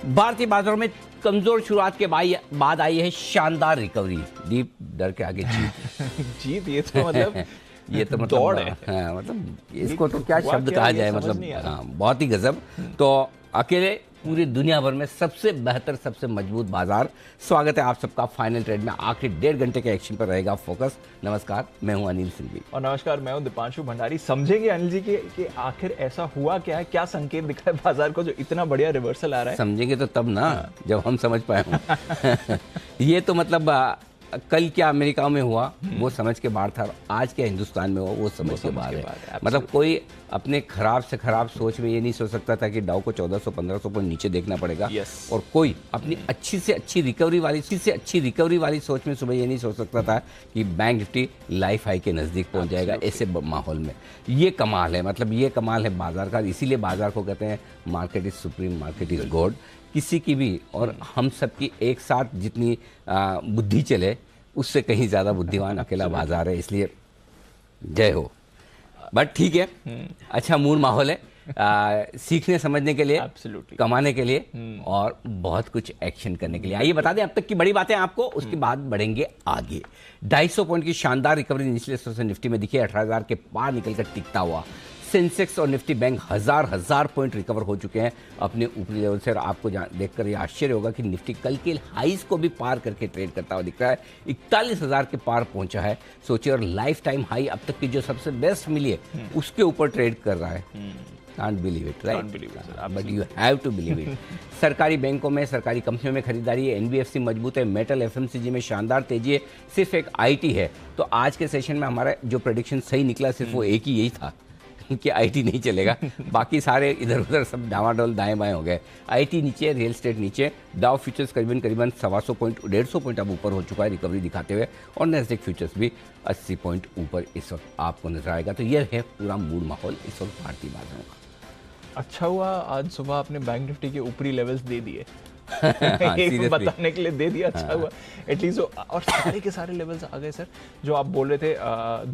भारतीय बाजारों में कमजोर शुरुआत के बाद आई है शानदार रिकवरी। दीप डर के आगे जीत। जीत ये तो मतलब ये तो मतलब दौड़ है। हाँ, मतलब इसको तो क्या शब्द कहा जाए, मतलब हाँ, बहुत ही गजब। तो अकेले पूरी दुनिया भर में सबसे बेहतर सबसे मजबूत बाजार। स्वागत है आप सबका फाइनल ट्रेड में। आखिरी 1.5 घंटे के एक्शन पर रहेगा फोकस। नमस्कार, मैं हूं अनिल सिंघवी। और नमस्कार, मैं हूं दीपांशु भंडारी। समझेंगे अनिल जी कि आखिर ऐसा हुआ क्या है, क्या संकेत दिखा है बाजार को जो इतना बढ़िया रिवर्सल आ रहा है। समझेंगे तो तब ना, जब हम समझ पाए हों। ये तो मतलब कल क्या अमेरिका में हुआ वो समझ के बाहर था, आज क्या हिंदुस्तान में हुआ वो समझ के बाहर है। मतलब कोई अपने खराब से खराब सोच में ये नहीं सोच सकता था कि डाउ को 1400-1500 पॉइंट नीचे देखना पड़ेगा। और कोई अपनी अच्छी से अच्छी रिकवरी वाली सोच में सुबह ये नहीं सोच सकता था कि बैंक निफ्टी लाइफ हाई के नज़दीक पहुंच जाएगा। ऐसे माहौल में ये कमाल है, मतलब ये कमाल है बाजार का। इसीलिए बाजार को कहते हैं market is supreme, market is God. किसी की भी और हम सब की एक साथ जितनी बुद्धि चले उससे कहीं ज़्यादा बुद्धिमान अकेला बाजार है, इसलिए जय हो। बट ठीक है, अच्छा मूड माहौल है सीखने समझने के लिए, कमाने के लिए और बहुत कुछ एक्शन करने के लिए। आइए बता दें अब तक की बड़ी बातें आपको, उसके बाद बढ़ेंगे आगे। 250 पॉइंट की शानदार रिकवरी निचले स्तर से निफ्टी में दिखी। 18,000 के पार निकलकर टिकता हुआ सेंसेक्स और निफ्टी बैंक हजार पॉइंट रिकवर हो चुके हैं अपने ऊपरी लेवल से। और आपको देखकर ये आश्चर्य होगा कि निफ्टी कल के हाईज को भी पार करके ट्रेड करता हुआ दिख रहा है। 41,000 के पार पहुंचा है, सोचिए। और लाइफ टाइम हाई अब तक की जो सबसे बेस्ट मिली है उसके ऊपर ट्रेड कर रहा है। Can't believe it, right? But you have to believe it. सरकारी बैंकों में, सरकारी कंपनियों में खरीदारी है। एनबीएफसी मजबूत है, मेटल एफएमसीजी में शानदार तेजी है, सिर्फ एक आईटी है। तो आज के सेशन में हमारा जो प्रेडिक्शन सही निकला सिर्फ वो एक ही यही था कि आईटी नहीं चलेगा, बाकी सारे इधर उधर सब डावाडोल दाएं बाएं हो गए। आईटी नीचे, रियल एस्टेट नीचे। डाउ फ्यूचर्स करीबन 125 पॉइंट 150 पॉइंट अब ऊपर हो चुका है रिकवरी दिखाते हुए। और नैस्डैक फ्यूचर्स भी 80 पॉइंट ऊपर इस वक्त आपको नजर आएगा। तो यह है पूरा मूड माहौल इस वक्त भारतीय बाजारों का। अच्छा हुआ आज सुबह आपने बैंक निफ्टी के ऊपरी लेवल्स दे दिए। एक बताने के लिए दे दिया, अच्छा हुआ एटलीस्ट। और सारे के सारे लेवल्स आ गए सर, जो आप बोल रहे थे।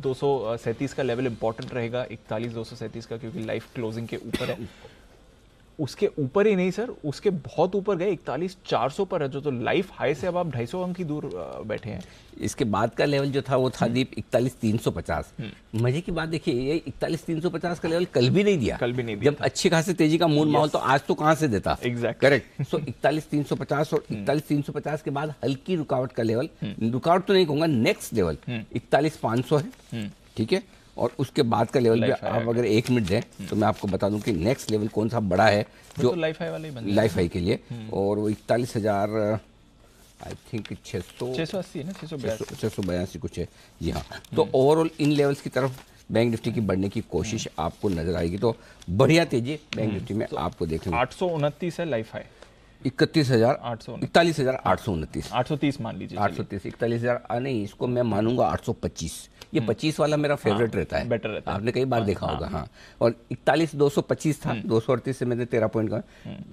237 का लेवल इंपॉर्टेंट रहेगा, 41,237 का, क्योंकि लाइफ क्लोजिंग के ऊपर है। उसके ऊपर ही नहीं सर, उसके बहुत ऊपर गए, 41,400 पर है जो। तो लाइफ हाई से अब आप 250 अंक की दूर बैठे हैं। इसके बाद का लेवल जो था वो था दीप 41,350। मजे की बात देखिए, ये 41,350 का लेवल कल भी नहीं दिया। जब अच्छी खासी तेजी का मूड माहौल, तो आज तो कहां से देता। करेक्ट। सो 41,350 और 41,350 के बाद हल्की रुकावट का लेवल, रुकावट तो नहीं कहूंगा, नेक्स्ट लेवल 41,500 है, ठीक है। और उसके बाद का लेवल भी आप अगर 1 मिनट दें तो मैं आपको बता दूं कि नेक्स्ट लेवल कौन सा बड़ा है जो तो लाइफ हाई वाला ही लाइफ हाई के लिए। और वो 41,000 आई थिंक 680 है ना, 682 कुछ है जी हाँ। तो ओवरऑल इन लेवल्स की तरफ बैंक निफ्टी की बढ़ने की कोशिश आपको नजर आएगी। तो बढ़िया तेजी बैंक निफ्टी में आपको देखने 829 है लाइफ हाई। 41,829 830 मान लीजिए, 830 41,000 नहीं, इसको मैं मानूंगा 825। ये 25 वाला मेरा फेवरेट रहता है, बेटर रहता है, आपने कई बार देखा होगा। हाँ, और 41,225 था, 238 से मैंने 13 पॉइंट का।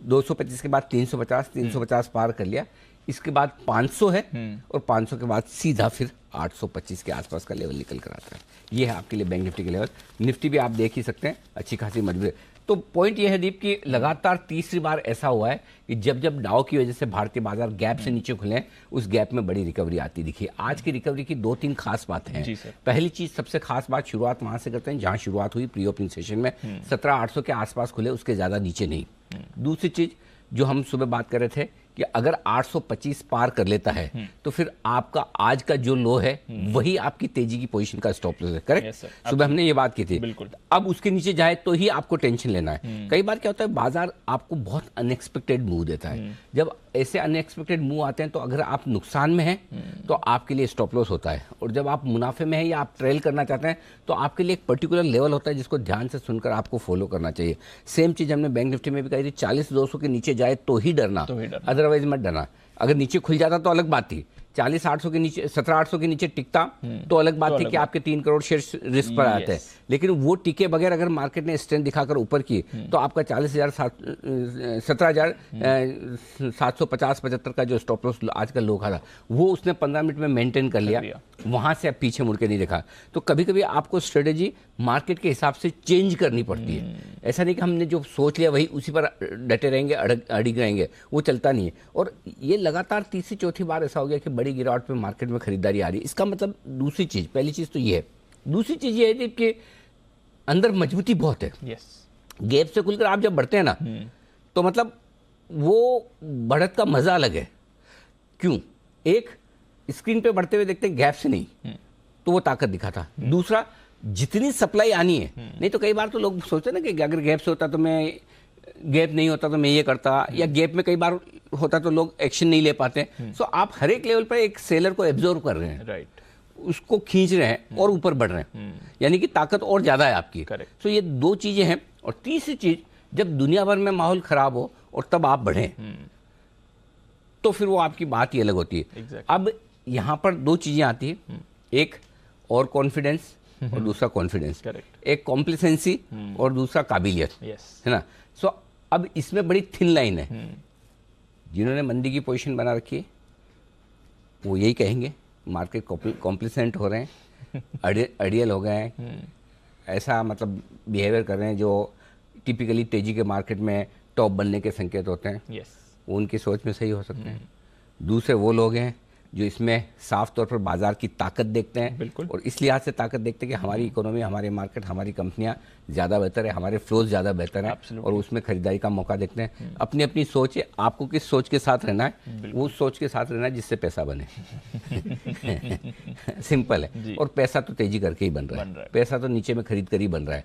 225 के बाद 350 पार कर लिया। इसके बाद 500 है और 500 के बाद सीधा फिर 825 के आसपास का लेवल निकल कर आता है। ये है आपके लिए बैंक निफ्टी के लेवल। निफ्टी भी आप देख ही सकते हैं, अच्छी खासी मजबूत। तो पॉइंट ये है दीप कि लगातार तीसरी बार ऐसा हुआ है कि जब डाउ की वजह से भारतीय बाजार गैप से नीचे खुले, उस गैप में बड़ी रिकवरी आती दिखी। आज की रिकवरी की 2-3 खास बातें हैं। पहली चीज, सबसे खास बात, शुरुआत वहां से करते हैं जहां शुरुआत हुई प्री ओपनिंग सेशन में, 17,800 के आसपास खुले, उसके ज्यादा नीचे नहीं। दूसरी चीज जो हम सुबह बात कर रहे थे कि अगर 825 पार कर लेता है तो फिर आपका आज का जो लो है वही आपकी तेजी की पोजीशन का स्टॉप लॉस है। करेक्ट, सुबह हमने ये बात की थी। अब उसके नीचे जाए तो ही आपको टेंशन लेना है। कई बार क्या होता है, बाजार आपको बहुत अनएक्सपेक्टेड मूव देता है। जब ऐसे अनएक्सपेक्टेड मूव आते हैं तो अगर आप नुकसान में हैं तो आपके लिए स्टॉप लॉस होता है, और जब आप मुनाफे में हैं या आप ट्रेल करना चाहते हैं तो आपके लिए एक पर्टिकुलर लेवल होता है जिसको ध्यान से सुनकर आपको फॉलो करना चाहिए। सेम चीज हमने बैंक निफ्टी में भी कही थी, 40,200 के नीचे जाए तो ही डरना, अदरवाइज मत डरना। अगर नीचे खुल जाता तो अलग बात थी, 40-800 के नीचे 1700 के नीचे टिकता तो अलग बात थी कि आपके 3 करोड़ शेयर रिस्क पर आते हैं, लेकिन वो टिके बगैर अगर मार्केट ने स्ट्रेंथ दिखाकर ऊपर की तो आपका 17,750-75 का जो स्टॉप लॉस आज का लो खा था वो उसने 15 मिनट में मेंटेन कर लिया, वहां से अब पीछे मुड़ के नहीं देखा। तो कभी कभी आपको स्ट्रेटेजी मार्केट के हिसाब से चेंज करनी पड़ती है। ऐसा नहीं कि हमने जो सोच लिया वही उसी पर डटे रहेंगे, अड़िग रहेंगे, वो चलता नहीं है। और ये लगातार तीसरी चौथी बार ऐसा हो गया कि बड़ी गिरावट पे मार्केट में खरीदारी आ रही है। इसका मतलब दूसरी चीज, पहली चीज तो ये है, दूसरी चीज ये है कि अंदर मजबूती बहुत है। गैप से खुलकर आप जब बढ़ते हैं ना तो मतलब वो बढ़त का मजा अलग है। क्यों? एक, स्क्रीन पे बढ़ते हुए देखते हैं गैप से नहीं, तो वो ताकत दिखाता। दूसरा, जितनी सप्लाई आनी है, नहीं तो कई बार तो लोग सोचते हैं ना कि अगर गैप से होता तो मैं, गैप नहीं होता तो मैं ये करता, या गैप में कई बार होता तो लोग एक्शन नहीं ले पाते। सो आप हर एक लेवल पर एक सेलर को एब्जॉर्व कर रहे हैं, राइट, उसको खींच रहे हैं और ऊपर बढ़ रहे हैं, यानी कि ताकत और ज्यादा है आपकी। सो ये दो चीजें हैं। और तीसरी चीज, जब दुनिया भर में माहौल खराब हो और तब आप बढ़े तो फिर वो आपकी बात ही अलग होती है। अब यहां पर दो चीजें आती है, एक और कॉन्फिडेंस और दूसरा कॉन्फिडेंस, एक कॉम्प्लिसेंसी और दूसरा काबिलियत, है ना। सो अब इसमें बड़ी थिन लाइन है। जिन्होंने मंदी की पोजीशन बना रखी है वो यही कहेंगे मार्केट कॉम्प्लिसेंट हो रहे हैं, अड़ियल हो गए हैं, ऐसा मतलब बिहेवियर कर रहे हैं जो टिपिकली तेजी के मार्केट में टॉप बनने के संकेत होते हैं। वो उनकी सोच में सही हो सकते हैं। दूसरे वो लोग हैं जो इसमें साफ तौर पर बाजार की ताकत देखते हैं, और इस लिहाज से ताकत देखते हैं कि हमारी इकोनॉमी, हमारे मार्केट, हमारी कंपनियां ज़्यादा बेहतर है, हमारे फ्लोज ज़्यादा बेहतर है, और उसमें खरीदारी का मौका देखते हैं। अपनी अपनी सोच है, आपको किस सोच के साथ रहना है, वो सोच के साथ रहना है जिससे पैसा बने। सिंपल है। और पैसा तो तेजी करके ही बन रहा है, पैसा तो नीचे में खरीद कर ही बन रहा है।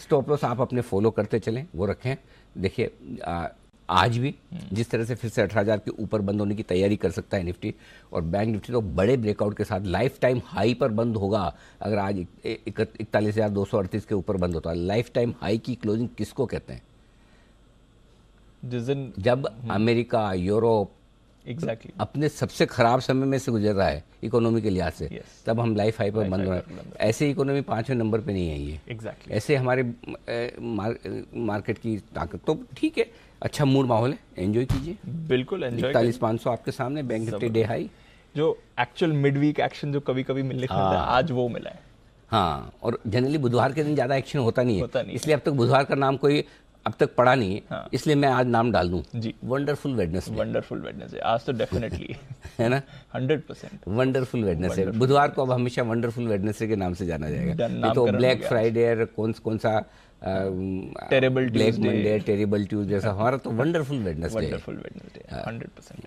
स्टॉप लॉस आप अपने फॉलो करते चलें, वो रखें। देखिए आज भी जिस तरह से फिर से 18,000 के ऊपर बंद होने की तैयारी कर सकता है निफ्टी, और बैंक निफ्टी तो बड़े ब्रेकआउट के साथ लाइफ टाइम हाई पर बंद होगा। अगर आज 41,238 के ऊपर बंद होता है, लाइफ टाइम हाई की क्लोजिंग किसको कहते हैं? जिस दिन जब अमेरिका, यूरोप अपने सबसे खराब समय में से गुजर रहा है इकोनॉमी के लिहाज से, तब हम लाइफ हाई पर बंद हो रहे हैं। ऐसे इकोनॉमी 5वें नंबर पे नहीं है ये। ऐसे हमारे मार्केट की ताकत तो ठीक है, अच्छा मूड माहौल है, एंजॉय कीजिए। बिल्कुल एंजॉय। 41,500 आपके सामने, बैंक निफ्टी डे हाई। जो एक्चुअल मिड वीक एक्शन जो कभी कभी मिलने का मिलता है, आज वो मिला है। हाँ, और जनरली बुधवार के दिन ज्यादा एक्शन होता नहीं है, इसलिए अब तक बुधवार का नाम कोई अब तक पढ़ा नहीं है। हाँ। इसलिए मैं आज नाम डाल दूं जी, वंडरफुल वेडनेसडे। वंडरफुल वेडनेसडे आज तो डेफिनेटली है ना, 100% वंडरफुल वेडनेसडे। बुधवार को अब हमेशा वंडरफुल वेडनेसडे के नाम से जाना जाएगा। नहीं तो ब्लैक फ्राइडे, कौन सा terrible black Monday, terrible Tuesday, जैसा हमारा तो वंडरफुल वेडनेसडे। 100%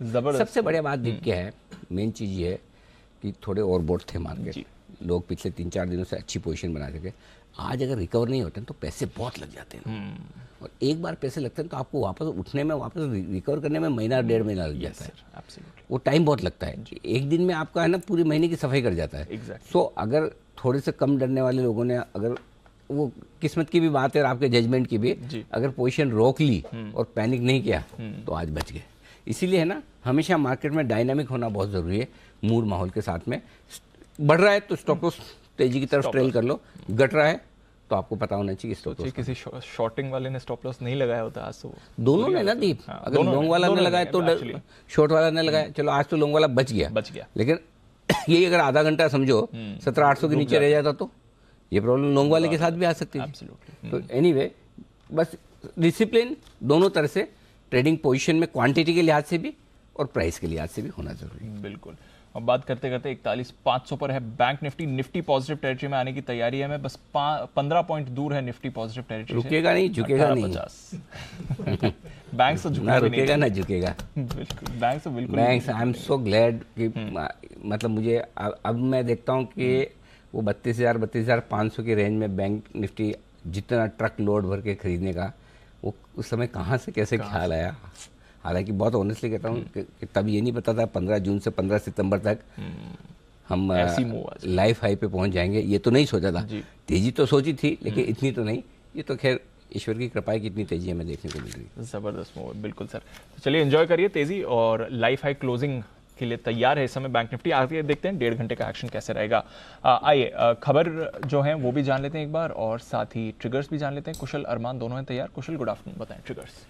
जबरदस्त। सबसे बढ़िया बात दीप क्या है, मेन चीज ये है कि थोड़े और बोर्ड थे मार्केट, लोग पिछले 3-4 दिनों से अच्छी पोजीशन बना सके। आज अगर रिकवर नहीं होते हैं तो पैसे बहुत लग जाते हैं, और एक बार पैसे लगते हैं तो आपको वापस उठने में, वापस रिकवर करने में महीना 1.5 महीना लग जाता है। वो टाइम बहुत लगता है। एक दिन में आपका है ना पूरी महीने की सफाई कर जाता है। सो अगर थोड़े से कम डरने वाले लोगों ने, अगर वो किस्मत की भी बात है और आपके जजमेंट की भी, अगर पोजीशन रोक ली और पैनिक नहीं किया तो आज बच गए। इसीलिए है ना, हमेशा मार्केट में डायनामिक होना बहुत जरूरी है। मूड माहौल के साथ में बढ़ रहा है तो स्टॉप लॉस तेजी की तरफ ट्रेल कर लो, घट रहा है तो आपको पता होना चाहिए स्टॉप लॉस। किसी शॉर्टिंग वाले ने स्टॉप लॉस नहीं लगाया होता आज तो, दोनों ने ना दीप। अगर लॉन्ग वाला ने लगाया तो शॉर्ट वाला ने लगाया, चलो आज तो लॉन्ग वाला बच गया। लेकिन यही अगर आधा घंटा समझो 17,800 के नीचे रह जाता तो ये प्रॉब्लम लॉन्ग वाले के साथ भी आ सकती है। तो एनीवे, बस डिसिप्लिन दोनों तरह से, ट्रेडिंग पोजीशन में क्वांटिटी के लिहाज से भी और प्राइस के लिहाज से भी होना जरूरी है। बिल्कुल। अब बात करते करते 41,500 पर है bank Nifty. Nifty positive territory में आने की तैयारी है, मैं बस 15 पॉइंट दूर है निफ्टी पॉजिटिव टेरिटरी से। रुकेगा नहीं, झुकेगा नहीं। बैंक से झुकेगा नहीं, रुकेगा ना झुकेगा। बिल्कुल, बैंक से बिल्कुल। Bank, I am so glad कि मतलब मुझे अब मैं देखता हूँ कि वो 32,500 की रेंज में बैंक निफ्टी जितना ट्रक लोड भर के खरीदने का, वो उस समय कहाँ से कैसे ख्याल आया। हालांकि बहुत ऑनेस्टली कहता हूँ कि तब ये नहीं पता था 15 जून से 15 सितंबर तक हम लाइफ हाई पे पहुंच जाएंगे, ये तो नहीं सोचा था। तेजी तो सोची थी लेकिन इतनी तो नहीं। ये तो खैर ईश्वर की कृपा है कि इतनी तेजी हमें देखने को मिल रही है। जबरदस्त मूव, बिल्कुल सर। तो चलिए एंजॉय करिए तेजी, और लाइफ हाई क्लोजिंग के लिए तैयार है इस समय बैंक निफ्टी। आगे देखते हैं 1.5 घंटे का एक्शन कैसे रहेगा। आइए खबर जो है वो भी जान लेते हैं एक बार, और साथ ही ट्रिगर्स भी जान लेते हैं। कुशल अरमान दोनों हैं तैयार। कुशल, गुड आफ्टरनून, बताएं ट्रिगर्स।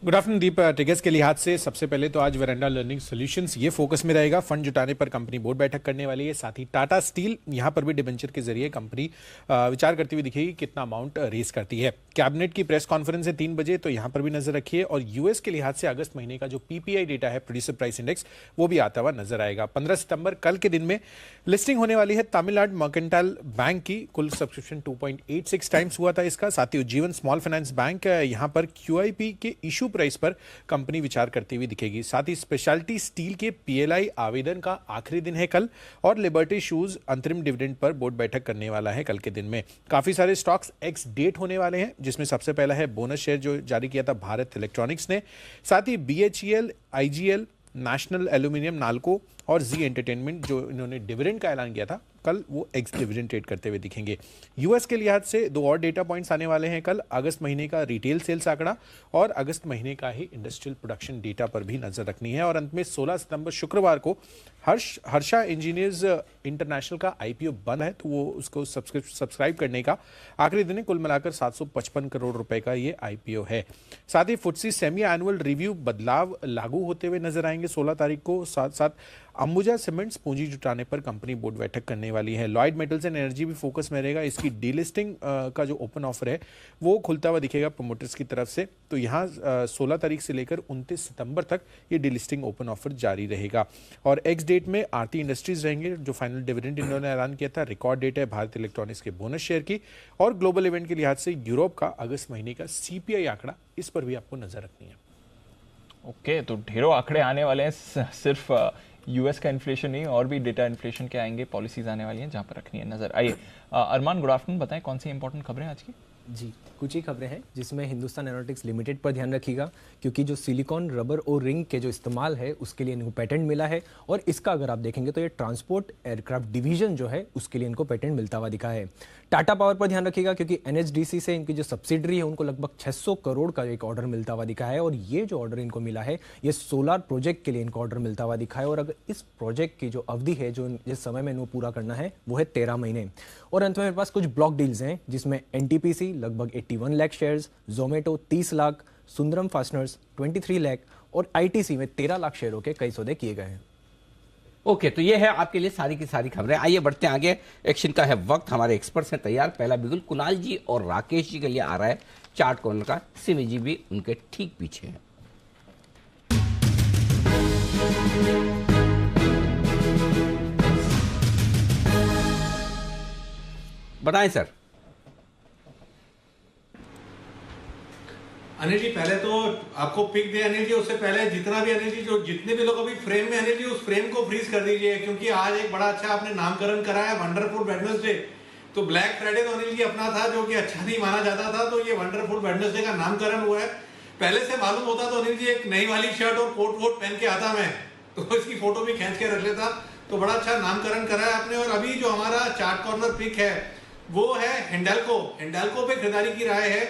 गुड आफ्टरनून दीप। ट्रिगर्स के लिहाज से सबसे पहले तो आज वेरेंडा लर्निंग सॉल्यूशंस ये फोकस में रहेगा। फंड जुटाने पर कंपनी बोर्ड बैठक करने वाली है। साथ ही टाटा स्टील यहां पर भी डिबेंचर के जरिए कंपनी विचार करती हुई दिखेगी कितना अमाउंट रेज करती है। कैबिनेट की प्रेस कॉन्फ्रेंस है 3 बजे, तो यहां पर भी नजर रखिए। और यूएस के लिहाज से अगस्त महीने का जो पीपीआई डेटा है, प्रोड्यूसर प्राइस इंडेक्स, वो भी आता हुआ नजर आएगा। 15 सितंबर कल के दिन में लिस्टिंग होने वाली है तमिलनाडु मर्केंटाइल बैंक की। कुल सब्सक्रिप्शन 2.86 टाइम्स हुआ था इसका। साथ ही उज्जीवन स्मॉल फाइनेंस बैंक, यहां पर क्यूआईपी के इशू प्राइस पर कंपनी विचार करती हुई दिखेगी। साथ ही स्पेशलिटी स्टील के पीएलआई आवेदन का आखिरी दिन है कल, और लिबर्टी शूज अंतरिम डिविडेंड पर बोर्ड बैठक करने वाला है कल के दिन में। काफी सारे स्टॉक्स एक्स डेट होने वाले हैं, जिसमें सबसे पहला है बोनस शेयर जो जारी किया था भारत इलेक्ट्रॉनिक्स ने। साथ ही BHEL, IGL, National Aluminium, Nalco और जी एंटरटेनमेंट जो इन्होंने डिविडेंड का ऐलान किया था कल, वो एक्स डिविडेंड ट्रेड करते हुए दिखेंगे। यूएस के लिहाज से 2 और डेटा पॉइंट्स आने वाले हैं कल। अगस्त महीने का रिटेल सेल्स आंकड़ा और अगस्त महीने का ही इंडस्ट्रियल प्रोडक्शन डेटा पर भी नजर रखनी है। और अंत में 16 सितंबर शुक्रवार को हर्षा इंजीनियर्स इंटरनेशनल का आईपीओ बंद है, तो वो उसको सब्सक्राइब करने का आखिरी दिन है। कुल मिलाकर 755 करोड़ रुपए का ये आईपीओ है। साथ ही फुटसी सेमी एनुअल रिव्यू बदलाव लागू होते हुए नजर आएंगे 16 तारीख को। साथ साथ अंबुजा सीमेंट्स पूंजी जुटाने पर कंपनी बोर्ड बैठक करने वाली है। लॉयड मेटल्स एंड एनर्जी भी फोकस में रहेगा। इसकी डीलिस्टिंग का जो ओपन ऑफर है वो खुलता हुआ दिखेगा प्रमोटर्स की तरफ से। तो यहाँ 16 तारीख से लेकर 29 सितंबर तक ये डीलिस्टिंग ओपन ऑफर जारी रहेगा। और एक्स डेट में आरती इंडस्ट्रीज रहेंगे, जो फाइनल डिविडेंड इन्होंने ऐलान किया था। रिकॉर्ड डेट है भारत इलेक्ट्रॉनिक्स के बोनस शेयर की। और ग्लोबल इवेंट के लिहाज से यूरोप का अगस्त महीने का सीपीआई आंकड़ा, इस पर भी आपको नजर रखनी है। ओके, तो ढेरों आंकड़े आने वाले हैं। सिर्फ यूएस का इन्फ्लेशन नहीं, और भी डेटा इन्फ्लेशन के आएंगे, पॉलिसीज आने वाली हैं जहां पर रखनी है नजर। आइए अरमान, गुड आफ्टरनून, बताएं कौन सी इंपॉर्टेंट खबरें आज की। जी, कुछ ही खबरें हैं जिसमें हिंदुस्तान एरोनॉटिक्स लिमिटेड पर ध्यान रखिएगा, क्योंकि जो सिलिकॉन, रबर और रिंग के जो इस्तेमाल है उसके लिए इनको पेटेंट मिला है। और इसका अगर आप देखेंगे तो ये ट्रांसपोर्ट एयरक्राफ्ट डिवीजन जो है उसके लिए इनको पेटेंट मिलता हुआ दिखा है। टाटा पावर पर ध्यान रखिएगा, क्योंकि एनएचडीसी से इनकी जो सब्सिडरी है उनको लगभग 600 करोड़ का एक ऑर्डर मिलता हुआ दिखा है। और ये जो ऑर्डर इनको मिला है ये सोलार प्रोजेक्ट के लिए इनको ऑर्डर मिलता हुआ दिखा है। और अगर इस प्रोजेक्ट की जो अवधि है, जो जिस समय में इनको पूरा करना है, वो है 13 महीने। और अंत में मेरे पास कुछ ब्लॉक डील्स हैं, जिसमें एनटीपीसी लगभग 81 लाख शेयर्स, जोमेटो 30 लाख, सुंदरम फास्टनर्स 23 लाख और आईटीसी में 13 लाख शेयरों के कई सौदे किए गए हैं। ओके, तो ये है आपके लिए सारी की सारी खबरें। आइए बढ़ते हैं आगे। एक्शन का है वक्त, हमारे एक्सपर्ट्स हैं तैयार। पहला बिल्कुल कुणाल जी और राकेश जी के लिए आ रहा है चार्ट कॉर्नर का। सिमी जी भी उनके ठीक पीछे हैं। बताएं सर। अनिल जी, पहले तो आपको पिक दे अनिल जी, उससे पहले जितना भी अनिल जी, जो जितने भी लोग अभी फ्रेम में अनिल जी, उस फ्रेम को फ्रीज कर दीजिए, क्योंकि आज एक बड़ा अच्छा आपने नामकरण करा है, वंडरफुल वेडनेसडे। तो ब्लैक फ्राइडे तो अनिल जी अपना था, जो कि अच्छा नहीं माना जाता था, तो ये वंडरफुल वेडनेसडे का नामकरण हुआ है। पहले से मालूम होता तो अनिल जी एक नई वाली शर्ट और कोट वोट पहन के आता मैं, तो इसकी फोटो भी खींच के रख लेता। तो बड़ा अच्छा नामकरण करा है आपने। और अभी जो हमारा चार्ट कॉर्नर पिक है वो है हिंडाल्को। हिंडाल्को पे खरीदारी की राय है।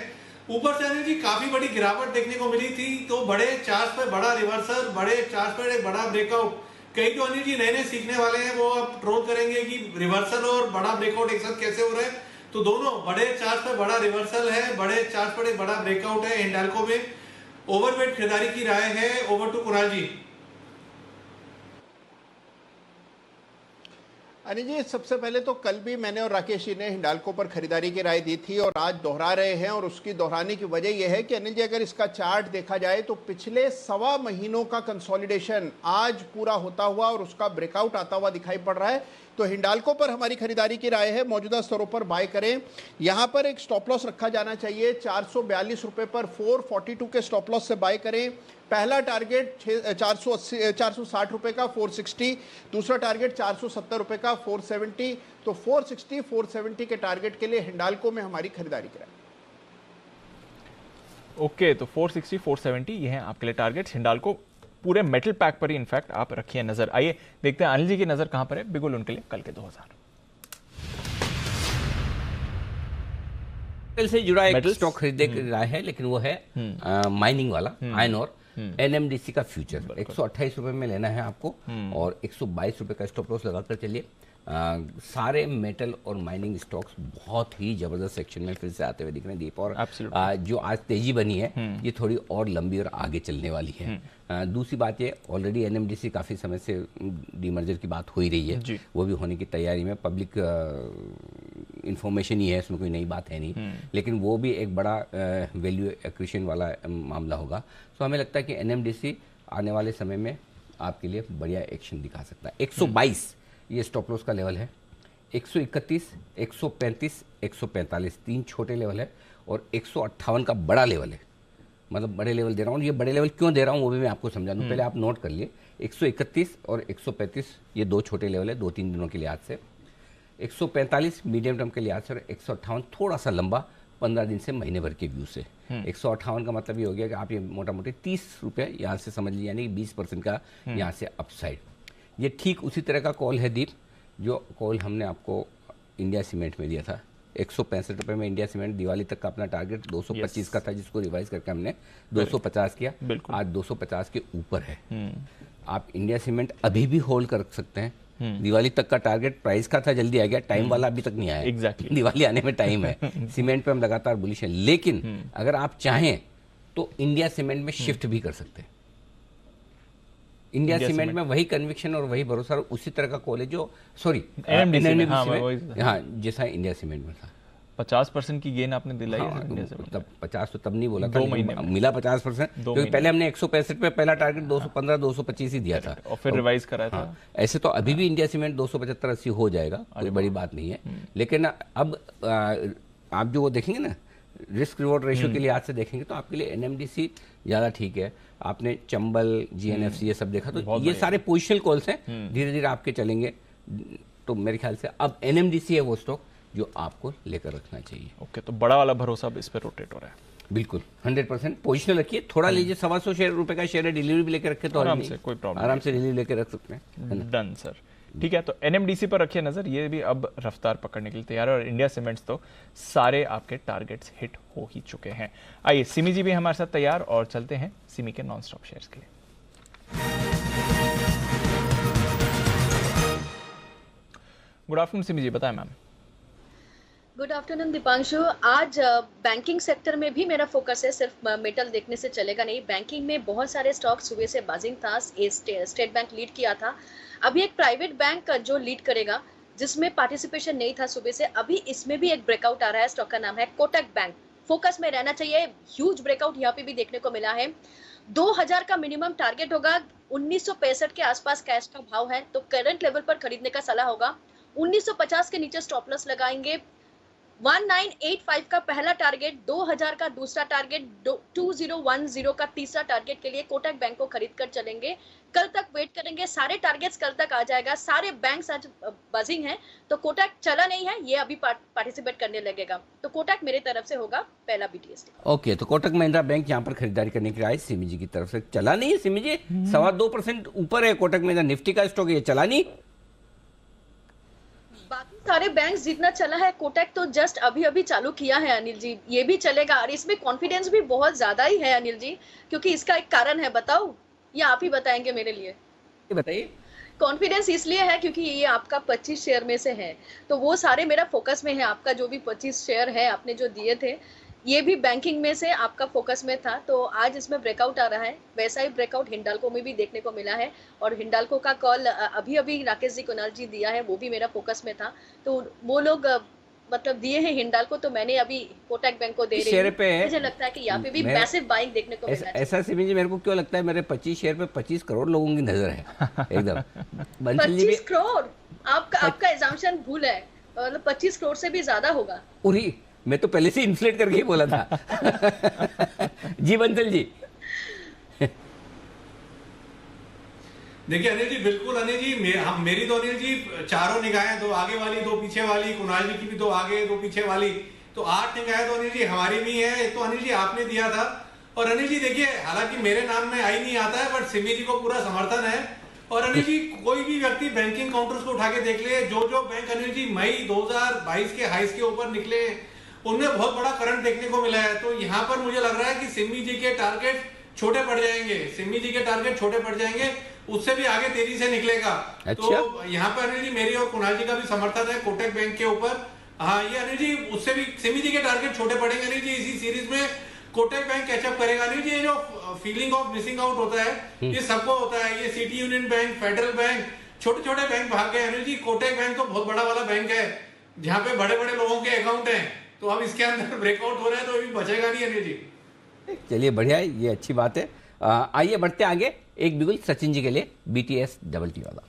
ऊपर से अनिल जी काफी बड़ी गिरावट देखने को मिली थी, तो बड़े चार्ज पे बड़ा रिवर्सल, बड़े चार्ज पे एक बड़ा ब्रेकआउट। कई जो अनिल जी नए नए सीखने वाले हैं वो अब ट्रोल करेंगे कि रिवर्सल और बड़ा ब्रेकआउट एक साथ कैसे हो रहा है। तो दोनों बड़े चार्ज पे बड़ा रिवर्सल है, बड़े चार्ज पर एक बड़ा ब्रेकआउट है हिंडाल्को में। ओवरवेट खरीदारी की राय है। ओवर टू कुणाल जी। अनिल जी, सबसे पहले तो कल भी मैंने और राकेश जी ने हिंडाल्को पर खरीदारी की राय दी थी और आज दोहरा रहे हैं। और उसकी दोहराने की वजह यह है कि अनिल जी, अगर इसका चार्ट देखा जाए तो पिछले 1.25 महीनों का कंसोलिडेशन आज पूरा होता हुआ और उसका ब्रेकआउट आता हुआ दिखाई पड़ रहा है। तो हिंडाल्को पर हमारी खरीदारी की राय है, मौजूदा स्तरों पर बाय करें। यहां पर एक स्टॉप लॉस रखा जाना चाहिए 442 रुपए पर, 442 के स्टॉप लॉस से बाय करें। पहला टारगेट 460 रुपए का 460, दूसरा टारगेट 470 रुपए का 470। तो 460 470 के टारगेट के लिए हिंडाल्को में हमारी खरीदारी कराएं। ओके, तो 460 470 ये हैं आपके लिए टारगेट्स। हिंडाल्को पूरे मेटल पैक पर ही इनफैक्ट आप रखिए नजर। आइए देखते हैं अनिल जी की नजर कहां पर है। बिल्कुल उनके लिए कल के 2000 से जुड़ा एक स्टॉक खरीदने की राय है, लेकिन वो है माइनिंग वाला, आयरन और। एनएमडीसी का फ्यूचर 128 रुपए में लेना है आपको और 122 रुपए का स्टॉप लॉस लगाकर चलिए। सारे मेटल और माइनिंग स्टॉक्स बहुत ही जबरदस्त सेक्शन में फिर से आते हुए दिख रहे हैं दीप, और जो आज तेजी बनी है ये थोड़ी और लंबी और आगे चलने वाली है। दूसरी बात ये, ऑलरेडी एनएमडीसी काफ़ी समय से डीमर्जर की बात हो ही रही है, वो भी होने की तैयारी में, पब्लिक इंफॉर्मेशन ही है, इसमें कोई नई बात है नहीं, लेकिन वो भी एक बड़ा वैल्यू एक्विजिशन वाला मामला होगा। तो हमें लगता है कि एनएमडीसी आने वाले समय में आपके लिए बढ़िया एक्शन दिखा सकता है। 122 ये स्टॉप लॉस का लेवल है, 131, 135, 145 तीन छोटे लेवल है, और 158 का बड़ा लेवल है। मतलब बड़े लेवल दे रहा हूँ, ये बड़े लेवल क्यों दे रहा हूँ वो भी मैं आपको समझा दूँ, पहले आप नोट कर लिए। 131 और 135 ये दो छोटे लेवल है 2-3 दिनों के लिहाज से, 145 मीडियम टर्म के लिहाज से, और 158 थोड़ा सा लंबा 15 दिन से महीने भर के व्यू से। 158 का मतलब ये हो गया कि आप ये मोटा मोटी 30 रुपये यहाँ से समझ लीजिए, यानी कि 20% का यहाँ से अपसाइड। ये ठीक उसी तरह का कॉल है दीप, जो कॉल हमने आपको इंडिया सीमेंट में दिया था। 165 रुपये में इंडिया सीमेंट दिवाली तक का अपना टारगेट 225 का था, जिसको रिवाइज करके हमने 250 किया, आज 250 के ऊपर है। आप इंडिया सीमेंट अभी भी होल्ड कर सकते हैं। दिवाली तक का टारगेट प्राइस का था, जल्दी आ गया, टाइम वाला अभी तक नहीं आया। एग्जैक्टली दिवाली आने में टाइम है। सीमेंट पे हम लगातार बुलिश हैं, लेकिन अगर आप चाहें तो इंडिया सीमेंट में शिफ्ट भी कर सकते हैं। इंडिया सीमेंट में वही कन्विक्शन और वही भरोसा और उसी तरह का कॉल है जो हाँ जैसा इंडिया सीमेंट में था। 50% की गेन आपने दिलाई है इंडिया से। तब 50 तो तब नहीं बोला था, मिला 50%, क्योंकि पहले हमने 165 पे पहला टारगेट 215 225 ही दिया था और फिर रिवाइज कराया था। ऐसे तो अभी भी इंडिया सीमेंट 275-80 हो जाएगा, कोई बड़ी बात नहीं है। लेकिन अब आप जो वो देखेंगे ना रिस्क रिवॉर्ड रेशियो के लिहाज से देखेंगे तो आपके लिए एनएमडीसी ज़्यादा ठीक है। आपने चंबल, जीएनएफसी ये सब देखा, तो ये सारे पोजिशनल कॉल्स हैं, धीरे धीरे आपके चलेंगे। तो मेरे ख्याल से अब एनएमडीसी है वो स्टॉक जो आपको लेकर रखना चाहिए। ओके, तो बड़ा वाला भरोसा अब इस पर रोटेट हो रहा है। बिल्कुल 100% पोजिशनल रखिए, थोड़ा लीजिए, 125 रुपए का शेयर है, डिलीवरी भी लेकर रखे तो आराम से कोई प्रॉब्लम, आराम से डिलीवरी लेकर रख सकते हैं। डन सर, ठीक है। तो एनएमडीसी पर रखिए नजर, ये भी अब रफ्तार पकड़ने के लिए तैयार है, और इंडिया सीमेंट्स तो सारे आपके टारगेट्स हिट हो ही चुके हैं। आइए सिमी जी भी हमारे साथ तैयार, और चलते हैं सिमी के नॉन स्टॉप शेयर्स के लिए। गुड आफ्टरनून सिमी जी, बताएं मैम। Good afternoon Deepanshu. आज बैंकिंग सेक्टर में भी मेरा फोकस है, सिर्फ मेटल देखने से चलेगा नहीं। बैंकिंग में बहुत सारे स्टॉक सुबह से बाजिंग था, स्टेट बैंक लीड किया था। अभी एक प्राइवेट बैंक जो लीड करेगा, जिसमें पार्टिसिपेशन नहीं था सुबह से, अभी इसमें भी एक ब्रेकआउट आ रहा है। स्टॉक का नाम है कोटक बैंक। फोकस में रहना चाहिए, ह्यूज ब्रेकआउट यहाँ पे भी देखने को मिला है। 2000 का मिनिमम टारगेट होगा, 1965 के आसपास कैश का भाव है, तो करंट लेवल पर खरीदने का सलाह होगा। 1950 के नीचे स्टॉप लॉस लगाएंगे। 1985 का पहला टारगेट, 2000 का दूसरा टारगेट, 2010 का तीसरा टारगेट के लिए कोटक बैंक को खरीद कर चलेंगे। कल तक वेट करेंगे, सारे टारगेट्स कल तक आ जाएगा। सारे बैंक्स आज बजिंग हैं, तो कोटक चला नहीं है, ये अभी पार्टिसिपेट करने लगेगा। तो कोटक मेरे तरफ से होगा पहला बीटीएसटी। ओके, तो कोटक महिंद्रा बैंक यहाँ पर खरीदारी करने के लिए आए सिमी जी की तरफ से। चला नहीं है सिमी जी, 2.25% ऊपर है कोटक महिंद्रा, निफ्टी का स्टॉक है, चला नहीं। बाकी सारे बैंक्स जितना चला है, कोटक तो जस्ट अभी अभी चालू किया है अनिल जी, ये भी चलेगा। और इसमें कॉन्फिडेंस भी बहुत ज्यादा ही है अनिल जी, क्योंकि इसका एक कारण है, बताओ या आप ही बताएंगे मेरे लिए? बताइए। कॉन्फिडेंस इसलिए है क्योंकि ये आपका 25 शेयर में से है, तो वो सारे मेरा फोकस में है। आपका जो भी 25 शेयर है आपने जो दिए थे, ये भी बैंकिंग में से आपका फोकस में था, तो आज इसमें ब्रेकआउट आ रहा है। वैसा ही ब्रेकआउट हिंडाल्को में भी देखने को मिला है, और हिंडाल्को का कॉल अभी अभी राकेश जी कुणाल जी दिया है, वो भी मेरा फोकस में था। तो वो लोग मतलब दिए हैं हिंडाल्को, तो मैंने अभी कोटक बैंक को दे रही हूं। मुझे लगता है कि यहाँ पे भी मैसिव बाइंग देखने को मिलना है। ऐसा सिमी जी मेरे को क्यों लगता है, मेरे 25 शेयर पे 25 करोड़ लोगों की नजर है एकदम। 25 करोड़ आपका एग्जाम्पशन भूल है, मतलब 25 करोड़ से भी ज्यादा होगा। उरी, मैं तो पहले से इन्फ्लेट करके ही बोला था। जी बंसल जी। देखिए अनिल जी, बिल्कुल अनिल जी, मेरी तो अनिल जी चारों निगाहें, दो आगे वाली दो पीछे वाली, कुणाल जी की भी दो आगे दो पीछे वाली, तो 8 निगाहें तो अनिल जी हमारी भी है। तो अनिल जी आपने दिया था, और अनिल जी देखिए हालांकि मेरे नाम में आई नहीं आता है, बट सिमी जी को पूरा समर्थन है। और अनिल जी कोई भी व्यक्ति बैंकिंग काउंटर्स को उठा के देख ले, जो बैंक अनिल जी मई 2022 के हाइस के ऊपर निकले, उनमें बहुत बड़ा करंट देखने को मिला है। तो यहाँ पर मुझे लग रहा है कि सिमी जी के टारगेट छोटे पड़ जाएंगे, सिमी जी के टारगेट छोटे पड़ जाएंगे, उससे भी आगे तेजी से निकलेगा। अच्छा? तो यहाँ पर अनिल जी मेरी और कुणाल जी का भी समर्थन है कोटक बैंक के ऊपर। हाँ, ये अनिल जी उससे भी सिमी जी के टारगेट छोटे पड़ेंगे अनिल जी, इसी सीरीज में कोटक बैंक कैचअप करेगा अनिल जी। ये जो फीलिंग ऑफ मिसिंग आउट होता है, ये सबको होता है। ये city union bank, federal bank, छोटे छोटे बैंक भाग गए अनिल जी। कोटक बैंक तो बहुत बड़ा वाला बैंक है जहाँ पे बड़े बड़े लोगों के अकाउंट हैं, तो अब इसके अंदर ब्रेकआउट हो रहा है तो अभी बचेगा नहीं अनिल जी। चलिए बढ़िया है, ये अच्छी बात है। आइए बढ़ते आगे, एक बिगुल सचिन जी के लिए BTS डबल टी वाला।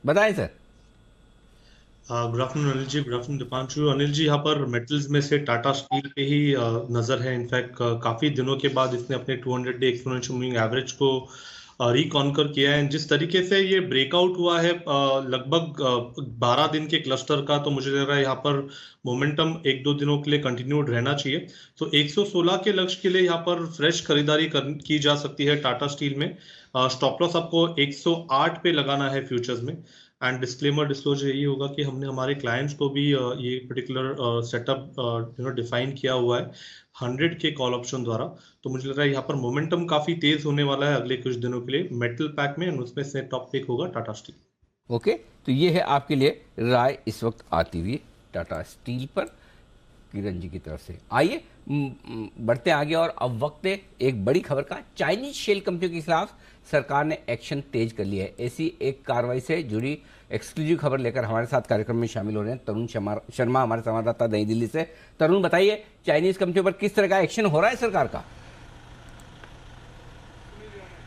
बताएं sir. Good afternoon Anil ji, good afternoon Deepanshu. Anil ji, यहाँ पर मेटल्स में से टाटा स्टील पे ही नजर है। इनफैक्ट काफी दिनों के बाद इसने अपने 200 डे एक्सपोनेंशियल मूविंग एवरेज को रिकॉन्कर किया है। जिस तरीके से ये ब्रेकआउट हुआ है लगभग 12 दिन के क्लस्टर का, तो मुझे लग रहा है यहाँ पर मोमेंटम 1-2 दिनों के लिए कंटिन्यूड रहना चाहिए। तो 116 के लक्ष्य के लिए यहाँ पर फ्रेश खरीदारी की जा सकती है टाटा स्टील में। स्टॉप लॉस आपको 108 पे लगाना है फ्यूचर्स में। एंड डिस्क्लेमर डिस्क्लोजर यही होगा कि हमने हमारे क्लाइंट्स को भी ये पर्टिकुलर सेटअप डिफाइन किया हुआ है 100 के कॉल ऑप्शन द्वारा। तो मुझे लग रहा है यहाँ पर मोमेंटम काफी तेज होने वाला है अगले कुछ दिनों के लिए मेटल पैक में, उसमें से टॉप पिक होगा टाटा स्टील। ओके, तो ये है आपके लिए राय इस वक्त आती हुई टाटा स्टील पर किरण जी की तरफ से। आइए बढ़ते आगे, और अब वक्त है एक बड़ी खबर का। चाइनीज शेल कंपनियों के खिलाफ सरकार ने एक्शन तेज कर लिया है। ऐसी एक कार्रवाई से जुड़ी एक्सक्लूसिव खबर लेकर हमारे साथ कार्यक्रम में शामिल हो रहे हैं तरुण शर्मा, हमारे संवाददाता नई दिल्ली से। तरुण, बताइए चाइनीज कंपनियों पर किस तरह का एक्शन हो रहा है सरकार का?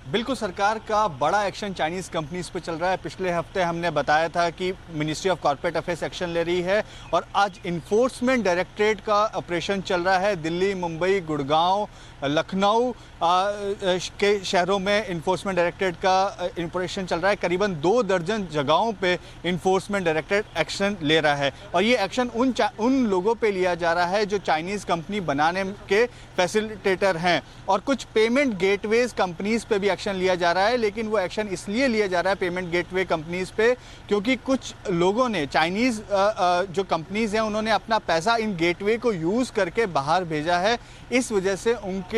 बिल्कुल, सरकार का बड़ा एक्शन चाइनीज़ कंपनीज पे चल रहा है। पिछले हफ्ते हमने बताया था कि ministry of corporate affairs action ले रही है, और आज इन्फोर्समेंट डायरेक्टरेट का ऑपरेशन चल रहा है। दिल्ली, मुंबई, गुड़गांव, लखनऊ के शहरों में इन्फोर्समेंट डायरेक्टरेट का ऑपरेशन चल रहा है। करीबन 2 दर्जन जगहों पे इन्फोर्समेंट डायरेक्टरेट एक्शन ले रहा है, और ये एक्शन उन लोगों पे लिया जा रहा है जो चाइनीज़ कंपनी बनाने के फैसिलिटेटर हैं, और कुछ पेमेंट गेटवेज कंपनीज पे भी एक्शन लिया जा रहा है। लेकिन वो एक्शन इसलिए लिया जा रहा है पेमेंट गेटवे कंपनीज पे क्योंकि कुछ लोगों ने, चाइनीज़ जो कंपनीज हैं, उन्होंने अपना पैसा इन गेटवे को यूज़ करके बाहर भेजा है। इस वजह से उनके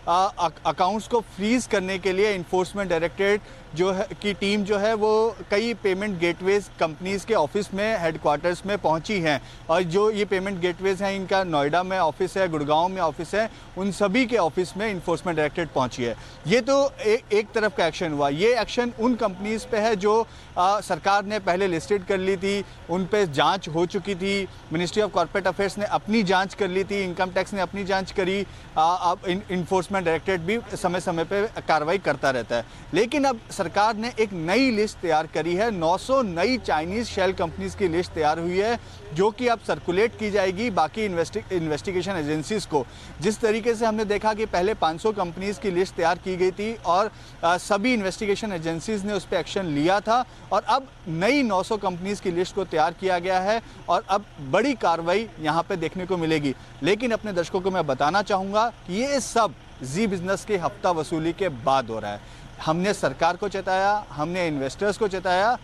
अकाउंट्स को फ्रीज करने के लिए इन्फोर्समेंट डायरेक्टरेट जो है की टीम जो है वो कई पेमेंट गेटवेज कंपनीज के ऑफिस में, हेडक्वार्टर्स में पहुंची हैं। और जो ये पेमेंट गेटवेज हैं, इनका नोएडा में ऑफिस है, गुड़गांव में ऑफिस है, उन सभी के ऑफिस में इन्फोर्समेंट डायरेक्टरेट पहुंची है। ये तो एक तरफ का एक्शन हुआ। ये एक्शन उन कंपनीज पे है जो सरकार ने पहले लिस्टेड कर ली थी, उन पे जांच हो चुकी थी। मिनिस्ट्री ऑफ कॉर्पोरेट अफेयर्स ने अपनी जांच कर ली थी, इनकम टैक्स ने अपनी जांच करी, इन्फोर्समेंट डायरेक्टरेट भी समय समय पे कार्रवाई करता रहता है। लेकिन अब सरकार ने एक नई लिस्ट तैयार करी है। 900 नई चाइनीज शेल कंपनीज की लिस्ट तैयार हुई है, जो कि अब सर्कुलेट की जाएगी बाकी इन्वेस्टिगेशन एजेंसीज को। जिस तरीके से हमने देखा कि पहले 500 कंपनीज की लिस्ट तैयार की गई थी और सभी इन्वेस्टिगेशन एजेंसीज ने उस पर एक्शन लिया था, और अब नई 900 कंपनीज की लिस्ट को तैयार किया गया है, और अब बड़ी कार्रवाई यहाँ पे देखने को मिलेगी। लेकिन अपने दर्शकों को मैं बताना चाहूँगा कि ये सब जी बिजनेस की हफ्ता वसूली के बाद हो रहा है। हमने सरकार को चेताया, हमने इन्वेस्टर्स को चेताया,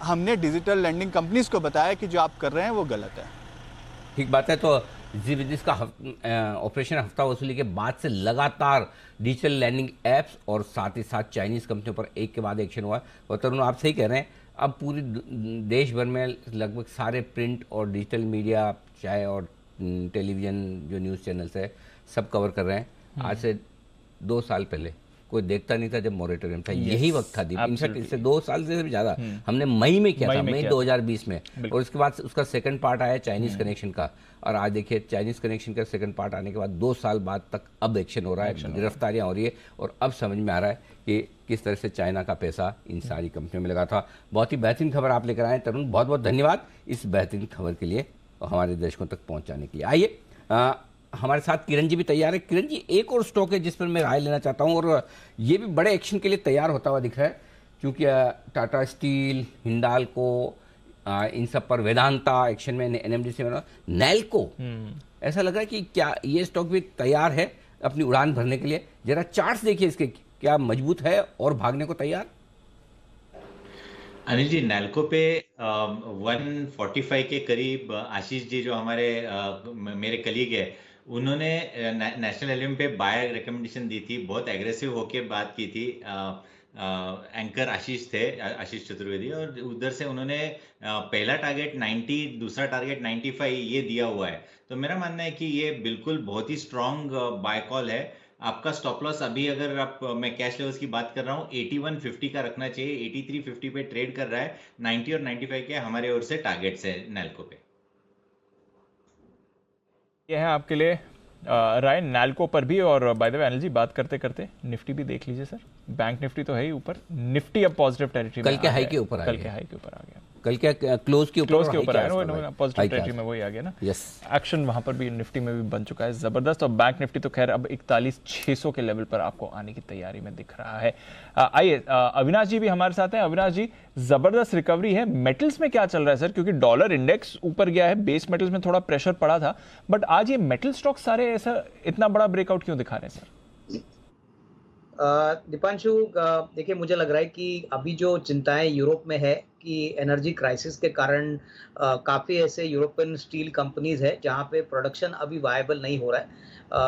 हमने डिजिटल लैंडिंग कंपनीज को बताया कि जो आप कर रहे हैं वो गलत है। ठीक बात है। तो जी बिजनेस का ऑपरेशन हफ्ता वसूली के बाद से लगातार डिजिटल लैंडिंग ऐप्स और साथ ही साथ चाइनीज़ कंपनियों पर एक के बाद एक्शन हुआ। और तरुण, आप सही कह रहे हैं, अब पूरी देश भर में लगभग सारे प्रिंट और डिजिटल मीडिया, चाहे और टेलीविज़न जो न्यूज़ चैनल्स है, सब कवर कर रहे हैं। आज से 2 साल पहले कोई देखता नहीं था जब मॉरेटोरियम था। यही वक्त था दीप, इनफैक्ट इससे 2 साल से भी ज़्यादा हमने मई में किया था, मई 2020 में। और उसके बाद उसका सेकंड पार्ट आया चाइनीज़ कनेक्शन का, और आज देखिए चाइनीज़ कनेक्शन का सेकंड पार्ट आने के बाद 2 साल बाद तक अब एक्शन हो रहा है, गिरफ्तारियाँ हो रही है, और अब समझ में आ रहा है कि किस तरह से चाइना का पैसा इन सारी कंपनियों में लगा था। बहुत ही बेहतरीन खबर आप लेकर आए तरुण, बहुत बहुत धन्यवाद इस बेहतरीन खबर के लिए और हमारे दर्शकों तक पहुँचाने के लिए। आइए हमारे साथ किरण जी भी तैयार है। किरण जी, एक और स्टॉक है जिस पर मैं राय लेना चाहता हूं, और ये भी बड़े एक्शन के लिए तैयार होता हुआ दिख रहा है, क्योंकि टाटा स्टील, हिंडाल्को, इन सब पर वेदांता एक्शन में, एनएमडीसी में, नैल्को, ऐसा लग रहा है कि क्या ये स्टॉक भी तैयार है अपनी उड़ान भरने के लिए? जरा चार्ट्स देखिए इसके, क्या मजबूत है और भागने को तैयार? अनिल जी, नैल्को पे 145 के करीब आशीष जी जो हमारे मेरे कलीग है, उन्होंने नेशनल एल्यूम पे बाय रिकमेंडेशन दी थी, बहुत एग्रेसिव होके बात की थी। एंकर आशीष थे, आशीष चतुर्वेदी, और उधर से उन्होंने पहला टारगेट 90, दूसरा टारगेट 95 ये दिया हुआ है। तो मेरा मानना है कि ये बिल्कुल बहुत ही स्ट्रांग बाय कॉल है। आपका स्टॉप लॉस अभी अगर आप, मैं कैश लेवल्स की बात कर रहा हूँ, 8150 का रखना चाहिए। 8350 पे ट्रेड कर रहा है। 90 और 95 के हमारे ओर से टारगेट्स है नैल्को पे। ये है आपके लिए राय नैल्को पर भी। और by the way Anil ji, बात करते करते निफ्टी भी देख लीजिए सर। बैंक निफ्टी तो है ही ऊपर, निफ्टी अब पॉजिटिव टेरिटरी में कल के हाई के ऊपर आ कल गया। के हाई के ऊपर आ गया, कल के क्लोज के ऊपर आया, पॉजिटिव टेरिटरी में वही आ गया ना। यस, एक्शन वहां पर भी निफ्टी में भी बन चुका है जबरदस्त। और बैंक निफ्टी तो खैर अब 41,600 के लेवल पर आपको आने की तैयारी में दिख रहा है। आइए, अविनाश जी भी हमारे साथ हैं। अविनाश जी, जबरदस्त रिकवरी है। मेटल्स में क्या चल रहा है सर? क्योंकि डॉलर इंडेक्स ऊपर गया है, बेस मेटल्स में थोड़ा प्रेशर पड़ा था, बट आज ये मेटल स्टॉक सारे ऐसा इतना बड़ा ब्रेकआउट क्यों दिखा रहे हैं सर? दीपांशु, देखिए, मुझे लग रहा है कि अभी जो चिंताएं यूरोप में है कि एनर्जी क्राइसिस के कारण काफ़ी ऐसे यूरोपियन स्टील कंपनीज है जहां पे प्रोडक्शन अभी वायबल नहीं हो रहा है।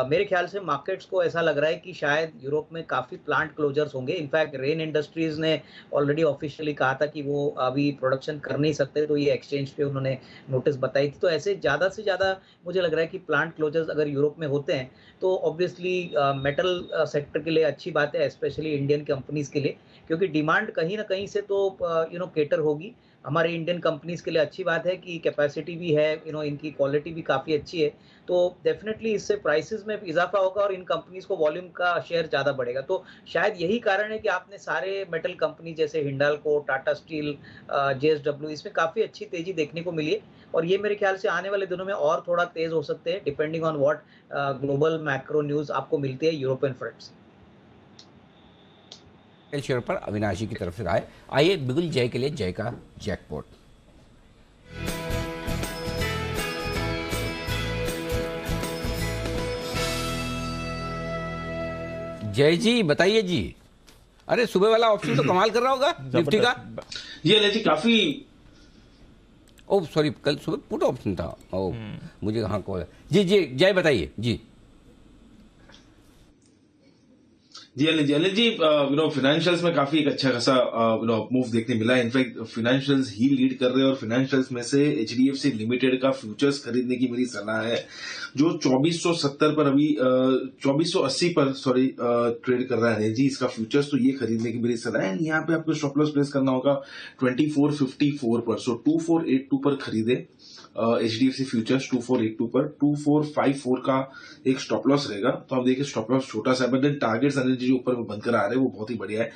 मेरे ख्याल से मार्केट्स को ऐसा लग रहा है कि शायद यूरोप में काफ़ी प्लांट क्लोजर्स होंगे। इनफैक्ट रेन इंडस्ट्रीज ने ऑलरेडी ऑफिशियली कहा था कि वो अभी प्रोडक्शन कर नहीं सकते, तो ये एक्सचेंज पे उन्होंने नोटिस बताई थी। तो ऐसे ज़्यादा से ज़्यादा मुझे लग रहा है कि प्लांट क्लोजर्स अगर यूरोप में होते हैं तो ऑब्वियसली मेटल सेक्टर के लिए अच्छी बात है, स्पेशली इंडियन कंपनीज के लिए, क्योंकि डिमांड कहीं ना कहीं से तो केटर होगी। हमारे इंडियन कंपनीज के लिए अच्छी बात है कि कैपेसिटी भी है, इनकी क्वालिटी भी काफ़ी अच्छी है, तो डेफिनेटली इससे प्राइसेस में इजाफा होगा और इन कंपनीज को वॉल्यूम का शेयर ज़्यादा बढ़ेगा। तो शायद यही कारण है कि आपने सारे मेटल कंपनी जैसे हिंडाल्को, टाटा स्टील, JSW, इसमें काफ़ी अच्छी तेजी देखने को मिली है। और ये मेरे ख्याल से आने वाले दिनों में और थोड़ा तेज हो सकते हैं, depending on what global macro news आपको मिलती है यूरोपियन फ्रंट से। शेयर पर अविनाशी की तरफ से राय। आइए बिगुल जय के लिए जय का जैकपॉट। जय जी, बताइए जी। अरे सुबह वाला ऑप्शन तो कमाल कर रहा होगा निफ्टी का। ये अनिल जी काफी, ओ सॉरी, कल सुबह पुट ऑप्शन था। ओ मुझे हाँ कॉल। जी जी जय, बताइए जी। अनिल जी, फाइनेंशियल्स में काफी एक अच्छा खासा मूव देखने मिला है। इनफैक्ट फाइनेंशियल्स ही लीड कर रहे हैं और फाइनेंशियल्स में से HDFC लिमिटेड का फ्यूचर्स खरीदने की मेरी सलाह है, जो 2470 पर अभी 2480 पर ट्रेड कर रहा है जी इसका फ्यूचर्स, तो ये खरीदने की मेरी सलाह है। यहाँ पे आपको स्टॉप लॉस प्लेस करना होगा 2454 पर, सो 2482 पर खरीदे HDFC फ्यूचर्स 2482 पर। 2454 का एक स्टॉप लॉस रहेगा। तो आप देखिए स्टॉप लॉस छोटा सा, बट टारगेट्स एनर्जी जो ऊपर में बनकर आ रहे हैं वो बहुत ही बढ़िया है।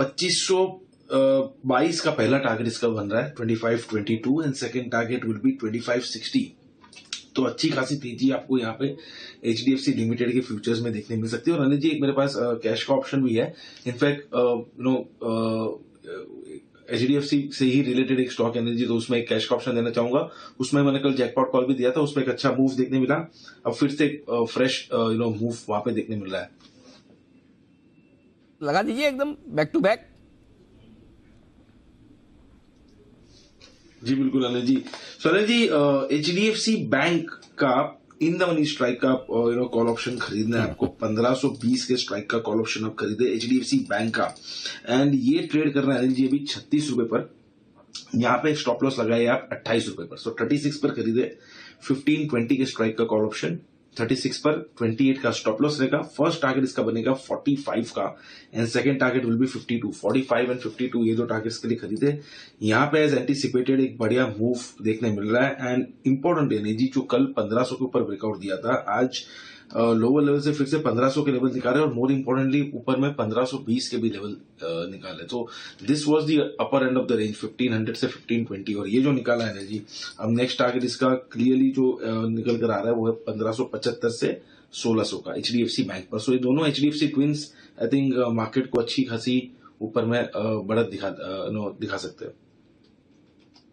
2522 का पहला टारगेट इसका बन रहा है, 2522, and second target will be 2560। तो अच्छी खासी तेजी आपको यहाँ पे HDFC लिमिटेड के फ्यूचर्स में देखने मिल सकती है। और अनिल जी, एक मेरे पास कैश का ऑप्शन भी है। इनफैक्ट HDFC से ही रिलेटेड एक स्टॉक एनर्जी, तो उसमें एक कैश का ऑप्शन देना चाहूंगा। उसमें मैंने कल जैकपॉट कॉल भी दिया था, उसमें एक अच्छा मूव देखने मिला। अब फिर से फ्रेश मूव वहां पे देखने मिल रहा है। लगा दीजिए एकदम बैक टू बैक। जी बिल्कुल Anil ji. So Anil ji, HDFC bank का इन द मनी स्ट्राइक का कॉल ऑप्शन खरीदना है आपको। 1520 के स्ट्राइक का कॉल ऑप्शन आप खरीदे HDFC बैंक का, एंड ये ट्रेड करना है अनिल जी अभी 36 रुपए पर। यहाँ पे स्टॉप लॉस लगाए आप 28 रुपए पर, सो 36 पर खरीदे। 1520 के स्ट्राइक का कॉल ऑप्शन, 36 पर 28 का स्टॉप लॉस रहेगा। फर्स्ट टारगेट इसका बनेगा 45 का, and second target will be 52। 45 and 52 ये दो टारगेट्स के लिए खरीदे। यहाँ पे एज एंटीसिपेटेड एक बढ़िया मूव देखने मिल रहा है। एंड इंपॉर्टेंट एनर्जी जो कल 1500 के ऊपर ब्रेकआउट दिया था, आज लोअर लेवल से फिर से 1500 के लेवल निकाले, और मोर इंपोर्टेंटली ऊपर में 1520 के भी लेवल निकाले। तो this was the upper end of the range 1500 से 1520, और ये जो निकाला है एनर्जी, अब नेक्स्ट टारगेट इसका क्लियरली जो निकल कर आ रहा है वो है 1575 से 1600 का HDFC बैंक पर। सो ये दोनों HDFC twins I think market को अच्छी खासी ऊपर में बढ़त दिखा सकते हैं।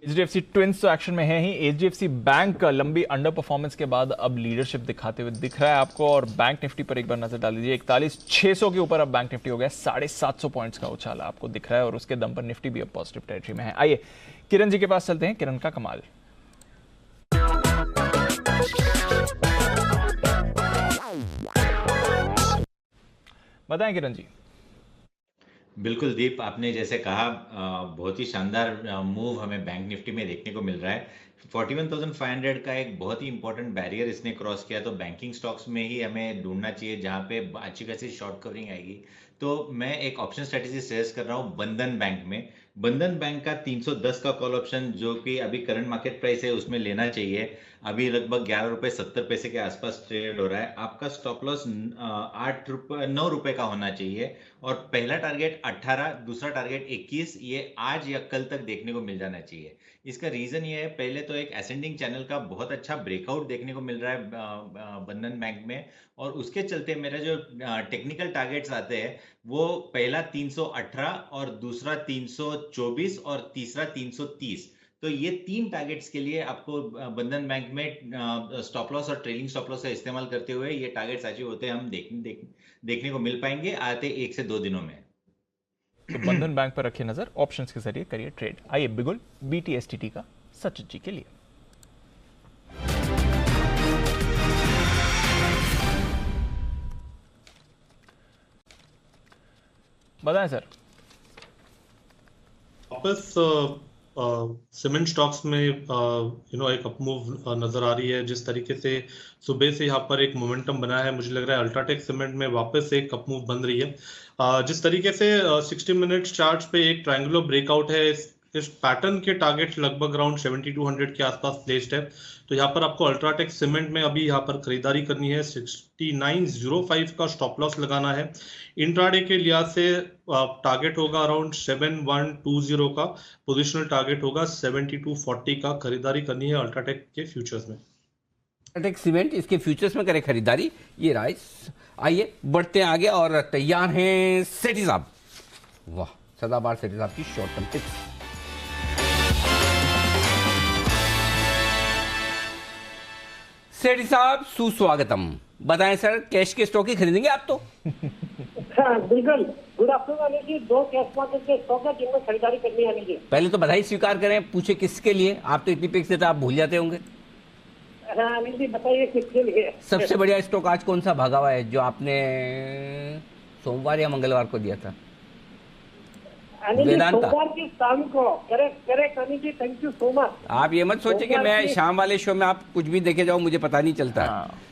HDFC ट्विंस तो एक्शन में है ही। HDFC बैंक का लंबी अंडर परफॉर्मेंस के बाद अब लीडरशिप दिखाते हुए दिख रहा है आपको। और बैंक निफ्टी पर एक बार नजर डाल दीजिए, 41,600 के ऊपर अब बैंक निफ्टी हो गया, 750 पॉइंट्स का उछाल आपको दिख रहा है और उसके दम पर निफ्टी भी अब पॉजिटिव टेरिटरी में है। आइए किरण जी के पास चलते हैं, किरण का कमाल। बताएं किरण जी। बिल्कुल दीप, आपने जैसे कहा बहुत ही शानदार मूव हमें बैंक निफ्टी में देखने को मिल रहा है। 41,500 का एक बहुत ही इंपॉर्टेंट बैरियर इसने क्रॉस किया, तो बैंकिंग स्टॉक्स में ही हमें ढूंढना चाहिए जहां पे अच्छी खासी शॉर्ट कवरिंग आएगी। तो मैं एक ऑप्शन स्ट्रेटेजी सजेस्ट कर रहा हूँ बंधन बैंक में। बंधन बैंक का 310 का कॉल ऑप्शन जो कि अभी करंट मार्केट प्राइस है उसमें लेना चाहिए। अभी लगभग 11 रुपए 70 पैसे के आसपास ट्रेड हो रहा है। आपका स्टॉप लॉस 9 रुपए का होना चाहिए और पहला टारगेट 18, दूसरा टारगेट 21, ये आज या कल तक देखने को मिल जाना चाहिए। इसका रीजन ये है, पहले तो एक असेंडिंग चैनल का बहुत अच्छा ब्रेकआउट देखने को मिल रहा है बंधन बैंक में, और उसके चलते मेरा जो टेक्निकल टारगेट्स आते हैं वो पहला 318 और दूसरा 324 और तीसरा 330। तो ये 3 टारगेट्स के लिए आपको बंधन बैंक में स्टॉप लॉस और ट्रेलिंग स्टॉप लॉस का इस्तेमाल करते हुए ये टारगेट्स अचीव होते हैं हम देखने को मिल पाएंगे आते 1 से 2 दिनों में। तो बंधन बैंक पर रखिए नजर, ऑप्शंस के जरिए करिए ट्रेड। आइए बिगुल BTSTT का सचिन जी के लिए। बताएं सर। वापस सीमेंट स्टॉक्स में एक अपमूव नजर आ रही है। जिस तरीके से सुबह से यहाँ पर एक मोमेंटम बना है, मुझे लग रहा है अल्ट्राटेक सीमेंट में वापस एक अपमूव बन रही है। जिस तरीके से 60 मिनट्स चार्ट्स पे एक ट्रायंगुलर ब्रेकआउट है, इस पैटर्न के टारगेट लगभग अराउंड 7200 के आसपास प्लेस्ड है। तो यहाँ पर आपको अल्ट्राटेक सीमेंट में अभी यहाँ पर खरीदारी करनी है। 6905 का स्टॉप लॉस लगाना है। इंट्राडे के लिहाज से टारगेट होगा अराउंड 7120 का, पोजिशनल टारगेट होगा 7240 का। खरीदारी करनी है अल्ट्राटेक के फ्यूचर्स में। अल्ट्राटेक सीमेंट इसके फ्यूचर्स में करें खरीदारी, ये राइस। आइए बढ़ते हैं आगे और तैयार हैं सेठी साहब। वाह, सदाबहार सेठी साहब की शॉर्ट टर्म टिप्स। सेठी साहब सुस्वागतम। बताएं सर, कैश के स्टॉक ही खरीदेंगे आप तो? हाँ, बिल्कुल। Good afternoon Anil ji. 2 cash market के स्टॉक है जिनमें खरीदारी करनी है अनिल जी। पहले तो बधाई स्वीकार करें, पूछे किसके लिए? आप तो इतनी पिक्स देते आप भूल जाते होंगे। हाँ अनिल जी, बताइए किसके लिए? सबसे बढ़िया स्टॉक आज कौन सा भागा हुआ है जो आपने सोमवार या मंगलवार को दिया था? वेदांता। सोमवार की शाम को। Correct Anil ji, thank you so much. आप ये मत सोचे कि मैं शाम वाले शो में आप कुछ भी देखे जाओ, मुझे पता नहीं चलता।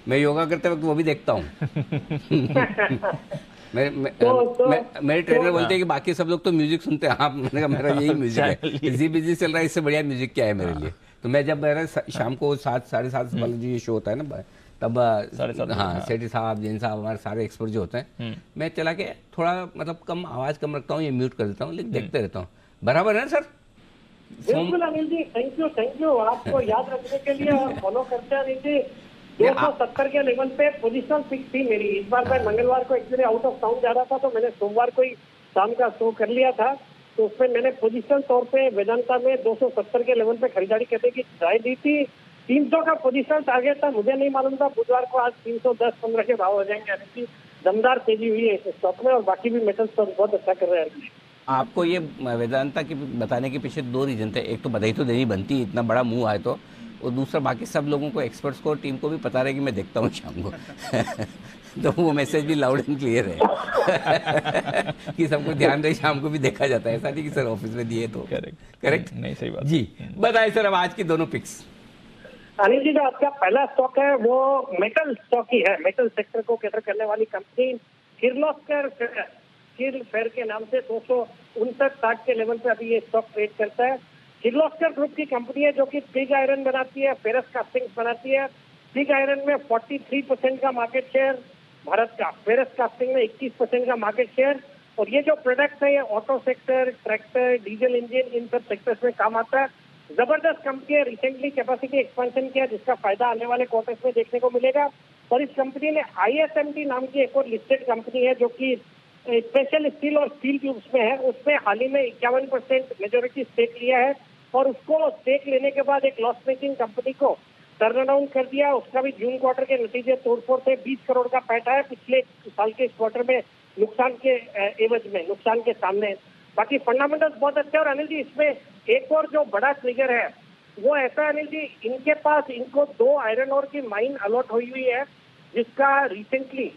मैं योगा करते वक्त वो भी देखता हूँ। मेरे ट्रेनर बोलते हैं कि बाकी सब लोग तो म्यूजिक सुनते हैं, आप, मैंने कहा मेरा यही म्यूजिक है। बिजी चल रहा है, इससे बढ़िया म्यूजिक क्या है मेरे लिए। तो मैं जब मेरा शाम को 7 साढ़े 7 वाला जो ये शो होता है ना, तब हाँ सेठी साहब, जैन साहब, हमारे सारे एक्सपर्ट जो होते हैं, मैं चला के थोड़ा मतलब कम आवाज कम रखता हूँ, ये म्यूट कर देता हूँ, लेकिन देखते रहता हूँ। बराबर है सर? बिल्कुल अनिल जी, थैंक यू आपको याद रखने के लिए और फॉलो करते हैं अनिल जी। 270 के लेवल पे पोजीशनल फिक्स थी मेरी। इस बार मैं मंगलवार को एक्चुअली आउट ऑफ टाउन जा रहा था, तो मैंने सोमवार को ही शाम का शो कर लिया था। तो उसमें मैंने पोजीशनल तौर पे वेदांता में 270 के लेवल पे खरीदारी करने की ट्राई दी थी। 300 का पोजीशनल टारगेट था, मुझे नहीं मालूम था बुधवार को आज 310-15 के भाव हो जाएंगे। यानी दमदार तेजी हुई है इस स्टॉक में और बाकी भी मेटल्स तो बहुत अच्छा कर रहे हैं। आपको ये वेदांता की बताने के पीछे 2 रीजन थे। एक तो बधाई तो देनी बनती, इतना बड़ा मूव आए तो, और दूसरा बाकी सब लोगों को, एक्सपर्ट्स को, टीम को भी पता रहे कि मैं देखता हूँ शाम को। तो वो मैसेज भी लाउड एंड क्लियर है कि सबको ध्यान रहे, शाम को भी देखा जाता है। ऐसा नहीं कि सर ऑफिस में दिए तो। करेक्ट नहीं, सही बात जी। बताइए सर अब आज की दोनों पिक्स। अनिल जी, जो आपका पहला स्टॉक है वो मेटल स्टॉक ही है। मेटल सेक्टर को कैटर करने वाली कंपनी किर्लोस्कर फेयर के नाम से 259.60 के लेवल पे अभी ये स्टॉक ट्रेड करता है। किर्लोस्कर ग्रुप की कंपनी है जो कि पिग आयरन बनाती है, फेरस कास्टिंग्स बनाती है। पिग आयरन में 43% का मार्केट शेयर भारत का, फेरस कास्टिंग में 21% का मार्केट शेयर। और ये जो प्रोडक्ट है ये auto sector, tractor, diesel engine, इन सब सेक्टर्स में काम आता है। जबरदस्त कंपनी है, रिसेंटली कैपेसिटी एक्सपेंशन किया जिसका फायदा आने वाले क्वार्टर्स में देखने को मिलेगा। और इस कंपनी ने ISMT नाम की एक और लिस्टेड कंपनी है जो कि स्पेशल स्टील और स्टील ट्यूब्स में है, उसमें हाल ही में 51% मेजोरिटी स्टेक लिया है। और उसको स्टेक लेने के बाद एक लॉस मेकिंग कंपनी को टर्न अराउंड कर दिया। उसका भी जून क्वार्टर के नतीजे तोड़फोड़ थे, 20 करोड़ का पैट है पिछले साल के इस क्वार्टर में नुकसान के एवज में, नुकसान के सामने। बाकी फंडामेंटल्स बहुत अच्छे। और अनिल जी इसमें एक और जो बड़ा ट्रिगर है वो ऐसा है अनिल जी, इनके पास इनको 2 आयरन ओर की माइन अलॉट हुई हुई है, जिसका रिसेंटली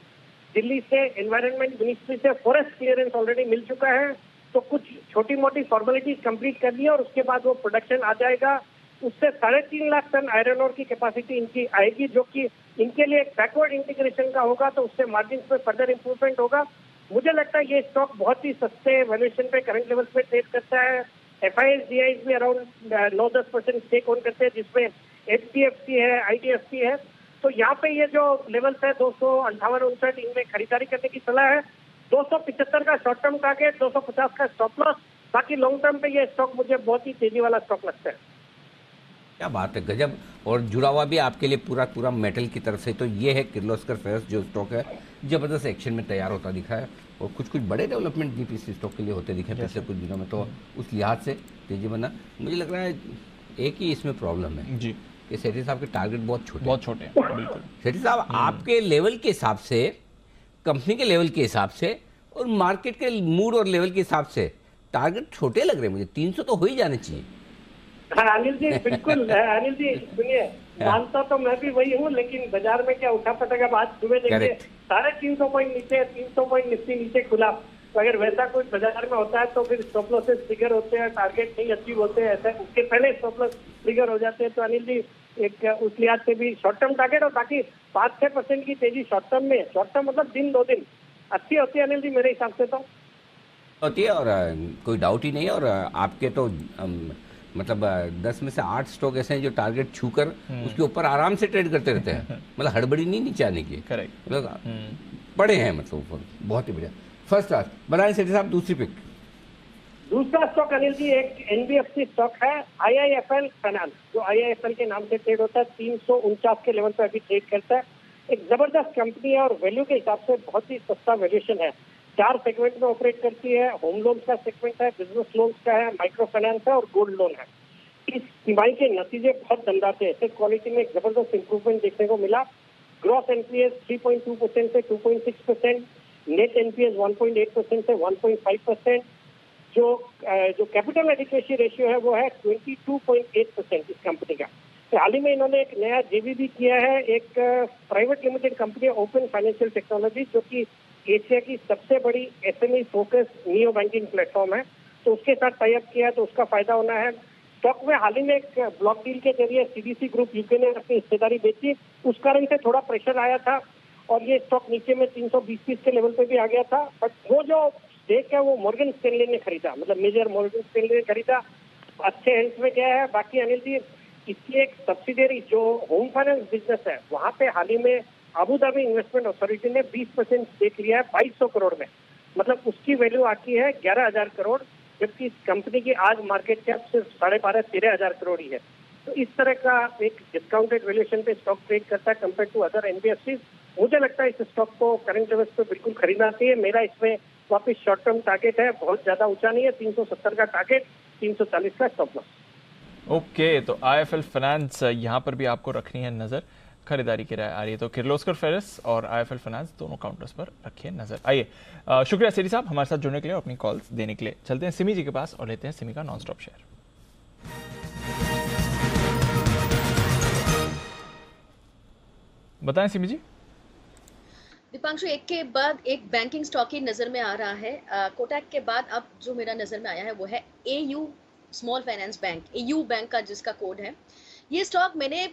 दिल्ली से एनवायरनमेंट मिनिस्ट्री से फॉरेस्ट क्लियरेंस ऑलरेडी मिल चुका है। तो कुछ छोटी मोटी फॉर्मेलिटीज कंप्लीट कर ली और उसके बाद वो प्रोडक्शन आ जाएगा। उससे 3.5 लाख टन आयरन ओर की कैपेसिटी इनकी आएगी, जो कि इनके लिए एक बैकवर्ड इंटीग्रेशन का होगा, तो उससे मार्जिन में फर्दर इंप्रूवमेंट होगा। मुझे लगता है ये स्टॉक बहुत ही सस्ते वैल्यूएशन पे करंट लेवल्स पे ट्रेड करता है। FIS DIs भी अराउंड 9-10% स्टेक ओन करते हैं, जिसमें HDFC है, IDFC है। तो यहाँ पे ये जो लेवल्स है 258-59 इनमें खरीदारी करने की सलाह है। 275 का शॉर्ट टर्म टारगेट, 250 का स्टॉप लॉस। बाकी लॉन्ग टर्म पे ये स्टॉक मुझे बहुत ही तेजी वाला स्टॉक लगता है। क्या बात है, गजब। और जुड़ा हुआ भी आपके लिए पूरा मेटल की तरफ से। तो ये है किर्लोस्कर फेरस, जो स्टॉक है जबरदस्त एक्शन में तैयार होता दिखा है और कुछ बड़े डेवलपमेंट जीपीसी स्टॉक के लिए होते दिखे पिछले कुछ दिनों में। तो उस लिहाज से तेजी बना। मुझे लग रहा है एक ही इसमें प्रॉब्लम है जी कि सेठी साहब के टारगेट बहुत छोटे हैं। बिल्कुल सेठी साहब, आपके लेवल के हिसाब से, कंपनी के लेवल के हिसाब से और मार्केट के मूड और लेवल के हिसाब से टारगेट छोटे लग रहे हैं मुझे। 300 तो हो ही जाने चाहिए। हाँ अनिल जी बिल्कुल। अनिल जी सुनिए, मानता तो मैं भी वही हूँ, लेकिन बाजार में क्या उठा पटका। आज सुबह देखिए 350 पॉइंट नीचे, 300 पॉइंट निफ्टी नीचे खुला। तो अगर वैसा कुछ बाजार में होता है तो फिर स्टॉप लॉसेस ट्रिगर होते हैं, टारगेट नहीं अचीव होते हैं, ऐसा उसके पहले स्टॉप लॉस ट्रिगर हो जाते हैं। तो अनिल जी एक उस लिहाज से भी शॉर्ट टर्म टारगेट। और बाकी 5-6% की तेजी शॉर्ट टर्म में, शॉर्ट टर्म मतलब दिन 2 दिन अच्छी होती है अनिल जी मेरे हिसाब से तो होती है। और कोई डाउट ही नहीं है। और आपके तो मतलब 10 में से 8 स्टॉक ऐसे हैं जो टारगेट छूकर उसके ऊपर आराम से ट्रेड करते रहते हैं। मतलब हड़बड़ी नहीं नीचे आने की। करेक्ट। मतलब बड़े हैं, मतलब ऊपर बहुत ही बढ़िया, फर्स्ट क्लास। बनाए सेठी साहब दूसरी पिक। दूसरा स्टॉक अनिल जी एक NBFC स्टॉक है, IIFL फाइनेंस, जो IIFL के नाम से ट्रेड होता है। 349 के लेवल पर अभी ट्रेड करता है। एक जबरदस्त कंपनी है और वैल्यू के हिसाब से बहुत ही सस्ता वैल्यूएशन है। 4 सेगमेंट में ऑपरेट करती है। होम लोन्स का सेगमेंट है, बिजनेस लोन्स का है, माइक्रो फाइनेंस है और गोल्ड लोन है। इस तिमाही के नतीजे बहुत दमदार थे। एसेट क्वालिटी में एक जबरदस्त इंप्रूवमेंट देखने को मिला। ग्रॉस NPS 3.2% से 2.6%, नेट NPS 1.8% से 1.5%। जो कैपिटल एडिक्वेसी रेशियो है वो है 22.8% इस कंपनी का। तो हाल ही में इन्होंने एक नया JV भी किया है, एक private limited company open financial technology, जो कि एशिया की सबसे बड़ी SME focus neo banking platform है। तो उसके साथ टाई अप किया है, तो उसका फायदा होना है। स्टॉक में हाल ही में एक ब्लॉक डील के जरिए CDC ग्रुप यूके ने अपनी हिस्सेदारी बेची, उस कारण से थोड़ा प्रेशर आया था और ये स्टॉक नीचे में 320 के लेवल पे भी आ गया था। बट वो जो स्टेक है वो मॉर्गन स्टैनली ने खरीदा, मतलब मेजर मॉर्गन स्टैनली ने खरीदा, अच्छे हेल्थ में गया है। बाकी अनिल जी इसकी एक सब्सिडियरी जो होम फाइनेंस बिजनेस है, वहाँ पे हाल ही में अबू धाबी इन्वेस्टमेंट अथॉरिटी ने 20% स्टेक लिया है 2200 करोड़ में। मतलब उसकी वैल्यू आती है 11,000 करोड़, जबकि इस कंपनी की आज मार्केट कैप सिर्फ 12,500-13,000 करोड़ ही है। तो इस तरह का एक डिस्काउंटेड वैल्यूएशन पे स्टॉक ट्रेड करता है कंपेयर टू अदर NBFCs। मुझे लगता है इस स्टॉक को करंट लेवल्स पे बिल्कुल खरीदना चाहिए। मेरा इसमें वापिस शॉर्ट टर्म टारगेट है, बहुत ज्यादा ऊंचा नहीं है, 370 का टारगेट, 340 का स्टॉप लॉस। ओके, तो IIFL फाइनेंस यहाँ पर भी आपको रखनी है नजर, खरीदारी की राय आ रही है तो किर्लोस्कर फेरस और IIFL फाइनेंस दोनों काउंटर्स पर रखिए नजर। आइए, शुक्रिया सेठी साहब हमारे साथ जुड़ने के लिए और अपनी कॉल्स देने के लिए। चलते हैं सिमी जी के पास और लेते हैं सिमी का नॉन स्टॉप शेयर। बताएं सिमी जी। दीपांशु, एक के बाद एक बैंकिंग स्टॉक ही नजर में आ रहा है। कोटक के बाद अब जो मेरा नजर में आया है वो है AU small finance bank, AU bank का जिसका कोड है। ये स्टॉक मैंने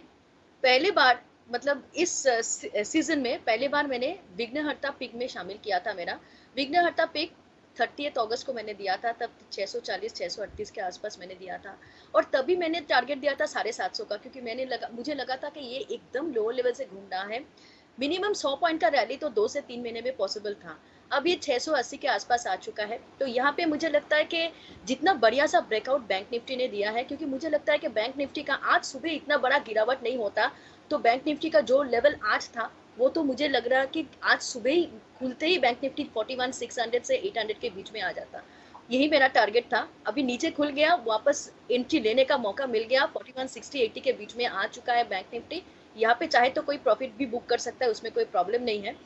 पहली बार, मतलब इस सीजन में पहली बार मैंने विघ्नहर्ता पिक में शामिल किया था। मेरा विघ्नहर्ता पिक 30 अगस्त को मैंने दिया था, तब 640-638 के आसपास मैंने दिया था और तभी मैंने टारगेट दिया था 750 का, क्योंकि मुझे लगा था कि ये एकदम लोअर लेवल से घूम रहा है। मिनिमम 100 पॉइंट का रैली तो 2 से 3 महीने में पॉसिबल था। अब ये 680 के आसपास आ चुका है। तो यहाँ पे मुझे लगता है कि जितना बढ़िया सा ब्रेकआउट बैंक निफ्टी ने दिया है, क्योंकि मुझे लगता है कि बैंक निफ्टी का आज सुबह इतना बड़ा गिरावट नहीं होता तो बैंक निफ्टी का जो लेवल आज था वो तो मुझे लग रहा है कि आज सुबह ही खुलते ही बैंक निफ्टी 41,600 से 800 के बीच में आ जाता। यही मेरा टारगेट था। अभी नीचे खुल गया, वापस एंट्री लेने का मौका मिल गया। 4160-80 के बीच में आ चुका है बैंक निफ्टी। यहाँ पे चाहे तो कोई प्रॉफिट भी बुक कर सकता है, उसमें कोई प्रॉब्लम नहीं है।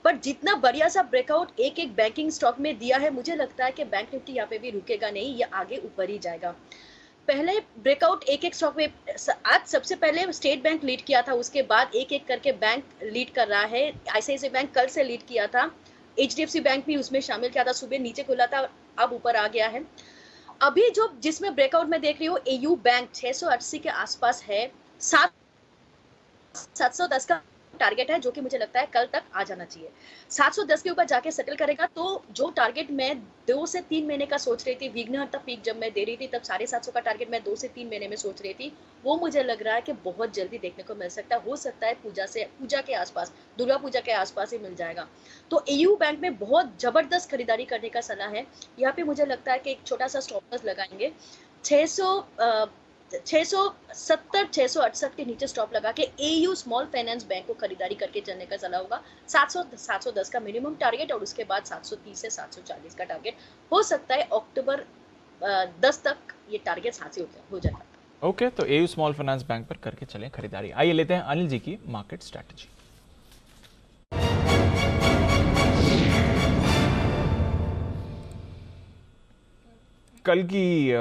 पर जितना बढ़िया सा ब्रेकआउट एक एक बैंकिंग स्टॉक में दिया है, मुझे लगता है कि बैंक निफ्टी यहाँ पे भी रुकेगा नहीं, ये आगे ऊपर ही जाएगा। पहले ब्रेकआउट एक एक स्टॉक में, आज सबसे पहले स्टेट बैंक लीड किया था, उसके बाद एक एक करके बैंक लीड कर रहा है। आईसीआईसीआई बैंक कल से लीड किया था, एचडीएफसी बैंक भी उसमें शामिल किया था। सुबह नीचे खुला था, अब ऊपर आ गया है। अभी जो जिसमें ब्रेकआउट में देख रही हूँ, एयू बैंक 680 के आसपास है। 710 का टारगेट है, जो कि मुझे लगता है कल तक आ जाना चाहिए। 710 के ऊपर जाके सेटल करेगा तो जो टारगेट मैं 2 से 3 महीने का सोच रही थी, विघ्नहर्ता तक पीक जब मैं दे रही थी तब 750 का टारगेट मैं 2 से 3 महीने में सोच रही थी, वो मुझे लग रहा है कि बहुत जल्दी देखने को मिल सकता है। हो सकता है पूजा के आसपास, दुर्गा पूजा के आसपास ही मिल जाएगा। तो एयू बैंक में बहुत जबरदस्त खरीदारी करने का सलाह है। यहाँ पे मुझे लगता है कि एक छोटा सा स्टॉप लॉस लगाएंगे। 670-668 के नीचे स्टॉप लगा के एयू स्मॉल फाइनेंस बैंक को खरीदारी करके चलने का सलाह होगा। 710 का मिनिमम टारगेट और उसके बाद 730 से 740 का टारगेट हो सकता है। अक्टूबर 10 तक ये टारगेट हासिल हो जाएगा। ओके, तो एयू स्मॉल फाइनेंस बैंक पर करके चलें खरीदारी। आइए लेते हैं अनिल जी की मार्केट स्ट्रैटेजी। कल की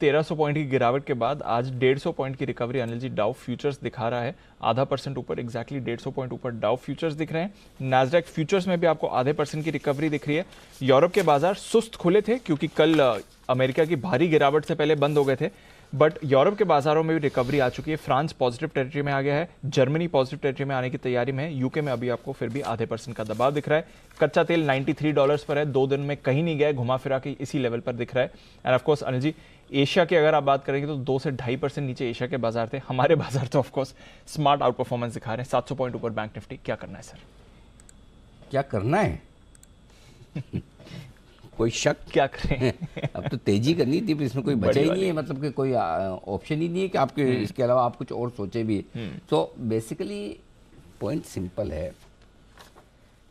1300 पॉइंट की गिरावट के बाद आज 150 पॉइंट की recovery Anil ji Dow futures दिखा रहा है। आधा % ऊपर, एग्जैक्टली 150 पॉइंट ऊपर डाउ फ्यूचर्स दिख रहे हैं। नैस्डैक फ्यूचर्स में भी आपको आधे % की रिकवरी दिख रही है। यूरोप के बाजार सुस्त खुले थे क्योंकि कल अमेरिका की भारी गिरावट से पहले बंद हो गए थे, बट यूरोप के बाजारों में भी रिकवरी आ चुकी है। फ्रांस पॉजिटिव टेरिटरी में आ गया है, जर्मनी पॉजिटिव टेरिटरी में आने की तैयारी में है, यूके में अभी आपको फिर भी आधे % का दबाव दिख रहा है। कच्चा तेल $93 पर है, 2 दिन में कहीं नहीं गया, घुमा फिरा के इसी लेवल पर दिख रहा है। And of course Anil ji, Asia की अगर आप बात करेंगे तो 2 से 2.5% नीचे एशिया के बाजार थे। हमारे बाजार तो of course smart out performance दिखा रहे हैं। 700 पॉइंट ऊपर बैंक निफ्टी। क्या करना है सर? क्या करना है? कोई शक? क्या करें? अब तो तेजी करनी थी, इसमें कोई बचा ही नहीं है, मतलब कि कोई ऑप्शन ही नहीं है कि आपके इसके अलावा आप कुछ और सोचे भी। तो बेसिकली पॉइंट सिंपल है,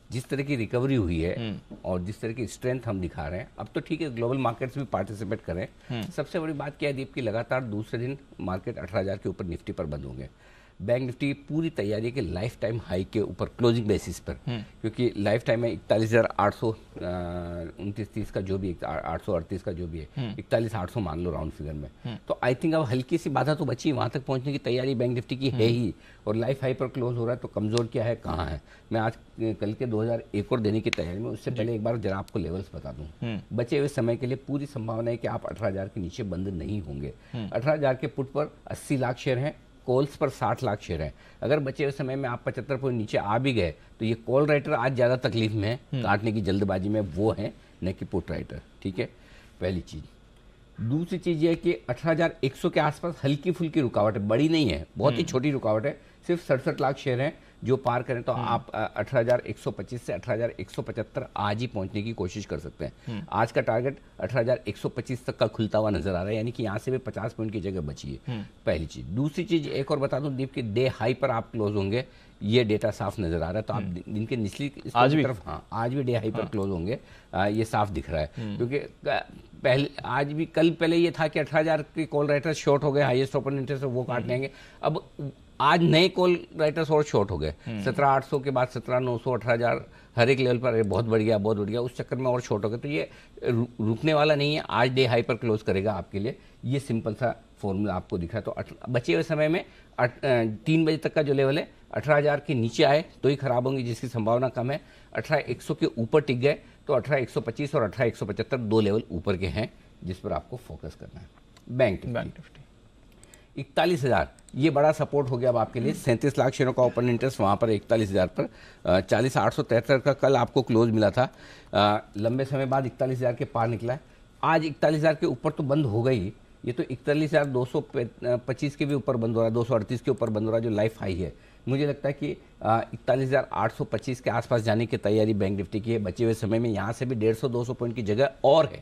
जिस तरह की रिकवरी हुई है और जिस तरह की स्ट्रेंथ हम दिखा रहे हैं, अब तो ठीक है ग्लोबल मार्केट्स भी पार्टिसिपेट करें। सबसे बड़ी बात क्या है दीप की, लगातार दूसरे दिन मार्केट 18,000 के ऊपर निफ्टी पर बंद होंगे। बैंक निफ्टी पूरी तैयारी के लाइफ टाइम हाई के ऊपर क्लोजिंग बेसिस पर, क्योंकि लाइफ टाइम में 41,829-30 का जो भी 838 का जो भी है, 41,800 मान लो राउंड फिगर में। तो आई थिंक अब हल्की सी बाधा तो बची, वहां तक पहुंचने की तैयारी बैंक निफ्टी की है ही। और लाइफ हाई पर क्लोज हो रहा है तो कमजोर क्या है, कहाँ है। मैं आज कल के 2001 और देने की तैयारी में, उससे पहले एक बार जरा आपको लेवल्स बता दूं। बचे हुए समय के लिए पूरी संभावना है कि आप 18,000 के नीचे बंद नहीं होंगे। 18,000 के पुट पर 80 लाख शेयर हैं, कॉल्स पर 60 लाख शेयर है। अगर बचे हुए समय में आप 75 पॉइंट नीचे आ भी गए तो ये कॉल राइटर आज ज़्यादा तकलीफ में है, काटने की जल्दबाजी में वो है, न कि पुट राइटर। ठीक है, पहली चीज़। दूसरी चीज़ ये है कि 18,100 के आसपास हल्की फुल्की रुकावट है, बड़ी नहीं है, बहुत ही छोटी रुकावट है। सिर्फ 67 लाख शेयर हैं जो पार करें तो आप 18,125 से 18,175 आज ही पहुंचने की कोशिश कर सकते हैं। आज का टारगेट 18,125 तक का खुलता हुआ नजर आ रहा है, यानी कि यहाँ से भी 50 पॉइंट की जगह बची है। पहली चीज। दूसरी चीज एक और बता दूं दीप की, डे हाई पर आप क्लोज होंगे, ये डेटा साफ नजर आ रहा है। तो आप दिन के निचली आज भी तरफ, हाँ आज भी डे हाई पर क्लोज होंगे, ये साफ दिख रहा है। क्योंकि पहले आज भी कल पहले ये था कि 18,000 के कॉल राइटर्स शॉर्ट हो गए, हाईएस्ट ओपन इंटरेस्ट वो काट लेंगे। अब आज नए कॉल राइटर्स और शॉर्ट हो गए, 17,800 के बाद 17,900, 18,000 हर एक लेवल पर बहुत बढ़ गया, बहुत बढ़ गया, उस चक्कर में और शॉर्ट हो गए। तो ये रुकने वाला नहीं है, आज डे हाई पर क्लोज करेगा आपके लिए। ये सिंपल सा फॉर्मूला आपको दिख रहा है। तो बचे हुए समय में 3 बजे तक का जो लेवल है 18,000 के नीचे आए तो ही खराब होंगी, जिसकी संभावना कम है। 18,100 के ऊपर टिक गए तो 18,125 और 18,175 दो लेवल ऊपर के हैं जिस पर आपको फोकस करना है। बैंक निफ्टी 41,000 ये बड़ा सपोर्ट हो गया अब आपके लिए। 37 लाख शेयरों का ओपन इंटरेस्ट वहाँ पर 41,000 पर। 40,873 का कल आपको क्लोज मिला था, लंबे समय बाद 41,000 के पार निकला है। आज 41,000 के ऊपर तो बंद हो गई, ये तो 41,225 के भी ऊपर बंद हो रहा है, 238 के ऊपर बंद हो रहा है, जो लाइफ हाई है। मुझे लगता है कि 41,825 के आसपास जाने की तैयारी बैंक निफ्टी की है। बचे हुए समय में यहाँ से भी 150-200 पॉइंट की जगह और है।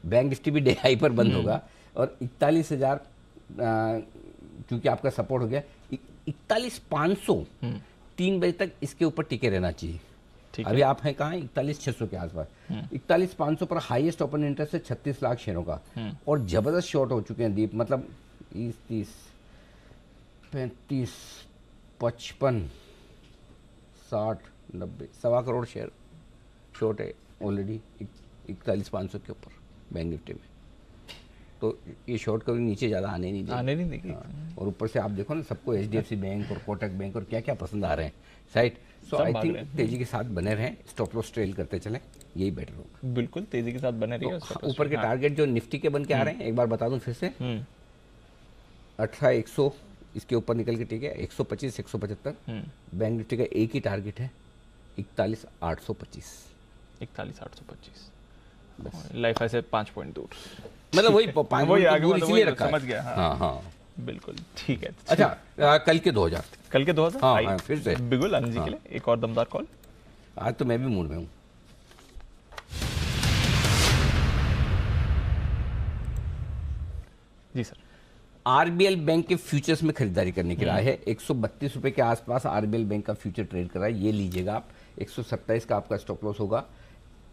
बैंक निफ्टी भी डे हाई पर बंद होगा और 41,000 क्योंकि आपका सपोर्ट हो गया, 41,500 3 बजे तक इसके ऊपर टिके रहना चाहिए। अभी आप हैं कहाँ, 41,600 के आसपास, 41,500 पर हाईएस्ट ओपन इंटरेस्ट है 36 लाख शेयरों का, और जबरदस्त शॉर्ट हो चुके हैं दीप, मतलब 20, 30, 35, 55, 60, 90, 1.25 करोड़ शेयर शॉर्ट है ऑलरेडी 41,500 के ऊपर बैंक निफ्टी में। तो ये शॉर्ट कभी नीचे ज़्यादा आने नहीं देगी। और ऊपर से आप देखो ना, सबको HDFC बैंक और कोटक बैंक और क्या क्या पसंद आ रहे हैं साइट। सो आई थिंक तेजी के साथ बने रहें, स्टॉप लॉस ट्रेल करते चलें, यही बेटर होगा। बिल्कुल तेजी के साथ बने रहिए। तो ऊपर के टारगेट जो निफ्टी के बन के आ रहे हैं, एक बार बता दूं फिर से, 18,100 इसके ऊपर निकल के, ठीक है, 125, 175। बैंक निफ्टी का एक ही टारगेट है, 41,825। 41,825 लाइफ ऐसे 5 पॉइंट दूर, मतलब वही 5 पॉइंट दूर इसलिए रखा है। समझ गया। हाँ बिल्कुल ठीक है। अच्छा, कल के 2000 हाँ, फिर से बिल्कुल आनंद जी के लिए एक और दमदार कॉल। आज तो मैं भी मूड में हूँ। जी सर। आरबीएल बैंक के फ्यूचर्स में खरीदारी करने की राय है। 132 रुपए के आसपास आरबीएल बैंक का फ्यूचर ट्रेड कर रहा है, ये लीजिएगा आप। 127 का आपका स्टॉप लॉस होगा।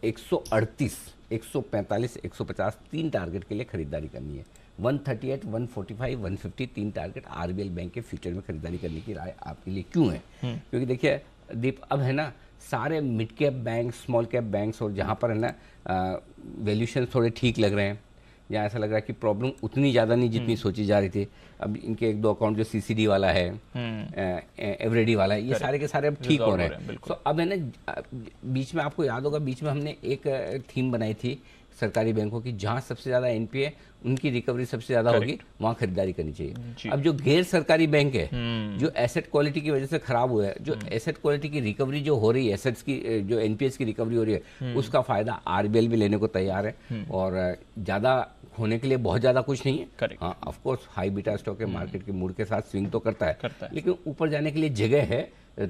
138, 145, 150 तीन टारगेट के लिए खरीदारी करनी है। 138, 145, 150 तीन टारगेट आरबीएल बैंक के फ्यूचर में खरीदारी करने की राय आपके लिए क्यों है? क्योंकि देखिए दीप, अब है ना, सारे mid cap bank, small cap banks, और जहाँ पर है ना वैल्यूशन थोड़े ठीक लग रहे हैं, या ऐसा लग रहा है कि प्रॉब्लम उतनी ज़्यादा नहीं जितनी सोची जा रही थी। अब इनके एक दो अकाउंट जो सीसीडी वाला है, एवरेडी वाला है, ये सारे के सारे अब ठीक हो रहे हैं। तो अब है ना, बीच में आपको याद होगा, बीच में हमने एक थीम बनाई थी सरकारी बैंकों की, जहाँ सबसे ज़्यादा एनपीए उनकी रिकवरी सबसे ज़्यादा होगी, वहाँ खरीदारी करनी चाहिए। अब जो गैर सरकारी बैंक है, जो एसेट क्वालिटी की वजह से खराब हुआ है, जो एसेट क्वालिटी की रिकवरी जो हो रही है, एसेट्स की जो एनपीएस की रिकवरी हो रही है, उसका फायदा आरबीएल भी लेने को तैयार है। और ज़्यादा होने के लिए बहुत ज़्यादा कुछ नहीं है। हाँ, of course high beta stock है, मार्केट के मूड के साथ स्विंग तो करता है, लेकिन ऊपर जाने के लिए जगह है।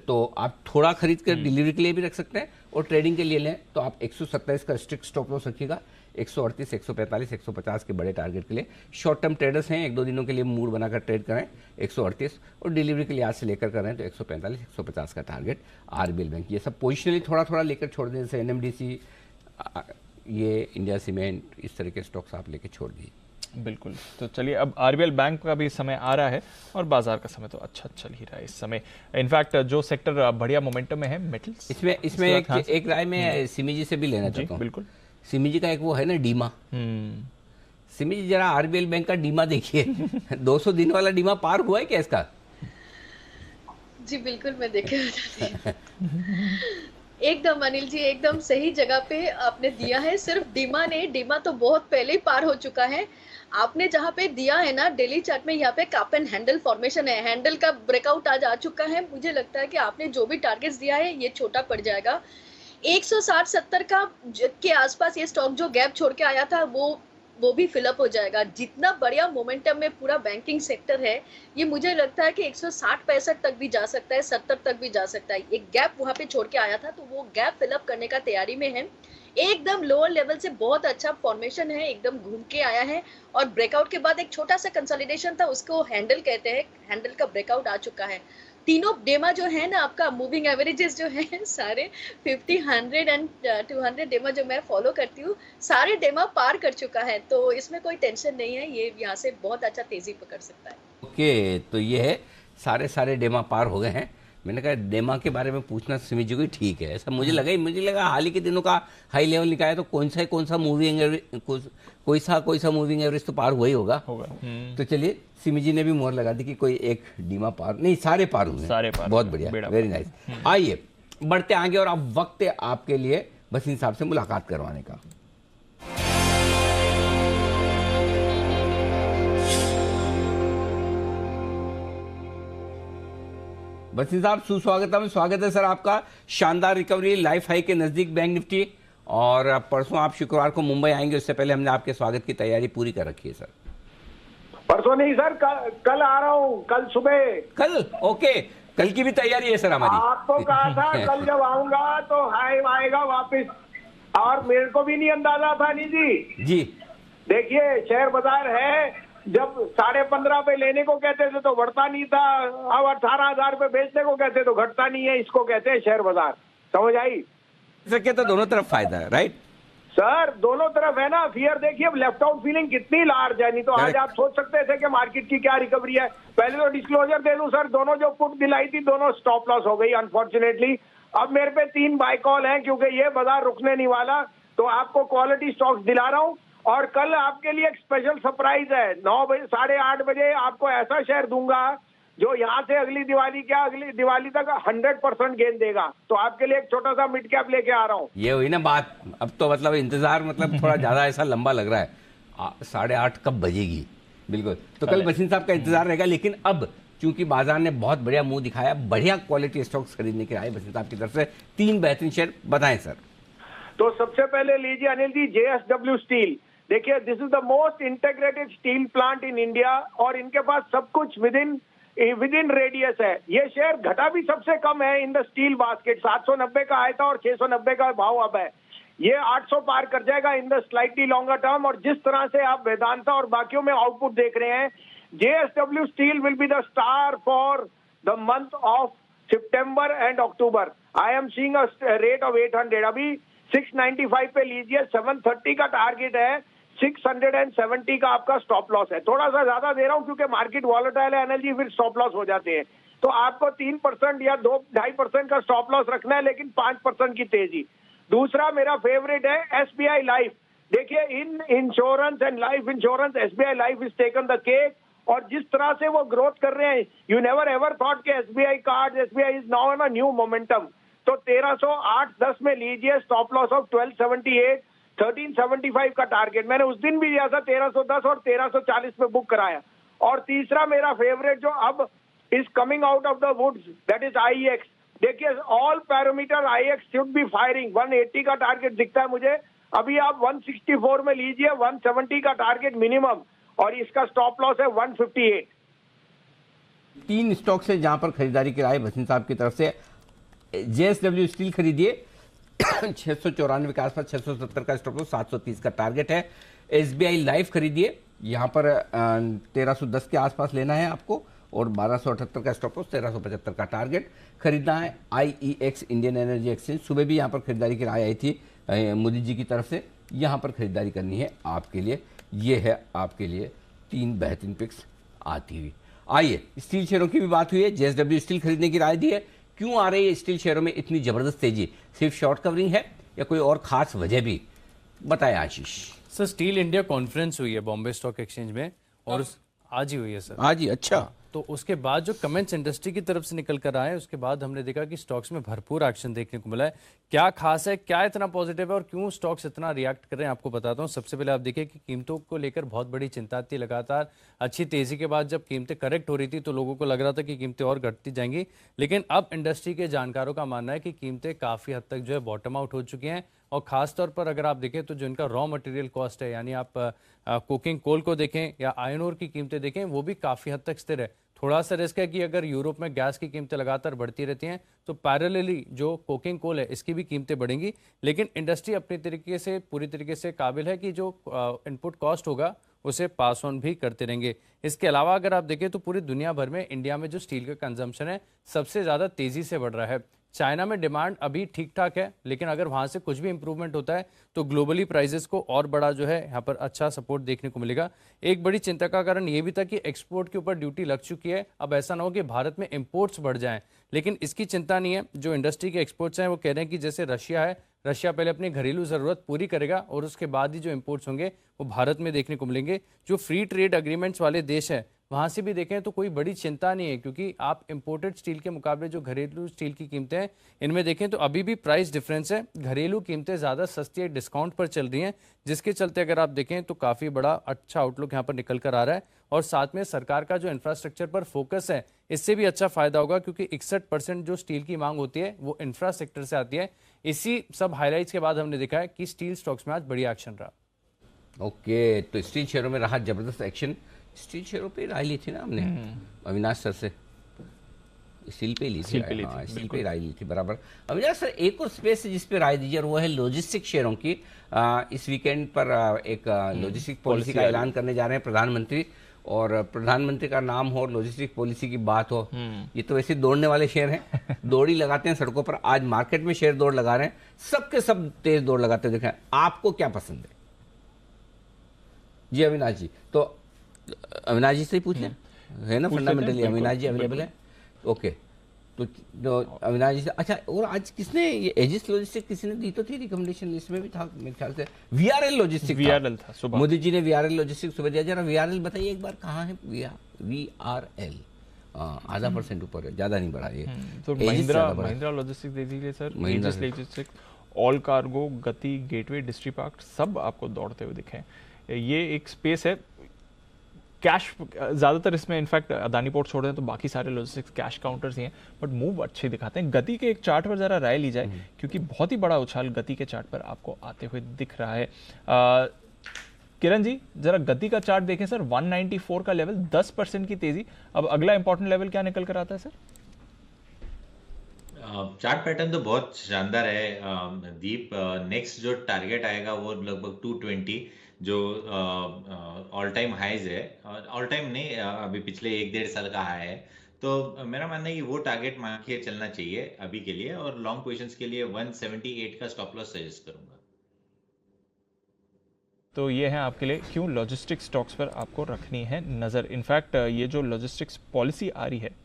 तो आप थोड़ा खरीद कर डिलीवरी के लिए भी रख सकते हैं, और ट्रेडिंग के लिए लें तो आप 127 का स्ट्रिक्ट स्टॉप लॉस रखिएगा। 138, 145, 150 के बड़े टारगेट के लिए शॉर्ट टर्म ट्रेडर्स हैं, एक दो दिनों के लिए मूड बनाकर ट्रेड करें 138, और डिलीवरी के लिए आज से लेकर करें तो 145, 150 का टारगेट आरबीएल बैंक। ये सब पोजिशनली थोड़ा थोड़ा लेकर छोड़ दें, जैसे एनएमडीसी, ये इंडिया सीमेंट, इस तरह के स्टॉक्स आप लेकर छोड़ दिए। बिल्कुल। तो चलिए, अब आरबीएल बैंक का भी समय आ रहा है, और बाजार का समय तो अच्छा चल ही रहा है इस समय। इनफैक्ट जो सेक्टर बढ़िया मोमेंटम में है, मेटल्स। इसमें एक राय में सिमी से भी लेना चाहता हूँ। बिल्कुल। सिमी का एक वो है ना, डीमा। सिमी जरा आरबीएल बैंक का डीमा देखिए। 200 दिन वाला डीमा पार हुआ है क्या इसका? जी बिल्कुल, मैं देखे बताती हूँ। एकदम अनिल जी, एकदम सही जगह पे आपने दिया है। सिर्फ डीमा ने, डीमा तो बहुत पहले ही पार हो चुका है। आपने जहाँ पे दिया है ना डेली चार्ट में, यहाँ पे कप एंड हैंडल फॉर्मेशन है, हैंडल का ब्रेकआउट आज आ चुका है। मुझे लगता है कि आपने जो भी टारगेट्स दिया है ये छोटा पड़ जाएगा। 160-70 का के आसपास ये स्टॉक जो गैप छोड़ के आया था वो भी फिलअप हो जाएगा। जितना बढ़िया मोमेंटम में पूरा बैंकिंग सेक्टर है, ये मुझे लगता है कि 160-65 तक भी जा सकता है, 70 तक भी जा सकता है। एक गैप वहां पे छोड़ के आया था, तो वो गैप फिलअप करने का तैयारी में है। एकदम लोअर लेवल से बहुत अच्छा फॉर्मेशन है, एकदम घूम के आया है, और ब्रेकआउट के बाद एक छोटा सा कंसोलिडेशन था, उसको हैंडल कहते हैं, हैंडल का ब्रेकआउट आ चुका है। तीनों डेमा जो है ना आपका, मूविंग एवरेजेस जो है सारे 50, 100 एंड 200 डेमा जो मैं फॉलो करती हूँ, सारे डेमा पार कर चुका है। तो इसमें कोई टेंशन नहीं है, ये यहाँ से बहुत अच्छा तेजी पकड़ सकता है। ओके, तो ये है, सारे डेमा पार हो गए हैं। मैंने कहा डेमा के बारे में पूछना सिमी जी को ठीक है, ऐसा मुझे लगा हाल ही के दिनों का हाई लेवल निकाया, तो कौन सा मूविंग एवरेज, कोई सा मूविंग एवरेज तो पार हुआ ही होगा। तो चलिए, सिमी जी ने भी मोहर लगा दी कि कोई एक डीमा पार नहीं, सारे पार हुए, बहुत बढ़िया, वेरी नाइस। आइए बढ़ते आगे, और अब वक्त है आपके लिए बसीन साहब से मुलाकात करवाने का। बसीन साहब, सुस्वागतम, स्वागत है सर आपका। शानदार रिकवरी, लाइफ हाई के नजदीक बैंक निफ्टी, और परसों आप शुक्रवार को मुंबई आएंगे, उससे पहले हमने आपके स्वागत की तैयारी पूरी कर रखी है सर। परसों नहीं सर, कल आ रहा हूँ, कल सुबह। कल? ओके, कल की भी तैयारी है सर हमारी। आपको कहा था कल जब आऊंगा तो हाई आएगा वापस, और मेरे को भी नहीं अंदाजा था नहीं जी। देखिए, शेयर बाजार है, जब 15.5 पे लेने को कहते थे तो बढ़ता नहीं था, अब 18,000 पे बेचने को कहते तो घटता नहीं है। इसको कहते हैं शेयर बाजार, समझ आई? सके तो दोनों तरफ फायदा है, राइट सर? दोनों तरफ है ना। फियर देखिए, अब लेफ्ट आउट फीलिंग कितनी लार्ज है। नहीं तो आज आप सोच सकते थे कि मार्केट की क्या रिकवरी है। पहले तो डिस्क्लोजर दे दूं सर, दोनों जो पुट दिलाई थी दोनों स्टॉप लॉस हो गई अनफॉर्चुनेटली। अब मेरे पे 3 बाय कॉल हैं क्योंकि ये बाजार रुकने नहीं वाला। तो आपको क्वालिटी स्टॉक्स दिला रहा हूं और कल आपके लिए एक स्पेशल सरप्राइज है। 9 बजे 8:30 बजे आपको ऐसा शेयर दूंगा जो यहाँ से अगली दिवाली तक 100% गेन देगा। तो आपके लिए एक छोटा सा मिड कैप लेके आ रहा हूँ। ये हुई ना बात। अब तो मतलब इंतजार मतलब थोड़ा ज्यादा ऐसा लंबा लग रहा है। 8:30 कब बजेगी? बिल्कुल। तो कल बसिन साहब का इंतजार रहेगा। लेकिन अब चूंकि बाजार ने बहुत बढ़िया मुंह दिखाया, बढ़िया क्वालिटी स्टॉक्स खरीदने के आए बसिन साहब की तरफ से 3 बेहतरीन शेयर बताएं सर। तो सबसे पहले लीजिए अनिल जी, JSW स्टील। देखिए, this is the most integrated steel plant in India और इनके पास सब कुछ विद इन रेडियस है। ये शेयर घटा भी सबसे कम है इन द स्टील बास्केट। 790 का आया था और 690 का भाव अब है। ये 800 पार कर जाएगा in the slightly longer term. और जिस तरह से आप वेदांता और बाकियों में आउटपुट देख रहे हैं, JSW steel will be the star for the month of September and October. I am seeing a rate of 800। अभी 695 पे लीजिए, 730 का टारगेट है, 670 का आपका स्टॉप लॉस है। थोड़ा सा ज्यादा दे रहा हूं क्योंकि मार्केट वॉलेटाइल है एनर्जी, फिर स्टॉप लॉस हो जाते हैं। तो आपको 3% या 2-2.5% का स्टॉप लॉस रखना है, लेकिन 5% की तेजी। दूसरा मेरा फेवरेट है SBI लाइफ। देखिए, in insurance and life insurance SBI life is taken the cake. और जिस तरह से वो ग्रोथ कर रहे हैं, यू नेवर एवर थॉट के SBI card, SBI is now on a new momentum. तो 1308.10 में लीजिए, स्टॉप लॉस ऑफ 1278, 1375 का टारगेट। मैंने उस दिन भी दिया था 1310 और 1340 पे बुक कराया। और तीसरा मेरा फेवरेट जो अब is coming out of the woods, that is IEX। देखिए, all parameter IEX should be firing. 180 का टारगेट दिखता है मुझे। अभी आप 164 में लीजिए, 170 का टारगेट मिनिमम और इसका स्टॉप लॉस है 158। 3 स्टॉक से जहां पर खरीदारी कराई बसिन साहब की तरफ से। JSW स्टील खरीदिए 694 के आसपास, 670 का स्टॉप लॉस, 730 का टारगेट है। SBI लाइफ खरीदिए, यहाँ पर 1310 के आसपास लेना है आपको और 1278 का स्टॉप लॉस, 1375 का टारगेट खरीदना है। IEX इंडियन एनर्जी एक्सचेंज, सुबह भी यहाँ पर खरीदारी की राय आई थी मोदी जी की तरफ से, यहाँ पर खरीदारी करनी है आपके लिए। ये है आपके लिए 3 बेहतरीन पिक्स आती हुई। आइए, स्टील शेयरों की भी बात हुई है। JSW स्टील खरीदने की राय दी है। क्यों आ रही है स्टील शेयरों में इतनी जबरदस्त तेजी? सिर्फ शॉर्ट कवरिंग है या कोई और खास वजह भी? बताएं आशीष। सर, स्टील इंडिया कॉन्फ्रेंस हुई है बॉम्बे स्टॉक एक्सचेंज में और आज ही हुई है सर। आज ही? अच्छा। तो उसके बाद जो कमेंट्स इंडस्ट्री की तरफ से निकल कर आए, उसके बाद हमने देखा कि स्टॉक्स में भरपूर एक्शन देखने को मिला है। क्या खास है, क्या इतना पॉजिटिव है और क्यों स्टॉक्स इतना रिएक्ट कर रहे हैं, आपको बताता हूं। सबसे पहले आप देखिए कि कीमतों को लेकर बहुत बड़ी चिंता थी। लगातार अच्छी तेजी के बाद जब कीमतें करेक्ट हो रही थी तो लोगों को लग रहा था कि कीमतें और घटती जाएंगी, लेकिन अब इंडस्ट्री के जानकारों का मानना है कि कीमतें काफ़ी हद तक जो है बॉटम आउट हो चुकी हैं। और खासतौर पर अगर आप देखें तो जो इनका रॉ मटेरियल कॉस्ट है, यानी आप कुकिंग कोल को देखें या आयरन ओर की कीमतें देखें, वो भी काफ़ी हद तक स्थिर है। थोड़ा सा रिस्क है कि अगर यूरोप में गैस की कीमतें लगातार बढ़ती रहती हैं तो पैरेलली जो कोकिंग कोल है इसकी भी कीमतें बढ़ेंगी। लेकिन इंडस्ट्री अपनी तरीके से पूरी तरीके से काबिल है कि जो इनपुट कॉस्ट होगा उसे पास ऑन भी करते रहेंगे। इसके अलावा अगर आप देखें तो पूरी दुनिया भर में इंडिया में जो स्टील का कंजम्पशन है सबसे ज़्यादा तेज़ी से बढ़ रहा है। चाइना में डिमांड अभी ठीक ठाक है, लेकिन अगर वहाँ से कुछ भी इंप्रूवमेंट होता है तो ग्लोबली प्राइसेस को और बड़ा जो है यहाँ पर अच्छा सपोर्ट देखने को मिलेगा। एक बड़ी चिंता का कारण ये भी था कि एक्सपोर्ट के ऊपर ड्यूटी लग चुकी है। अब ऐसा ना हो कि भारत में इंपोर्ट्स बढ़ जाएं, लेकिन इसकी चिंता नहीं है। जो इंडस्ट्री के एक्सपोर्ट्स हैं वो कह रहे हैं कि जैसे रशिया है, रशिया पहले अपनी घरेलू ज़रूरत पूरी करेगा और उसके बाद ही जो इंपोर्ट्स होंगे वो भारत में देखने को मिलेंगे। जो फ्री ट्रेड एग्रीमेंट्स वाले देश हैं वहाँ से भी देखें तो कोई बड़ी चिंता नहीं है, क्योंकि आप इंपोर्टेड स्टील के मुकाबले जो घरेलू स्टील की कीमतें हैं इनमें देखें तो अभी भी प्राइस डिफरेंस है। घरेलू कीमतें ज़्यादा सस्ती है, डिस्काउंट पर चल रही हैं, जिसके चलते अगर आप देखें तो काफ़ी बड़ा अच्छा आउटलुक यहाँ पर निकल कर आ रहा है। और साथ में सरकार का जो इंफ्रास्ट्रक्चर पर फोकस है इससे भी अच्छा फायदा होगा, क्योंकि 61% जो स्टील की मांग होती है वो इंफ्रास्ट्रक्चर से आती है। इसी सब हाईलाइट्स के बाद हमने देखा है कि स्टील स्टॉक्स में आज बढ़िया एक्शन रहा। ओके, तो स्टील शेयरों में रहा जबरदस्त एक्शन। स्टील शेयरों पे राय ली थी ना हमने अविनाश सर से, स्टील पे ली थी, स्टील पे राय ली थी बराबर। अविनाश सर, एक और स्पेस जिस पे राय दीजिए और वो है लॉजिस्टिक शेयरों की। इस वीकेंड पर एक लॉजिस्टिक पॉलिसी का ऐलान करने जा रहे हैं प्रधानमंत्री। और प्रधानमंत्री का नाम हो, लॉजिस्टिक पॉलिसी की बात हो, ये तो वैसे दौड़ने वाले शेयर हैं, दौड़ ही लगाते हैं सड़कों पर। आज मार्केट में शेयर दौड़ लगा रहे हैं, सबके सब तेज दौड़ लगाते हुए दिख रहे हैं। आपको क्या पसंद है जी अविनाश जी? तो अविनाश जी से ही पूछ लें, है ना फंडामेंटली अविनाश जी अवेलेबल है? ओके, तो अविनाश जी से। अच्छा, और आज किसने ये एजिस लॉजिस्टिक किसी ने दी तो थी रिकमेंडेशन, इसमें भी था मेरे ख्याल से, वीआरएल लॉजिस्टिक। वीआरएल था सुबह, मोदी जी ने वीआरएल लॉजिस्टिक सुबह दिया। जरा वीआरएल बताइए एक बार, कहाँ है वीआरएल? आधा % ऊपर है, ज्यादा नहीं बढ़ा ये। तो महिंद्रा लॉजिस्टिक दे दीजिए sir, edges logistic, all cargo, गति, गेटवे, डिस्ट्रीपार्क सब आपको दौड़ते हुए दिखे। ये एक स्पेस है, कैश ज़्यादातर इसमें इनफैक्ट अदानी पोर्ट छोड़ दें तो बाकी सारे लॉजिस्टिक्स कैश काउंटर्स ही हैं, बट मूव अच्छे दिखाते हैं। गति के एक चार्ट पर ज़रा राय ली जाए, क्योंकि बहुत ही बड़ा उछाल गति के चार्ट पर आपको आते हुए दिख रहा है। किरण जी जरा गति का चार्ट देखें सर, 194 का लेवल, 10% की तेजी। अब अगला इंपॉर्टेंट लेवल क्या निकल कर आता है सर? चार्ट पैटर्न तो बहुत शानदार है दीप। नेक्स्ट जो टारगेट आएगा वो लगभग 220, जो ऑल टाइम हाईज है, ऑल टाइम नहीं, अभी पिछले 1-1.5 साल का हाई है। तो मेरा मानना है कि वो टारगेट मान के चलना चाहिए अभी के लिए, और लॉन्ग पोजीशंस के लिए 178 का स्टॉप लॉस सजेस्ट करूंगा। तो ये है आपके लिए क्यों लॉजिस्टिक स्टॉक्स पर आपको रखनी है नज़र। इनफैक्ट ये जो लॉजिस्टिक्स पॉलिसी आ रही है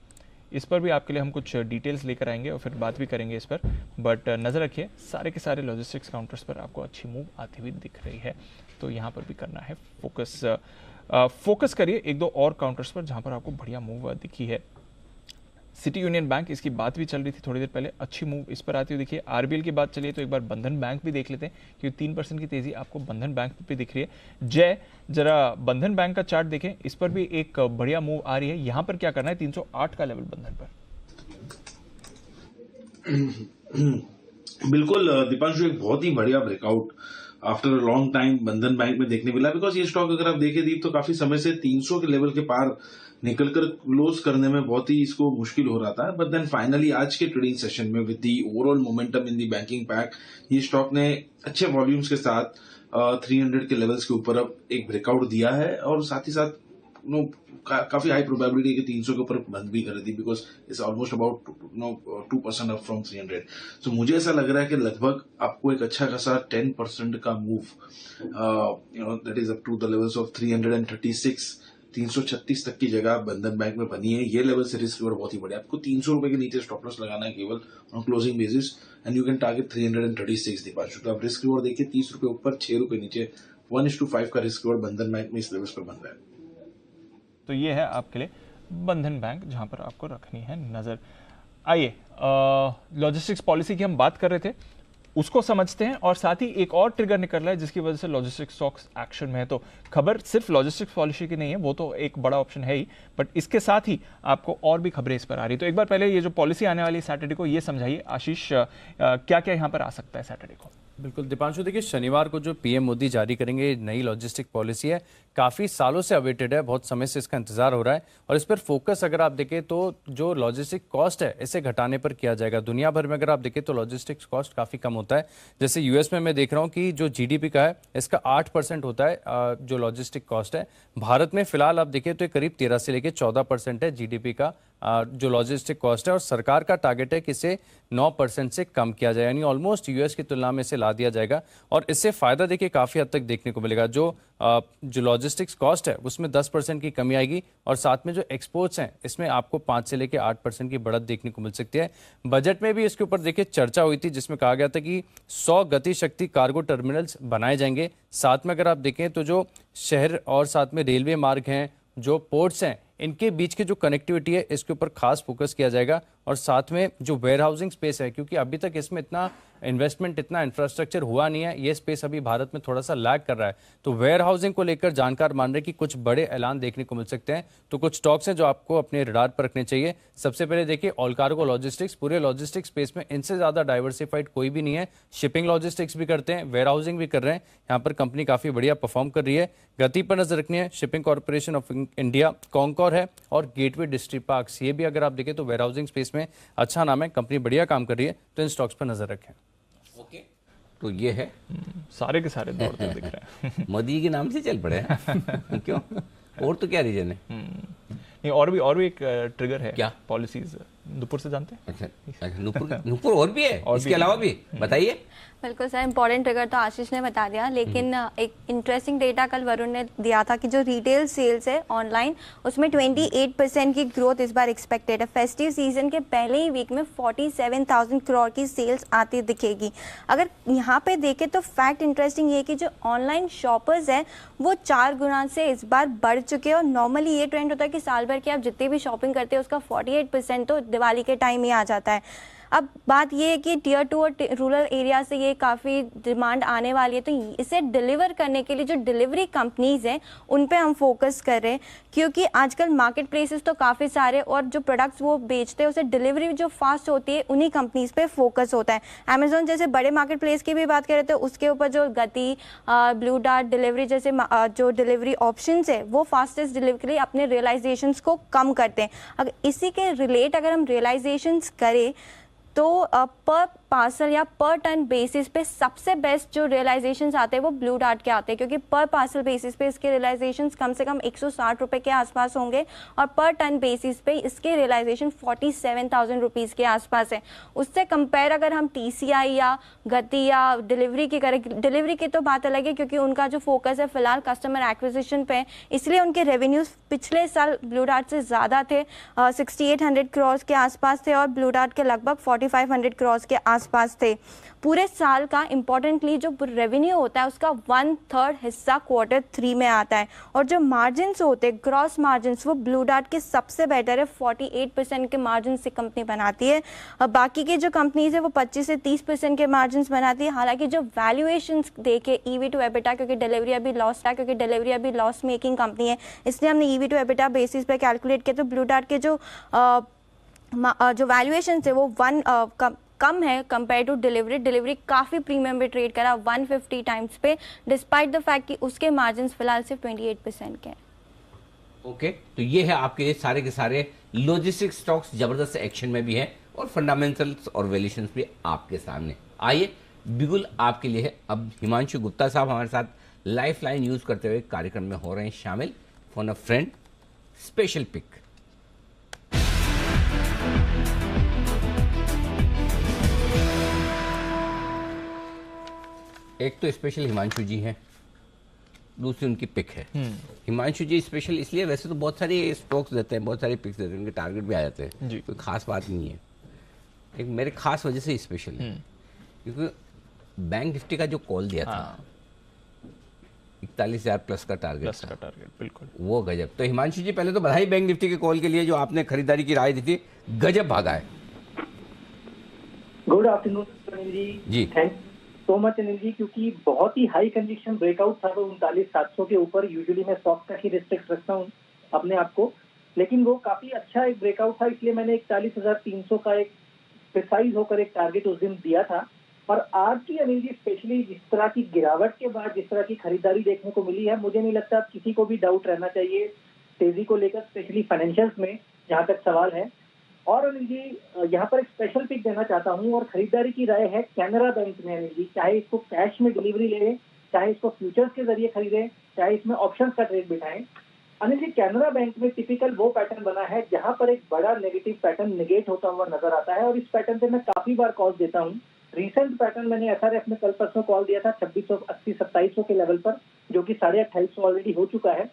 इस पर भी आपके लिए हम कुछ डिटेल्स लेकर आएंगे और फिर बात भी करेंगे इस पर, बट नज़र रखिए सारे के सारे लॉजिस्टिक्स काउंटर्स पर आपको अच्छी मूव आती हुई दिख रही है। तो यहाँ पर भी करना है फोकस करिए 1-2 और काउंटर्स पर जहाँ पर आपको बढ़िया मूव दिखी है। सिटी यूनियन बैंक, इसकी बात भी चल रही थी थोड़ी देर पहले, अच्छी मूव इस पर आती हुई दिखी है। आरबीएल की बात चलिए तो एक बार बंधन बैंक भी देख लेते हैं, क्योंकि 3% की तेजी आपको बंधन बैंक पे दिख रही है। जय जरा बंधन बैंक का चार्ट देखें, इस पर भी एक बढ़िया मूव आ रही है। यहाँ पर क्या करना है, 308 का लेवल बंधन पर। बिल्कुल दीपांशु, एक बहुत ही बढ़िया breakout after a long time बंधन बैंक में देखने मिला, बिकॉज ये स्टॉक अगर आप देखें दीप तो काफी समय से 300 के लेवल के पार निकलकर क्लोज करने में बहुत ही इसको मुश्किल हो रहा था। बट देन फाइनली आज के ट्रेडिंग सेशन में with the overall momentum in the banking pack, ये स्टॉक ने अच्छे वॉल्यूम्स के साथ 300 के लेवल्स के ऊपर अब एक ब्रेकआउट दिया है, और साथ ही साथ काफी हाई प्रोबेबिलिटी कि 300 के ऊपर बंद भी कर रही थी, because it's almost about 2% up from 300। सो मुझे ऐसा लग रहा है कि लगभग आपको एक अच्छा खासा 10% का move that is up to the levels of 336, 336 तक की जगह बंधन बैंक में बनी है। ये लेवल से रिस्क रिवॉर्ड बहुत ही बढ़िया। आपको 300 रुपए के नीचे स्टॉप लॉस लगाना है केवल on closing basis, and you can target 336 Deepanshu. तो आप रिस्क रिवॉर्ड देखिए 30 रुपए ऊपर, 6 रुपए नीचे, 1:5 का रिस्क रिवॉर्ड बंधन बैंक में इस लेवल पर बन रहा है। तो ये है आपके लिए बंधन बैंक जहां पर आपको रखनी है नजर। आइए लॉजिस्टिक्स पॉलिसी की हम बात कर रहे थे, उसको समझते हैं, और साथ ही एक और ट्रिगर निकल रहा है जिसकी वजह से लॉजिस्टिक्स स्टॉक्स एक्शन में है। तो खबर सिर्फ लॉजिस्टिक्स पॉलिसी की नहीं है, वो तो एक बड़ा ऑप्शन है ही, बट इसके साथ ही आपको और भी खबरें इस पर आ रही। तो एक बार पहले ये जो पॉलिसी आने वाली सैटरडे को, ये समझाइए आशीष, क्या क्या यहां पर आ सकता है सैटरडे को? बिल्कुल दीपांशु, देखिए शनिवार को जो पीएम मोदी जारी करेंगे नई लॉजिस्टिक पॉलिसी है, काफ़ी सालों से अवेटेड है, बहुत समय से इसका इंतजार हो रहा है, और इस पर फोकस अगर आप देखें तो जो लॉजिस्टिक कॉस्ट है इसे घटाने पर किया जाएगा। दुनिया भर में अगर आप देखें तो लॉजिस्टिक्स कॉस्ट काफ़ी कम होता है। जैसे यूएस में मैं देख रहा हूँ कि जो जीडीपी का है इसका 8% होता है जो लॉजिस्टिक कॉस्ट है। भारत में फिलहाल आप देखें तो करीब 13 से लेकर 14% है जीडीपी का जो लॉजिस्टिक कॉस्ट है, और सरकार का टारगेट है कि इसे 9% से कम किया जाए, यानी ऑलमोस्ट यूएस की तुलना में इसे ला दिया जाएगा। और इससे फायदा देखिए काफ़ी हद तक देखने को मिलेगा। जो लॉजिस्टिक्स कॉस्ट है उसमें 10% की कमी आएगी, और साथ में जो एक्सपोर्ट्स हैं इसमें आपको 5 से लेकर 8% की बढ़त देखने को मिल सकती है। बजट में भी इसके ऊपर देखिए चर्चा हुई थी, जिसमें कहा गया था कि 100 गति शक्ति कार्गो टर्मिनल्स बनाए जाएंगे। साथ में अगर आप देखें तो जो शहर और साथ में रेलवे मार्ग हैं, जो पोर्ट्स हैं, इनके बीच की जो कनेक्टिविटी है इसके ऊपर खास फोकस किया जाएगा। और साथ में जो वेयर हाउसिंग स्पेस है, क्योंकि अभी तक इसमें इतना इन्वेस्टमेंट, इतना इंफ्रास्ट्रक्चर हुआ नहीं है, ये स्पेस अभी भारत में थोड़ा सा लैग कर रहा है, तो वेयर हाउसिंग को लेकर जानकार मान रहे कि कुछ बड़े ऐलान देखने को मिल सकते हैं। तो कुछ स्टॉक्स हैं जो आपको अपने रडार पर रखने चाहिए। सबसे पहले देखिए ऑल कार्गो लॉजिस्टिक्स, पूरे लॉजिस्टिक्स स्पेस में इनसे ज्यादा डाइवर्सिफाइड कोई भी नहीं है। शिपिंग लॉजिस्टिक्स भी करते हैं, वेयर हाउसिंग भी कर रहे हैं, यहाँ पर कंपनी काफी बढ़िया परफॉर्म कर रही है। गति पर नजर रखनी है, shipping corporation of India, conquer है, और गेटवे डिस्ट्रीपार्क्स, ये भी अगर आप देखें तो वेयर हाउसिंग स्पेस में अच्छा नाम है, कंपनी बढ़िया काम कर रही है, तो इन स्टॉक्स पर नजर रखें। ओके, तो ये है सारे के सारे दौड़ते दिख रहे हैं। मोदी के नाम से चल पड़े हैं। क्यों? और तो क्या रीजन है? नहीं, और भी एक ट्रिगर है क्या? पॉलिसीज नुपुर से जानते हैं? अच्छा, नुपुर और भी है, इसके अलावा भी बताइए। बिल्कुल सर, इंपॉर्टेंट ट्रिगर तो आशीष ने बता दिया, लेकिन एक इंटरेस्टिंग डेटा कल वरुण ने दिया था कि जो रिटेल सेल्स है ऑनलाइन, उसमें 28% की ग्रोथ इस बार एक्सपेक्टेड है। फेस्टिव सीजन के पहले ही वीक में 47,000 करोड़ की सेल्स आती दिखेगी। अगर यहाँ पे देखें तो फैक्ट इंटरेस्टिंग ये कि जो ऑनलाइन शॉपर्स हैं वो 4 गुना से इस बार बढ़ चुके हैं। और नॉर्मली ये ट्रेंड होता है कि साल भर के आप जितनी भी शॉपिंग करते हैं उसका 48% तो दिवाली के टाइम ही आ जाता है। अब बात ये है कि टियर 2 और रूरल एरिया से ये काफ़ी डिमांड आने वाली है, तो इसे डिलीवर करने के लिए जो डिलीवरी कंपनीज हैं उन पे हम फोकस कर रहे हैं, क्योंकि आजकल मार्केट प्लेसेस तो काफ़ी सारे और जो प्रोडक्ट्स वो बेचते हैं उसे डिलीवरी जो फास्ट होती है उन्हीं कंपनीज पे फोकस होता है। अमेजोन जैसे बड़े मार्केट प्लेस की भी बात करें तो उसके ऊपर जो गति, ब्लू डार्ट डिलीवरी जैसे जो डिलीवरी ऑप्शंस है वो फास्टेस्ट डिलीवरी के लिए अपने रियलाइजेशंस को कम करते हैं। अगर इसी के रिलेट अगर हम रियलाइजेशंस करें तो पर पार्सल या पर टन बेसिस पे सबसे बेस्ट जो रियलाइजेशंस आते हैं वो ब्लू डार्ट के आते हैं, क्योंकि पर पार्सल बेसिस पे इसके रियलाइजेशंस कम से कम 160 रुपये के आसपास होंगे और पर टन बेसिस पे इसके रियलाइजेशन 47,000 रुपीज़ के आसपास है। उससे कंपेयर अगर हम TCI या गति या डिलीवरी की करें, डिलीवरी की तो बात अलग है क्योंकि उनका जो फोकस है फिलहाल कस्टमर एक्विजिशन पे, इसलिए उनके रेवेन्यूज पिछले साल ब्लू डार्ट से ज़्यादा थे, 6800 करोड़ के आसपास थे और ब्लू डार्ट के लगभग 4500 करोड़ के आसपास थे। पूरे साल का इंपॉर्टेंटली जो रेवेन्यू होता है उसका 1/3 हिस्सा Q3 में आता है और जो मार्जिन्स होते हैं ग्रॉस मार्जिन्स वो ब्लू डार्ट के सबसे बेटर है, 48% के मार्जिन से कंपनी बनाती है। और बाकी की जो कंपनीज है वो 25 से 30% के मार्जिन्स बनाती है। हालांकि जो वैल्यूएशंस देखे EV टू एबिटा, क्योंकि डिलीवरी अभी लॉस था, क्योंकि डिलीवरी अभी लॉस मेकिंग कंपनी है, इसलिए हमने EV टू एबिटा बेसिस पे कैलकुलेट किया तो ब्लू डार्ट के जो वैल्यूएशन है वो कम है कंपेयर टू डिलीवरी काफ़ी प्रीमियम पे ट्रेड करा 150 टाइम्स पे, डिस्पाइट द फैक्ट कि उसके मार्जिन्स फिलहाल सिर्फ 28% के हैं। ओके, तो ये है आपके सारे के सारे लॉजिस्टिक स्टॉक्स जबरदस्त एक्शन में भी है और फंडामेंटल्स और वैल्यूएशंस भी आपके सामने। आइए बिल्कुल आपके लिए है, अब हिमांशु गुप्ता साहब हमारे साथ लाइफलाइन यूज करते हुए कार्यक्रम में हो रहे हैं शामिल। Phone a friend special pick. एक तो स्पेशल हिमांशु जी हैं, दूसरी उनकी पिक है। हिमांशु जी स्पेशल इसलिए, वैसे तो बहुत सारे स्टॉक्स देते हैं, बहुत सारे पिक्स देते हैं, उनके टारगेट भी आ जाते हैं, कोई खास बात नहीं है। एक मेरे खास वजह से स्पेशल है क्योंकि बैंक निफ्टी का जो कॉल दिया था 41,000 प्लस का टारगेट बिल्कुल वो गजब। तो हिमांशु जी पहले तो बधाई बैंक निफ्टी के कॉल के लिए, जो आपने खरीदारी की राय दी थी, गजब भागा है। गुड आफ्टरनून जी, thanks so much Anil ji, क्योंकि बहुत ही हाई कंविक्शन ब्रेकआउट था वो 39,700 के ऊपर। यूजुअली मैं स्टॉक तक ही रिस्ट्रिक्ट रखता हूँ अपने आप को, लेकिन वो काफी अच्छा एक ब्रेकआउट था, इसलिए मैंने 41,300 का एक प्रिसाइज होकर एक टारगेट उस दिन दिया था। और आज की अनिल जी स्पेशली जिस तरह की गिरावट के बाद जिस तरह की खरीदारी देखने को मिली है, मुझे नहीं लगता किसी को भी डाउट रहना चाहिए तेजी को लेकर, स्पेशली फाइनेंशियल्स में जहाँ तक सवाल है। और अनिल जी यहाँ पर एक स्पेशल पिक देना चाहता हूँ और खरीदारी की राय है कैनरा बैंक में अनिल जी, चाहे इसको कैश में डिलीवरी ले, चाहे इसको फ्यूचर्स के जरिए खरीदें, चाहे इसमें ऑप्शंस का ट्रेड बिठाएं। अनिल जी कैनरा बैंक में टिपिकल वो पैटर्न बना है जहां पर एक बड़ा नेगेटिव पैटर्न निगेट होता हुआ नजर आता है और इस पैटर्न पे मैं काफी बार कॉल देता हूँ। रिसेंट पैटर्न मैंने SRF में कल परसों कॉल दिया था 2680-2700 के लेवल पर, जो कि 2850 ऑलरेडी हो चुका है।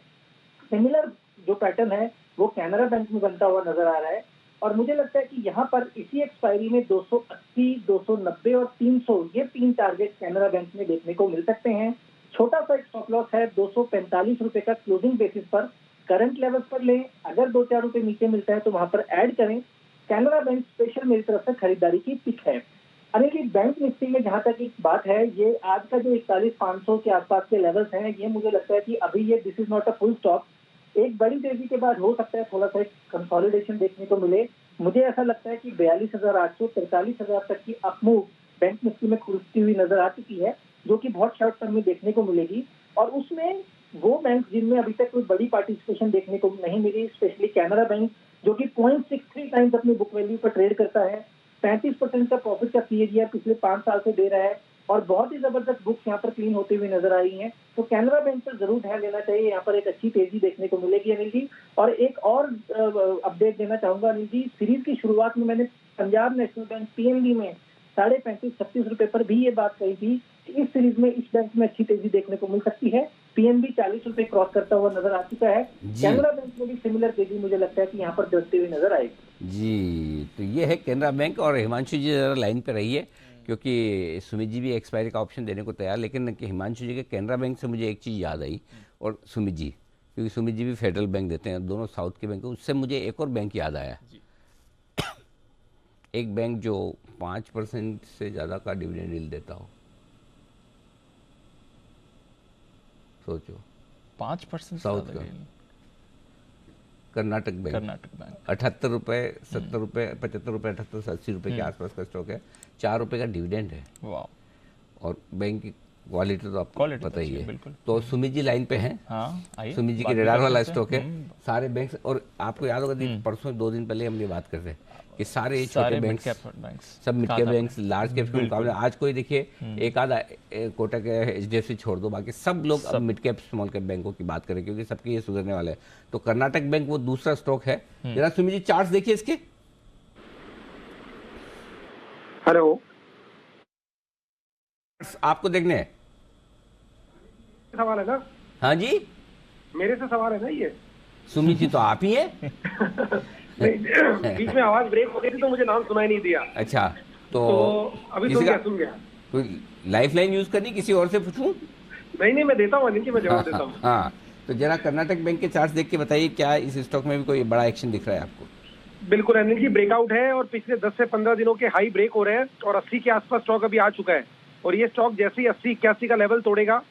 सिमिलर जो पैटर्न है वो कैनरा बैंक में बनता हुआ नजर आ रहा है और मुझे लगता है कि यहाँ पर इसी एक्सपायरी में 280, 290 और 300 ये 3 टारगेट कैनरा बैंक में देखने को मिल सकते हैं। छोटा सा एक स्टॉप लॉस है 245 रुपए का क्लोजिंग बेसिस पर, करंट लेवल पर लें, अगर 2-4 रुपए नीचे मिलता है तो वहां पर ऐड करें। कैनरा बैंक स्पेशल मेरी तरफ से खरीदारी की पिक है। अनिल जी बैंक निफ्टी में जहां तक एक बात है, ये आज का जो 41,500 के आसपास के लेवल्स हैं, ये मुझे लगता है कि अभी ये this is not a full stop. एक बड़ी तेजी के बाद हो सकता है थोड़ा सा एक कंसोलिडेशन देखने को मिले। मुझे ऐसा लगता है कि 42,800 43,000 तक की अपमूव बैंक निफ्टी में खुलती हुई नजर आ चुकी है, जो कि बहुत शॉर्ट टर्म में देखने को मिलेगी। और उसमें वो बैंक जिनमें अभी तक कोई बड़ी पार्टिसिपेशन देखने को नहीं मिली, स्पेशली कैनरा बैंक जो कि 0.63 टाइम्स अपनी बुक वैल्यू पर ट्रेड करता है, 35% का प्रॉफिट का CAGR पिछले 5 साल से दे रहा है, और बहुत ही जबरदस्त बुक्स यहाँ पर क्लीन होती हुई नजर आ रही हैं। तो कैनरा बैंक पर जरूर ध्यान देना चाहिए, यहाँ पर एक अच्छी तेजी देखने को मिलेगी अनिल जी। और एक और अपडेट देना चाहूंगा अनिल जी, सीरीज की शुरुआत में मैंने पंजाब नेशनल बैंक पीएनबी में 35.36 रुपए पर भी ये बात कही थी कि इस सीरीज में इस बैंक में अच्छी तेजी देखने को मिल सकती है। पीएनबी 40 रुपए क्रॉस करता हुआ नजर आ चुका है। कैनरा बैंक में भी सिमिलर तेजी मुझे लगता है कि यहाँ पर देखते हुए नजर आएगी। जी, तो ये है कैनरा बैंक। और हिमांशु जी जरा लाइन पे रहिए, क्योंकि सुमित जी भी एक्सपायरी का ऑप्शन देने को तैयार, लेकिन हिमांशु जी के कैनरा बैंक से मुझे एक चीज़ याद आई, और सुमित जी, क्योंकि सुमित जी भी फेडरल बैंक देते हैं, दोनों साउथ के बैंक, उससे मुझे एक और बैंक याद आया। एक बैंक जो 5% से ज़्यादा का डिविडेंड यील्ड देता हो, सोचो 5% साउथ का, कर्नाटक बैंक। 78 रुपए, 70 रुपए, 75 रुपए, 78 से 80 रुपए के आसपास का स्टॉक है, 4 रुपए का डिविडेंड है। और बैंक की क्वालिटी तो आपको पता ही है। तो सुमित जी लाइन पे हैं। हाँ, सुमित जी के रेडार वाला स्टॉक है सारे बैंक। और आपको याद होगा परसों 2 दिन पहले हम ये बात करते हैं कि सारे छोटे बैंक, सब mid cap bank large cap के मुकाबले आज कोई देखिए एक आधा कोटक HDFC छोड़ दो, बाकी सब लोग अब मिड कैप स्मॉल कैप बैंकों की बात करें, क्योंकि सबके ये सुधरने वाले हैं। तो कर्नाटक बैंक वो दूसरा स्टॉक है। जरा सुमित जी चार्ट्स देखिए इसके। हेलो, आपको देखने हैं? सवाल है ना? हाँ जी, मेरे से सवाल है ना ये? सुमित जी तो आप ही हैं। बीच में आवाज ब्रेक हो गई थी तो मुझे नाम सुनाई नहीं दिया। अच्छा, तो अभी सुन गया। कोई लाइफ लाइन यूज करनी, किसी और से पूछूं? नहीं, मैं देता हूँ, मैं जवाब देता हूँ। हाँ, तो जरा कर्नाटक बैंक के चार्ट्स देख के बताइए, क्या इस स्टॉक में भी कोई बड़ा एक्शन दिख रहा है आपको? बिल्कुल अनिल जी, ब्रेकआउट है और पिछले 10 से 15 दिनों के हाई ब्रेक हो रहे हैं और 80 के आसपास स्टॉक अभी आ चुका है। और ये स्टॉक जैसे ही 80-81 का लेवल तोड़ेगा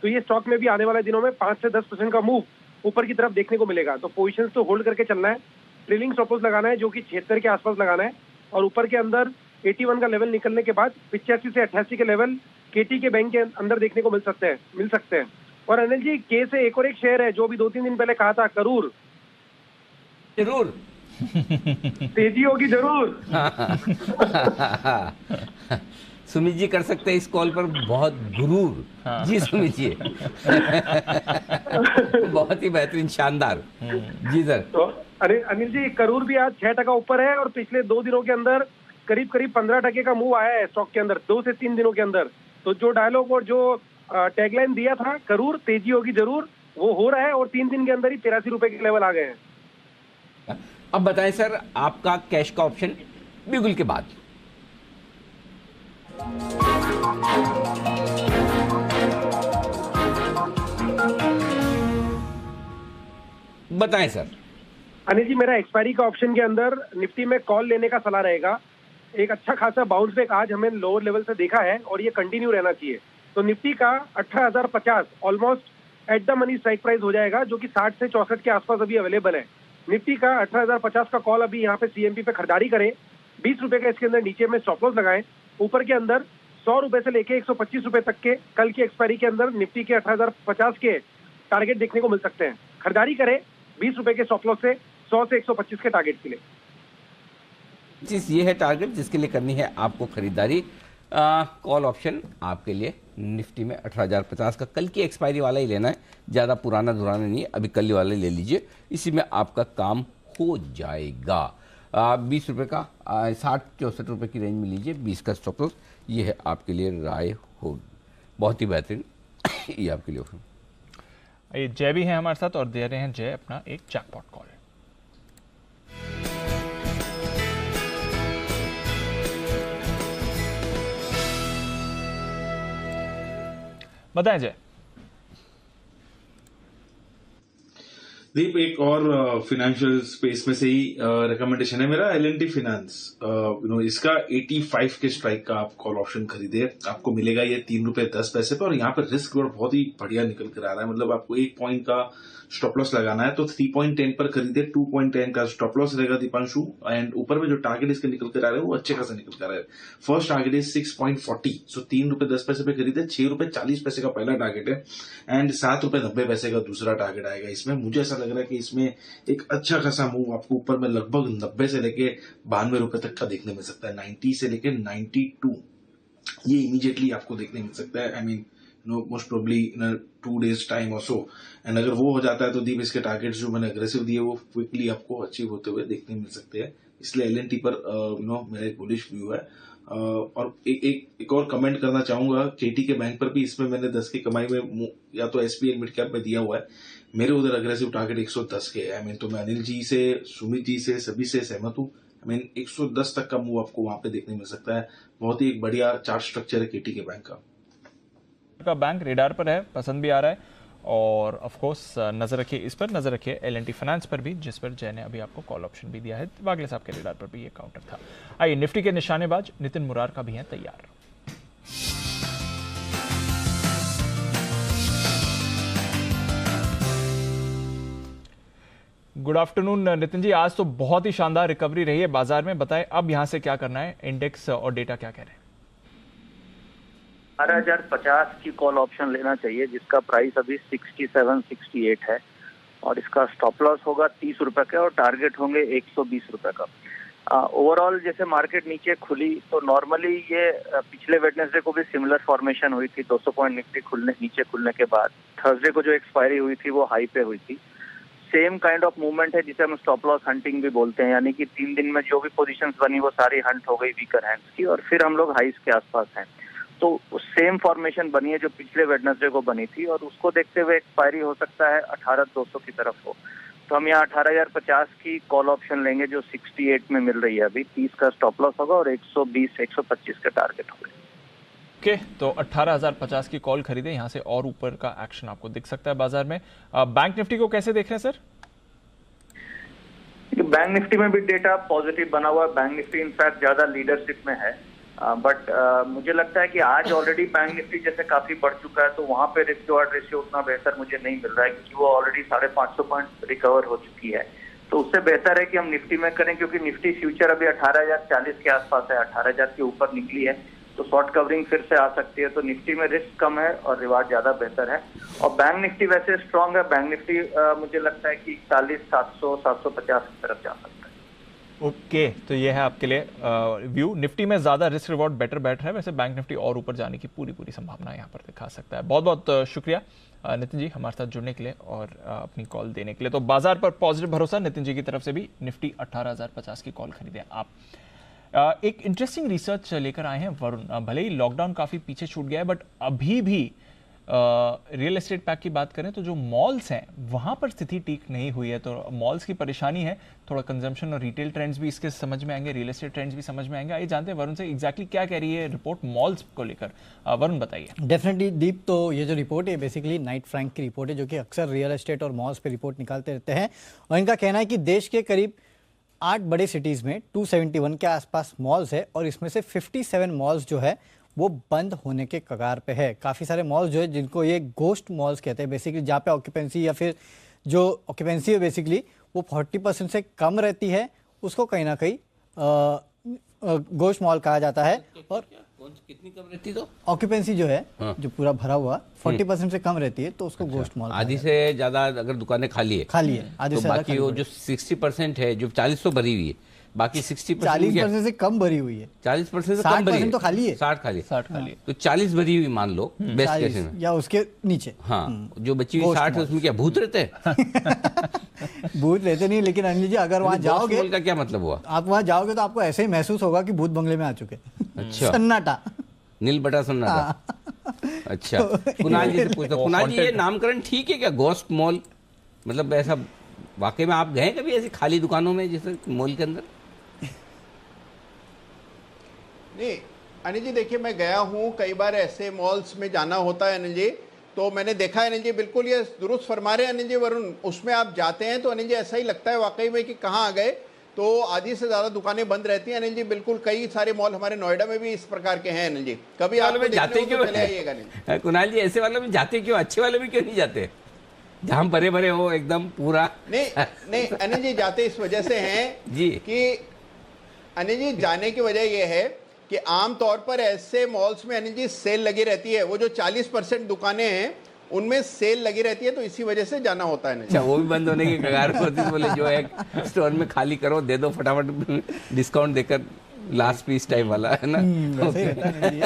तो ये स्टॉक में भी आने वाले दिनों में 5 से 10% का मूव ऊपर की तरफ देखने को मिलेगा। तो पोजीशंस तो होल्ड करके चलना है, ट्रेलिंग स्टॉप लॉस लगाना है जो कि 76 के आसपास लगाना है, और ऊपर के अंदर 81 का लेवल निकलने के बाद 85 से 88 के लेवल केटी के बैंक के अंदर देखने को मिल सकते हैं। और अनिल जी, के से एक और एक शेयर है जो भी 2-3 दिन पहले कहा था, करूर, जरूर तेजी होगी जरूर। सुमित जी कर सकते हैं इस कॉल पर बहुत गुरूर। जी सुमित जी, बहुत ही बेहतरीन, शानदार। जी सर। तो अरे अनिल जी, करूर भी आज 6% ऊपर है और पिछले 2 दिनों के अंदर करीब 15% का मूव आया है स्टॉक के अंदर 2 से 3 दिनों के अंदर। तो जो डायलॉग और जो टैगलाइन दिया था, करूर तेजी होगी जरूर, वो हो रहा है और 3 दिन के अंदर ही 83 रुपए के लेवल आ गए हैं। अब बताएं सर, आपका कैश का ऑप्शन बिगुल के बाद। बताएं सर। अनिल जी, मेरा एक्सपायरी का ऑप्शन के अंदर निफ्टी में कॉल लेने का सलाह रहेगा। एक अच्छा खासा बाउंस बैक आज हमें लोअर लेवल से देखा है और ये कंटिन्यू रहना चाहिए। तो निफ्टी का 18,050 almost at the money strike price हो जाएगा, जो कि 60 से 64 के आसपास अभी अवेलेबल है। निफ्टी का 18,050 का कॉल अभी यहाँ पे सीएमपी पे खरीदारी करें, 20 रुपए का इसके अंदर नीचे में स्टॉप लॉस लगाएं। ऊपर के अंदर 100 रुपए से लेके 125 रुपए तक के कल की एक्सपायरी के अंदर निफ्टी के 18,050 के टारगेट देखने को मिल सकते हैं। खरीदारी करें 20 रुपए के स्टॉप लॉस से 100 से 125 के टारगेट के लिए। ये है टारगेट जिसके लिए करनी है आपको खरीदारी। कॉल ऑप्शन आपके लिए निफ्टी में 18,050 का कल की एक्सपायरी वाला ही लेना है, ज़्यादा पुराना दुराना नहीं है, अभी कल वाले ले लीजिए, इसी में आपका काम हो जाएगा। 20 रुपये का 60-64 रुपये की रेंज में लीजिए, 20 का स्टॉप लॉस। ये है आपके लिए राय होगी, बहुत ही बेहतरीन। ये आपके लिए ऑप्शन। ये जय भी है हमारे साथ और दे रहे हैं जय अपना एक जैकपॉट कॉल। बताएं जय। दीप, एक और फाइनेंशियल स्पेस में से ही रिकमेंडेशन है मेरा, L&T फाइनेंस। इसका 85 के स्ट्राइक का आप कॉल ऑप्शन खरीदे, आपको मिलेगा ये 3 रुपए 10 पैसे पे, और यहाँ पर रिस्क बहुत ही बढ़िया निकल कर आ रहा है। मतलब आपको 1 पॉइंट का स्टॉप लॉस लगाना है तो 3.10 पर खरीदे, 2.10 का स्टॉप लॉस रहेगा दीपांशु। एंड ऊपर में जो टारगेट इसके निकल कर आ रहे हैं वो अच्छे खासा निकल कर आ रहा है। फर्स्ट टारगेट है 6.40, सो 3 रुपए 10 पैसे पे खरीदे, 6 रुपए 40 पैसे का पहला टारगेट है एंड 7 रुपए 90 पैसे का दूसरा टारगेट आएगा। इसमें मुझे ऐसा लग रहा है कि इसमें एक अच्छा खासा मूव आपको ऊपर में लगभग 90 से लेके 92 रुपए तक का देखने मिल सकता है, 90 से लेके 92 ये इमीडिएटली आपको देखने मिल सकता है। I mean most probably in 2 days time और सो। एंड अगर वो हो जाता है तो दीप इसके टारगेट्स जो मैंने अग्रेसिव दिए वो क्विकली आपको अचीव होते हुए देखने मिल सकते हैं। इसलिए एलएनटी पर मेरा एक बुलिश व्यू है। और एक और कमेंट करना चाहूंगा, केटी के बैंक पर भी इसमें मैंने 10 की कमाई में या तो एसपीएल मिड कैप में दिया हुआ है। मेरे उधर अग्रेसिव टारगेट 110 के है। आई मीन तो मैं अनिल जी से, सुमित जी से, सभी से सहमत हूँ। आई मीन 110 तक का मूव आपको वहां पे देखने मिल सकता है। बहुत ही एक बढ़िया चार्ट स्ट्रक्चर है केटी के बैंक का बैंक रेडार पर है, पसंद भी आ रहा है। और ऑफ कोर्स नजर रखिए इस पर, नजर रखिए एल&टी फाइनेंस पर भी, जिस पर जय ने अभी आपको कॉल ऑप्शन भी दिया है। वागले साहब के रेडार पर भी ये काउंटर था। आइए निफ्टी के निशानेबाज नितिन मुरार का भी है तैयार। गुड आफ्टरनून नितिन जी, आज तो बहुत ही शानदार रिकवरी रही है बाजार में, बताएं अब यहां से क्या करना है, इंडेक्स और डेटा क्या कह रहे हैं? 18,050 की कॉल ऑप्शन लेना चाहिए, जिसका प्राइस अभी 67-68 है और इसका स्टॉप लॉस होगा 30 रुपए का और टारगेट होंगे 120 रुपए का। ओवरऑल जैसे मार्केट नीचे खुली तो नॉर्मली ये पिछले वेडनेसडे को भी सिमिलर फॉर्मेशन हुई थी। 200 पॉइंट निफ्टी नीचे खुलने के बाद थर्सडे को जो एक्सपायरी हुई थी वो हाई पे हुई थी। सेम काइंड ऑफ मूवमेंट है जिसे हम स्टॉप लॉस हंटिंग भी बोलते हैं, यानी कि 3 दिन में जो भी पोजीशंस बनी वो सारी हंट हो गई वीकर हैंड्स की और फिर हम लोग हाइस के आसपास हैं। तो सेम फॉर्मेशन बनी है जो पिछले वेडनेसडे को बनी थी और उसको देखते हुए एक्सपायरी हो सकता है 18,200 की तरफ हो। तो हम यहाँ 18,050 की कॉल ऑप्शन लेंगे जो 68 में मिल रही है अभी। 30 का स्टॉप लॉस होगा और 120-125 का टारगेट होगा। ओके, तो 18,050 की कॉल खरीदे, यहाँ से और ऊपर का एक्शन आपको दिख सकता है बाजार में। बैंक निफ्टी को कैसे देख रहे हैं सर? बैंक निफ्टी में भी डेटा पॉजिटिव बना हुआ है। बैंक निफ्टी इनफैक्ट ज्यादा लीडरशिप में है, बट मुझे लगता है कि आज ऑलरेडी बैंक निफ्टी जैसे काफी बढ़ चुका है तो वहां पे रिस्क रिवार्ड रेशियो उतना बेहतर मुझे नहीं मिल रहा है, क्योंकि वो ऑलरेडी 550 पॉइंट रिकवर हो चुकी है। तो उससे बेहतर है कि हम निफ्टी में करें, क्योंकि निफ्टी फ्यूचर अभी 18,040 के आसपास है, 18,000 के ऊपर निकली है तो शॉर्ट कवरिंग फिर से आ सकती है। तो निफ्टी में रिस्क कम है और रिवार्ड ज्यादा बेहतर है। और बैंक निफ्टी वैसे स्ट्रांग है। बैंक निफ्टी मुझे लगता है कि 41,700-750 की तरफ जा सकता है। ओके, तो ये है आपके लिए व्यू। निफ्टी में ज्यादा रिस्क रिवॉर्ड बेटर बैठ रहा है, वैसे बैंक निफ्टी और ऊपर जाने की पूरी संभावना यहाँ पर दिखा सकता है। बहुत बहुत शुक्रिया नितिन जी हमारे साथ जुड़ने के लिए और अपनी कॉल देने के लिए। तो बाजार पर पॉजिटिव भरोसा नितिन जी की तरफ से भी। निफ्टी 18,050 की कॉल खरीदे आप। एक इंटरेस्टिंग रिसर्च लेकर आए हैं वरुण। भले ही लॉकडाउन काफी पीछे छूट गया है, बट अभी भी रियल एस्टेट पैक की बात करें तो जो मॉल्स हैं वहां पर स्थिति ठीक नहीं हुई है। तो मॉल्स की परेशानी है, थोड़ा कंजम्पशन और रिटेल ट्रेंड्स भी इसके समझ में आएंगे, रियल एस्टेट ट्रेंड्स भी समझ में आएंगे। आइए जानते हैं वरुण से एग्जैक्टली क्या कह रही है रिपोर्ट मॉल्स को लेकर। वरुण बताइए। डेफिनेटली दीप, तो ये जो रिपोर्ट है बेसिकली नाइट फ्रैंक की रिपोर्ट है, जो कि अक्सर रियल एस्टेट और मॉल्स पे रिपोर्ट निकालते रहते हैं। और इनका कहना है कि देश के करीब 8 बड़े सिटीज़ में 271 के आसपास मॉल्स है और इसमें से 57 मॉल्स जो है वो बंद होने के कगार पे है। काफ़ी सारे मॉल्स जो है जिनको ये गोस्ट मॉल्स कहते हैं बेसिकली, जहाँ पे ऑक्यूपेंसी या फिर जो ऑक्यूपेंसी है बेसिकली वो 40% से कम रहती है, उसको कहीं ना कहीं गोस्ट मॉल कहा जाता है। और कितनी कम रहती तो ऑक्यूपेंसी जो है जो पूरा भरा हुआ 40% से कम रहती है तो उसको गोस्ट मॉल। आधी से ज्यादा अगर दुकानें खाली है आधी तो से बाकी वो जो 60% है, जो 40 तो भरी हुई है, बाकी 40% से कम भरी हुई है। 40% से कम भरी है तो खाली है, 60 खाली है। तो 40 भरी हुई मान लो बेस्ट केस में, या उसके नीचे। हाँ, जो बची हुई 60 है उसमें क्या भूत रहते हैं? भूत रहते नहीं, लेकिन अनिल जी अगर वहाँ जाओगे का क्या मतलब हुआ, आप वहाँ जाओगे तो आपको ऐसे ही महसूस होगा कि भूत बंगले में आ चुके। अच्छा, सन्नाटा, नील बटा सन्नाटा। अच्छा, कुणाल जी से पूछता, कुणाल जी ये नामकरण ठीक है क्या, गोस्ट मॉल? मतलब ऐसा वाकई में आप गए कभी ऐसी खाली दुकानों में जैसे मॉल के अंदर? नहीं अनिल जी, देखिए मैं गया हूँ कई बार, ऐसे मॉल्स में जाना होता है अनिल जी, तो मैंने देखा है अनिल जी, बिल्कुल ये दुरुस्त फरमा रहे हैं अनिल जी वरुण। उसमें आप जाते हैं तो अनिल जी ऐसा ही लगता है वाकई में कि कहाँ आ गए। तो आधी से ज्यादा दुकानें बंद रहती हैं अनिल जी, बिल्कुल। कई सारे मॉल हमारे नोएडा में भी इस प्रकार के हैं अनिल जी। कभी आप जाते क्यों कुणाल जी, ऐसे वालों में जाते क्यों, अच्छे वाले में क्यों नहीं जाते जहाँ भरे भरे हो एकदम पूरा? नहीं अनिल जी, जाते इस वजह से हैं जी कि अनिल जी जाने की वजह यह है कि आमतौर पर ऐसे मॉल्स में अनिल जी सेल लगी रहती है। वो जो 40% दुकानें हैं उनमें सेल लगी रहती है, तो इसी वजह से जाना होता है। अच्छा, वो भी बंद होने की कगार पर होती है, बोले जो है स्टोर में खाली करो, दे दो फटाफट डिस्काउंट देकर लास्ट पीस टाइप वाला है ना। वैसे ही रहता है ये।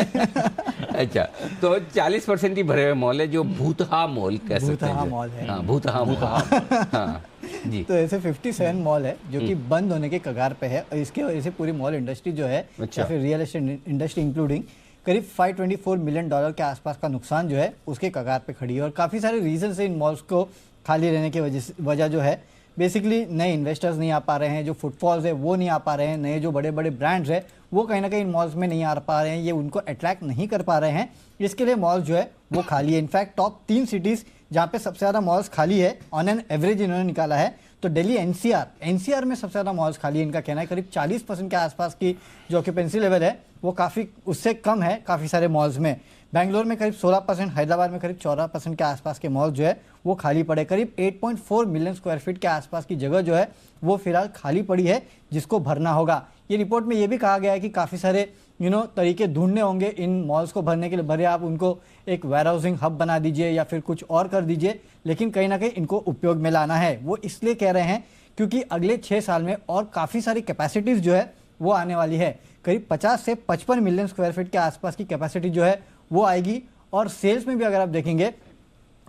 अच्छा, तो 40% ही भरे हुए मॉल है, जो भूतहा मॉल कह सकते हैं। भूतहा मॉल है। हाँ, भूतहा मॉल। हाँ जी। तो ऐसे 57 मॉल है जो कि बंद होने के कगार पे है, और इसके वजह से पूरी मॉल इंडस्ट्री जो है या फिर रियल एस्टेट इंडस्ट्री इंक्लूडिंग करीब $524 मिलियन के आसपास का नुकसान जो है उसके कगार पे खड़ी है। और काफ़ी सारे रीजन से इन मॉल्स को खाली रहने की वजह जो है बेसिकली नए इन्वेस्टर्स नहीं आ पा रहे हैं, जो फुटफॉल्स है वो नहीं आ पा रहे हैं, नए जो बड़े बड़े ब्रांड्स है वो कहीं ना कहीं इन मॉल्स में नहीं आ पा रहे हैं, ये उनको अट्रैक्ट नहीं कर पा रहे हैं, इसके लिए मॉल्स जो है वो खाली है। इनफैक्ट टॉप 3 सिटीज़ जहाँ पे सबसे ज़्यादा मॉल्स खाली है ऑन एन एवरेज इन्होंने निकाला है, तो दिल्ली एनसीआर में सबसे ज़्यादा मॉल्स खाली है। इनका कहना है करीब 40% के आसपास की जो ऑक्यूपेंसी लेवल है वो काफ़ी उससे कम है काफ़ी सारे मॉल्स में। बेंगलोर में करीब 16%, हैदराबाद में करीब 14% के आसपास के मॉल जो है वो खाली पड़े। करीब 8.4 मिलियन स्क्वायर फीट के आसपास की जगह जो है वो फिलहाल खाली पड़ी है, जिसको भरना होगा। ये रिपोर्ट में ये भी कहा गया है कि काफ़ी सारे तरीके ढूंढने होंगे इन मॉल्स को भरने के लिए। भरे आप उनको एक वेयर हाउसिंग हब बना दीजिए या फिर कुछ और कर दीजिए, लेकिन कहीं ना कहीं इनको उपयोग में लाना है। वो इसलिए कह रहे हैं क्योंकि अगले 6 साल में और काफ़ी सारी कैपेसिटीज़ जो है वो आने वाली है। करीब 50 से 55 मिलियन स्क्वायर फीट के आसपास की कैपेसिटी जो है वो आएगी। और सेल्स में भी अगर आप देखेंगे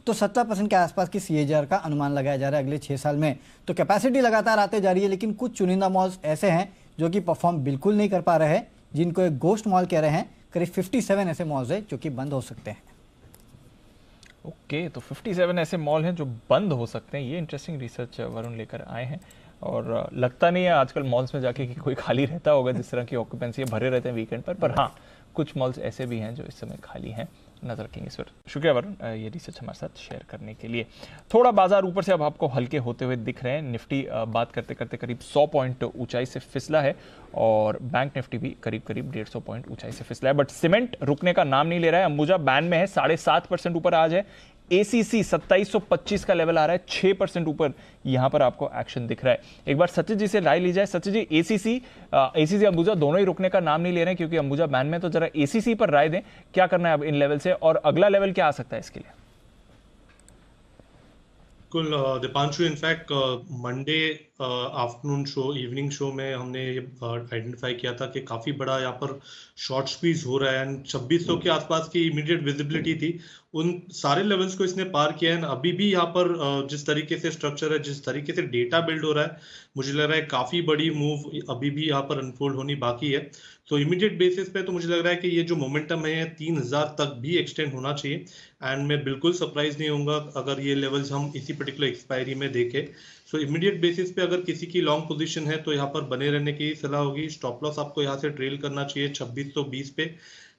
तो 70% के आसपास की CAGR का अनुमान लगाया जा रहा है अगले 6 साल में। तो कैपेसिटी लगातार आते जा रही है, लेकिन कुछ चुनिंदा मॉल्स ऐसे हैं जो कि परफॉर्म बिल्कुल नहीं कर पा रहे हैं, जिनको एक गोस्ट मॉल कह रहे हैं। करीब 57 ऐसे मॉल्स हैं जो कि बंद हो सकते हैं। ओके, तो 57 ऐसे मॉल हैं जो बंद हो सकते हैं। ये इंटरेस्टिंग रिसर्च वरुण लेकर आए हैं, और लगता नहीं है आजकल मॉल्स में जाके कि कोई खाली रहता होगा, जिस तरह की ऑक्यूपेंसी भरे रहते हैं वीकेंड पर हाँ कुछ मॉल्स ऐसे भी हैं जो इस समय खाली हैं। नजर रखेंगे इस पर। शुक्रिया वरुण ये रिसर्च हमारे साथ शेयर करने के लिए। थोड़ा बाजार ऊपर से अब आपको हल्के होते हुए दिख रहे हैं। निफ्टी बात करते करते करीब 100 पॉइंट ऊंचाई से फिसला है, और बैंक निफ्टी भी करीब करीब 150 पॉइंट ऊंचाई से फिसला है। बट सीमेंट रुकने का नाम नहीं ले रहा है। अंबुजा बैंड में है, 7.5% ऊपर आज है। ACC 2725 का लेवल आ रहा है, 6% ऊपर यहां पर आपको एक्शन दिख रहा है। एक बार सचिन जी से राय ली जाए। सचिन जी, ACC अंबुजा दोनों ही रुकने का नाम नहीं ले रहे हैं, क्योंकि अंबुजा बैंड में, तो जरा ACC पर राय दें, क्या करना है अब इन लेवल से, और अगला लेवल क्या आ सकता है इसके लिए? Deepanshu, in fact Monday afternoon show, evening show में हमने आइडेंटिफाई किया था कि काफी बड़ा यहाँ पर शॉर्ट स्क्वीज हो रहा है, एंड 2600 के आसपास की इमीडिएट विजिबिलिटी थी। उन सारे लेवल्स को इसने पार किया है। अभी भी यहाँ पर जिस तरीके से स्ट्रक्चर है, जिस तरीके से डेटा बिल्ड हो रहा है, मुझे लग रहा है काफी बड़ी मूव अभी भी यहाँ पर अनफोल्ड होनी बाकी है। तो इमीडिएट बेसिस पे तो मुझे लग रहा है कि ये जो मोमेंटम है 3000 तक भी एक्सटेंड होना चाहिए, एंड मैं बिल्कुल सरप्राइज नहीं होऊंगा अगर ये लेवल्स हम इसी पर्टिकुलर एक्सपायरी में देखें। सो इमीडिएट बेसिस पे अगर किसी की लॉन्ग पोजीशन है तो यहाँ पर बने रहने की सलाह होगी। स्टॉप लॉस आपको यहाँ से ट्रेल करना चाहिए 2620 पे,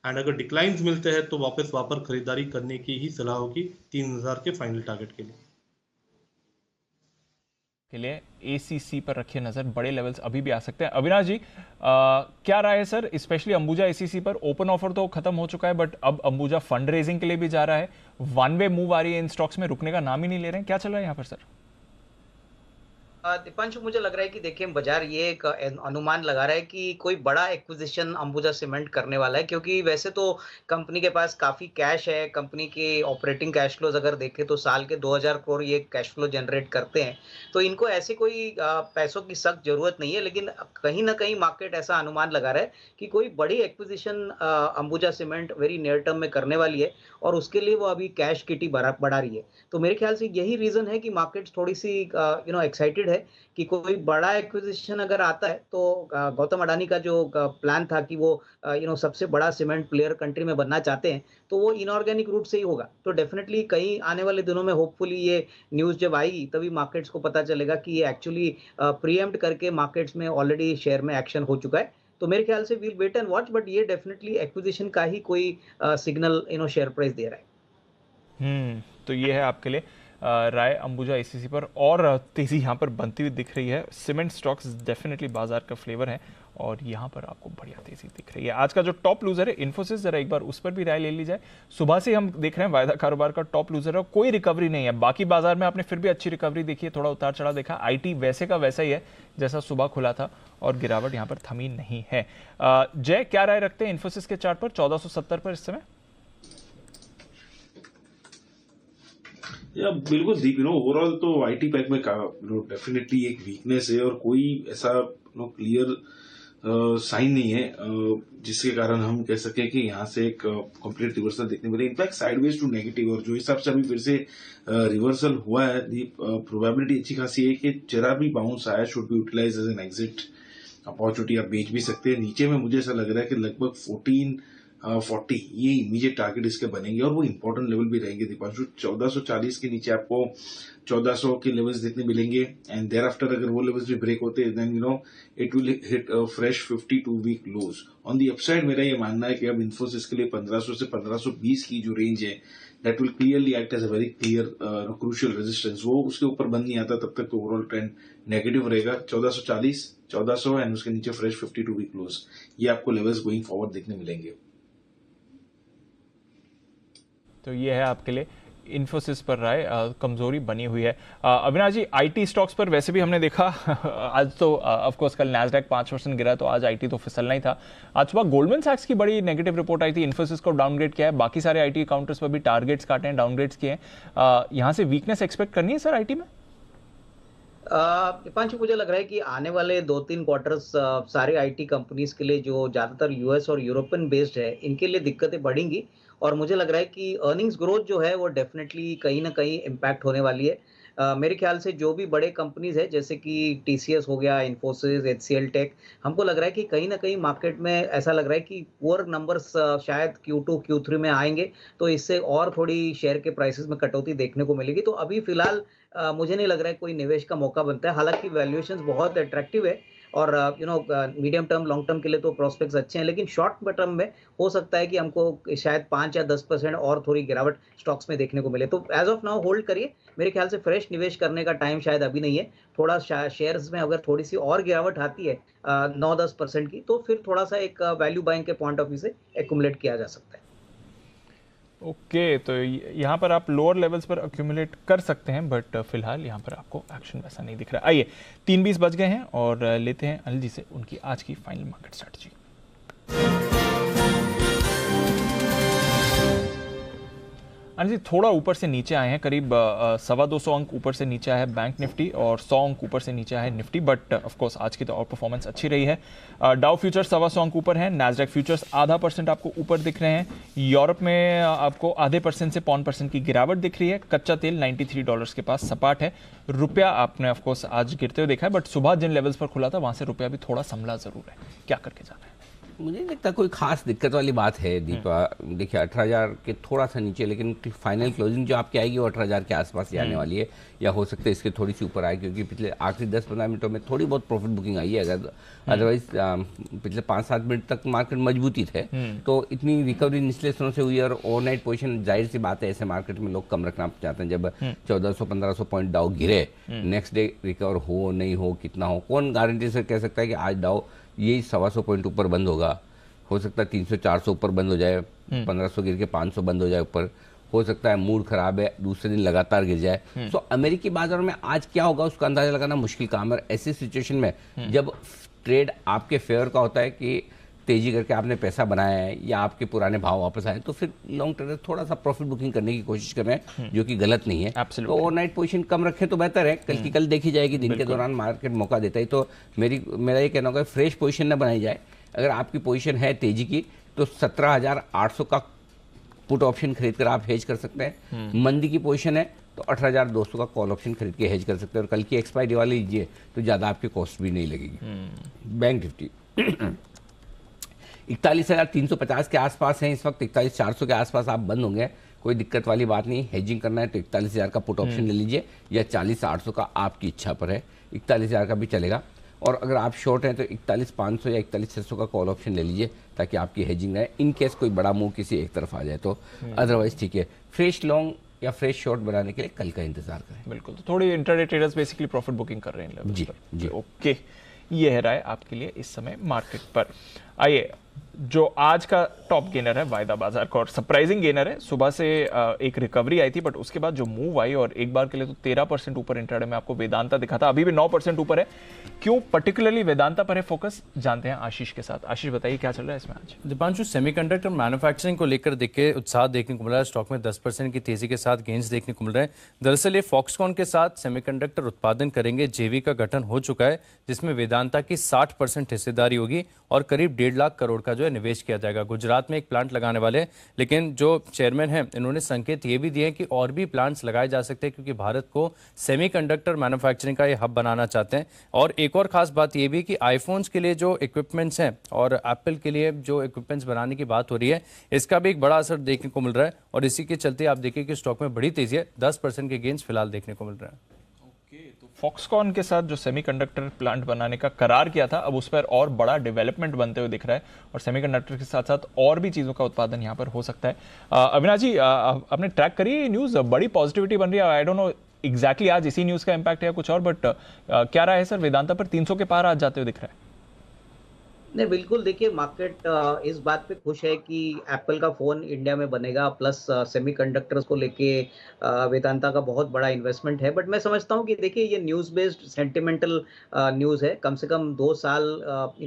एंड अगर डिक्लाइंस मिलते हैं तो वापस वहां पर खरीदारी करने की ही सलाह होगी 3000 के फाइनल टारगेट के लिए। ACC पर रखिए नजर, बड़े लेवल्स अभी भी आ सकते हैं। अविनाश जी, क्या राय है सर, स्पेशली अंबुजा ACC पर? ओपन ऑफर तो खत्म हो चुका है, बट अब अंबुजा फंड रेजिंग के लिए भी जा रहा है। वन वे मूव आ रही है इन स्टॉक्स में, रुकने का नाम ही नहीं ले रहे हैं। क्या चल रहा है यहाँ पर सर? दीपांशु, मुझे लग रहा है कि देखिए बाजार ये एक अनुमान लगा रहा है कि कोई बड़ा एक्विजिशन अंबुजा सीमेंट करने वाला है, क्योंकि वैसे तो कंपनी के पास काफी कैश है। कंपनी के ऑपरेटिंग कैश फ्लोज अगर देखें तो साल के 2000 करोड़ ये कैश फ्लो जनरेट करते हैं, तो इनको ऐसे कोई पैसों की सख्त जरूरत नहीं है। लेकिन कहीं ना कहीं मार्केट ऐसा अनुमान लगा रहा है कि कोई बड़ी acquisition Ambuja cement very near term में करने वाली है, और उसके लिए वो अभी कैश किटी बढ़ा रही है। तो मेरे ख्याल से यही रीजन है कि मार्केट थोड़ी सी एक्साइटेड है कि कोई बड़ा एक्विजिशन अगर आता है तो गौतम अडानी का जो प्लान था कि वो सबसे बड़ा सीमेंट प्लेयर कंट्री में बनना चाहते हैं, तो वो इनऑर्गेनिक रूट से ही होगा। तो डेफिनेटली कहीं आने वाले दिनों में होपफुली ये न्यूज़ जब आएगी तभी मार्केट्स को पता चलेगा कि ये एक्चुअली प्रीएम्प्ट करके मार्केट्स में ऑलरेडी शेयर में एक्शन हो चुका है। तो मेरे ख्याल से we'll wait and watch, but ये डेफिनेटली एक्विजिशन का ही कोई सिग्नल शेयर प्राइस दे रहा है। तो ये है आपके लिए राय अंबुजा ACC पर, और तेजी यहाँ पर बनती हुई दिख रही है। सीमेंट स्टॉक्स डेफिनेटली बाजार का फ्लेवर है, और यहाँ पर आपको बढ़िया तेजी दिख रही है। आज का जो टॉप लूजर है इन्फोसिस, जरा एक बार उस पर भी राय ले ली जाए। सुबह से हम देख रहे हैं वायदा कारोबार का टॉप लूजर है, कोई रिकवरी नहीं है। बाकी बाजार में आपने फिर भी अच्छी रिकवरी देखी है, थोड़ा उतार चढ़ाव देखा। IT वैसे का वैसा ही है जैसा सुबह खुला था, और गिरावट यहाँ पर थमी नहीं है। जय, क्या राय रखते हैं इन्फोसिस के चार्ट पर 1470 पर इस समय? या बिल्कुल दीप, ओवरऑल तो आईटी पैक में डेफिनेटली एक वीकनेस है, और कोई ऐसा क्लियर साइन नहीं है जिसके कारण हम कह सके कि यहाँ से एक कंप्लीट रिवर्सल देखने मिले, इनफैक्ट साइडवेज टू नेगेटिव। और जो हिसाब से अभी फिर से रिवर्सल हुआ है, प्रोबेबिलिटी अच्छी खासी है कि जरा भी बाउंस आया should be utilise as an exit opportunity, आप बेच भी सकते हैं। नीचे में मुझे ऐसा लग रहा है कि लगभग 1440 ये इमीडिएट टारगेट इसके बनेंगे और वो इंपॉर्टेंट लेवल भी रहेंगे दीपांशु। 1440 के नीचे आपको 1400 के लेवल्स देखने मिलेंगे एंड देयर आफ्टर अगर वो लेवल्स भी ब्रेक होते हैं then it will hit fresh 52 week lows. On the upside मेरा ये मानना है कि अब इन्फोसिस के लिए 1500 से 1520 की जो रेंज है that will clearly act as a very clear crucial resistance. वो उसके ऊपर बंद नहीं आता तब तक तो ओवरऑल ट्रेंड नेगेटिव रहेगा। 1440, 1400 एंड उसके नीचे फ्रेश 52 वीक लोज, ये आपको लेवल्स गोइंग फॉरवर्ड देखने मिलेंगे। तो ये है आपके लिए इन्फोसिस पर राय, कमजोरी बनी हुई है। अविनाश जी, आईटी स्टॉक्स पर वैसे भी हमने देखा आज तो ऑफ कोर्स कल नैस्डैक 5% गिरा तो आज आईटी तो फिसलना ही था। आज सुबह गोल्डमैन सैक्स की बड़ी नेगेटिव रिपोर्ट आई थी, इन्फोसिस को डाउनग्रेड किया है, बाकी सारे आईटी काउंटर्स पर भी टारगेट्स काटे हैं, डाउनग्रेड्स किए हैं। यहाँ से वीकनेस एक्सपेक्ट करनी है सर आईटी में? दीपांशु, मुझे लग रहा है कि आने वाले 2-3 क्वार्टर्स सारे आईटी कंपनीज के लिए जो ज्यादातर यूएस और यूरोपियन बेस्ड है इनके लिए दिक्कतें बढ़ेंगी और मुझे लग रहा है कि अर्निंग्स ग्रोथ जो है वो डेफिनेटली कहीं ना कहीं इम्पैक्ट होने वाली है। मेरे ख्याल से जो भी बड़े कंपनीज है जैसे कि टीसीएस हो गया, इन्फोसिस, एचसीएल टेक, हमको लग रहा है कि कहीं ना कहीं मार्केट में ऐसा लग रहा है कि पुअर नंबर्स शायद Q2 Q3 में आएंगे तो इससे और थोड़ी शेयर के प्राइसेस में कटौती देखने को मिलेगी। तो अभी फिलहाल मुझे नहीं लग रहा है कोई निवेश का मौका बनता है। हालांकि वैल्यूएशंस बहुत अट्रैक्टिव है और मीडियम टर्म लॉन्ग टर्म के लिए तो प्रोस्पेक्ट्स अच्छे हैं, लेकिन शॉर्ट टर्म में हो सकता है कि हमको शायद 5 या 10% और थोड़ी गिरावट स्टॉक्स में देखने को मिले। तो एज ऑफ नाउ होल्ड करिए। मेरे ख्याल से फ्रेश निवेश करने का टाइम शायद अभी नहीं है। थोड़ा शेयर्स में अगर थोड़ी सी और गिरावट आती है 9-10% की तो फिर थोड़ा सा एक वैल्यू बाइंग के पॉइंट ऑफ व्यू से एक्यूमुलेट किया जा सकता है। ओके, तो यहाँ पर आप लोअर लेवल्स पर अक्यूमुलेट कर सकते हैं बट फिलहाल यहाँ पर आपको एक्शन वैसा नहीं दिख रहा। आइए 3:20 बज गए हैं और लेते हैं अनिल जी से उनकी आज की final market strategy. Anil ji, थोड़ा ऊपर से नीचे आए हैं, करीब 225 अंक ऊपर से नीचे आया है बैंक निफ्टी और 100 अंक ऊपर से नीचे आया है निफ्टी, बट ऑफ कोर्स आज की तो आउट परफॉर्मेंस अच्छी रही है। डाउ फ्यूचर्स 125 अंक ऊपर है, नैस्डैक फ्यूचर्स ½ % आपको ऊपर दिख रहे हैं। यूरोप में आपको ½% से 0.5% की गिरावट दिख रही है। कच्चा तेल $93 के पास सपाट है। रुपया आपने ऑफ कोर्स आज गिरते हुए देखा है बट सुबह जिन लेवल्स पर खुला था वहां से रुपया भी थोड़ा संभला जरूर है। क्या करके जाना है? मुझे नहीं लगता कोई खास दिक्कत वाली बात है दीपा। देखिए 18,000 के थोड़ा सा नीचे, लेकिन फाइनल क्लोजिंग जो आपकी आएगी वो 18,000 के आसपास ही आने वाली है या हो सकता है इसके थोड़ी सी ऊपर आए क्योंकि पिछले आखिरी 10-15 मिनटों में थोड़ी बहुत प्रॉफिट बुकिंग आई है। अगर अदरवाइज पिछले 5-7 मिनट तक मार्केट मजबूती थे तो इतनी रिकवरी निचले स्तरों से हुई और ओवरनाइट पोजीशन जाहिर सी बात है ऐसे मार्केट में लोग कम रखना चाहते हैं। जब 1400-1500 पॉइंट डाउ गिरे, नेक्स्ट डे रिकवर हो नहीं हो कितना हो, कौन गारंटी से कह सकता है कि आज डाउ यही 125 पॉइंट ऊपर बंद होगा। हो सकता है 300-400 ऊपर बंद हो जाए, 1500 गिर के 500 बंद हो जाए ऊपर। हो सकता है मूड खराब है दूसरे दिन लगातार गिर जाए। तो अमेरिकी बाजार में आज क्या होगा उसका अंदाजा लगाना मुश्किल काम है। ऐसी सिचुएशन में जब ट्रेड आपके फेवर का होता है कि तेजी करके आपने पैसा बनाया है या आपके पुराने भाव वापस आए तो फिर लॉन्ग ट्रेडर थोड़ा सा प्रॉफिट बुकिंग करने की कोशिश कर रहे हैं जो कि गलत नहीं है। तो ओवरनाइट पोजीशन कम रखें तो बेहतर है। कल की कल देखी जाएगी, दिन के दौरान मार्केट मौका देता है। तो मेरा ये कहना होगा फ्रेश पोजीशन न बनाई जाए। अगर आपकी पोजीशन है तेजी की तो 17,800 का पुट ऑप्शन खरीद कर आप हेज कर सकते हैं। मंदी की पोजीशन है तो 18,200 का कॉल ऑप्शन खरीद के हेज कर सकते हैं और कल की एक्सपायरी वाली लीजिए तो ज़्यादा आपकी कॉस्ट भी नहीं लगेगी। बैंक निफ्टी 41,350 के आसपास हैं इस वक्त, 41,400 के आसपास आप बंद होंगे। कोई दिक्कत वाली बात नहीं। हेजिंग करना है तो 41,000 का पुट ऑप्शन ले लीजिए या 40,800 का आपकी इच्छा पर है, 41,000 का भी चलेगा। और अगर आप शॉर्ट हैं तो 41,500 या 41,600 का कॉल ऑप्शन ले लीजिए ताकि आपकी हेजिंग रहे इन केस कोई बड़ा मूव किसी एक तरफ आ जाए तो। अदरवाइज ठीक है, फ्रेश लॉन्ग या फ्रेश शॉर्ट बनाने के लिए कल का इंतजार करें। बिल्कुल, तो थोड़ी intraday traders basically profit booking कर रहे हैं जी जी। ओके, ये है राय आपके लिए इस समय मार्केट पर। आइए जो आज का टॉप गेनर है वायदा बाजार का और सरप्राइजिंग गेनर है, सुबह से एक रिकवरी आई थी बट उसके बाद जो मूव आई और एक बार के लिए तो 13% ऊपर इंट्राडे में आपको वेदांता दिखा था, अभी भी 9% ऊपर है। क्यों पर्टिकुलरली वेदांता पर है फोकस, जानते हैं आशीष के साथ। आशीष बताइए क्या चल रहा है इसमें आज। दीपांशु, सेमीकंडक्टर मैन्युफैक्चरिंग को लेकर देखिए उत्साह देखने को मिल रहा है, स्टॉक में 10% की तेजी के साथ गेंस देखने को मिल रहे हैं। दरअसल ये फॉक्सकॉन के साथ सेमीकंडक्टर उत्पादन करेंगे जेवी का गठन हो चुका है, जिसमें वेदांता की 60% हिस्सेदारी होगी और करीब 1.5 लाख करोड़ का जो है निवेश किया जाएगा। गुजरात में एक प्लांट लगाने वाले, लेकिन जो चेयरमैन हैं इन्होंने संकेत ये भी दिए कि और भी प्लांट्स लगाए जा सकते हैं क्योंकि भारत को सेमीकंडक्टर मैन्युफैक्चरिंग का ये हब बनाना चाहते हैं। और एक और खास बात ये भी कि आईफोन्स के लिए जो इक्विपमेंट्स हैं और एप्पल के लिए जो इक्विपमेंट्स बनाने की बात हो रही है, इसका भी एक बड़ा असर देखने को मिल रहा है और इसी के चलते आप देखिए कि स्टॉक में बड़ी तेजी है, 10% के गेंस फिलहाल देखने को मिल रहा है। फॉक्सकॉन के साथ जो सेमीकंडक्टर प्लांट बनाने का करार किया था, अब उस पर और बड़ा डेवलपमेंट बनते हुए दिख रहा है और सेमीकंडक्टर के साथ साथ और भी चीज़ों का उत्पादन यहाँ पर हो सकता है। अविनाश जी, आपने ट्रैक करी न्यूज़, बड़ी पॉजिटिविटी बन रही है। आई डोंट नो एग्जैक्टली आज इसी न्यूज़ का इम्पैक्ट है या कुछ और, बट क्या रहा है सर, वेदांता पर 300 के पार आज जाते हुए दिख रहा है। नहीं, बिल्कुल देखिए, मार्केट इस बात पे खुश है कि एप्पल का फ़ोन इंडिया में बनेगा, प्लस सेमीकंडक्टर्स को लेके वेदांता का बहुत बड़ा इन्वेस्टमेंट है। बट मैं समझता हूँ कि देखिए ये न्यूज़ बेस्ड सेंटिमेंटल न्यूज़ है। कम से कम 2 साल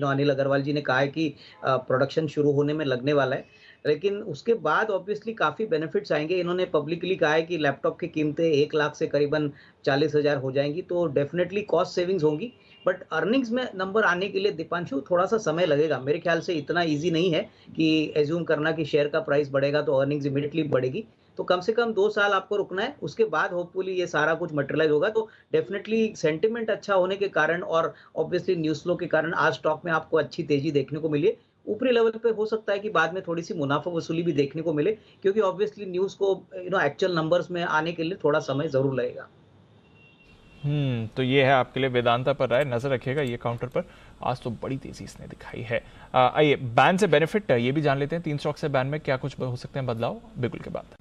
अनिल अग्रवाल जी ने कहा है कि प्रोडक्शन शुरू होने में लगने वाला है, लेकिन उसके बाद ऑब्वियसली काफ़ी बेनिफिट्स आएंगे। इन्होंने पब्लिकली कहा है कि लैपटॉप की कीमतें 1 लाख से करीबन 40,000 हो जाएंगी, तो डेफिनेटली कॉस्ट सेविंग्स होंगी। बट अर्निंग्स में नंबर आने के लिए दीपांशु थोड़ा सा समय लगेगा। मेरे ख्याल से इतना इजी नहीं है कि एज्यूम करना कि शेयर का प्राइस बढ़ेगा तो अर्निंग्स इमीडिएटली बढ़ेगी। तो कम से कम 2 साल आपको रुकना है, उसके बाद होपफुली ये सारा कुछ मटेरियलाइज होगा। तो डेफिनेटली सेंटिमेंट अच्छा होने के कारण और ऑब्वियसली न्यूज़ फ्लो के कारण आज स्टॉक में आपको अच्छी तेजी देखने को मिली। ऊपरी लेवल पे हो सकता है कि बाद में थोड़ी सी मुनाफा वसूली भी देखने को मिले, क्योंकि ऑब्वियसली न्यूज़ को एक्चुअल नंबर्स में आने के लिए थोड़ा समय जरूर लगेगा। तो ये है आपके लिए वेदांता पर राय, नजर रखिएगा ये काउंटर पर। आज तो बड़ी तेजी इसने दिखाई है। आइए बैन से बेनिफिट ये भी जान लेते हैं, 3 स्टॉक से बैन में क्या कुछ हो सकते हैं बदलाव, बिल्कुल के बाद।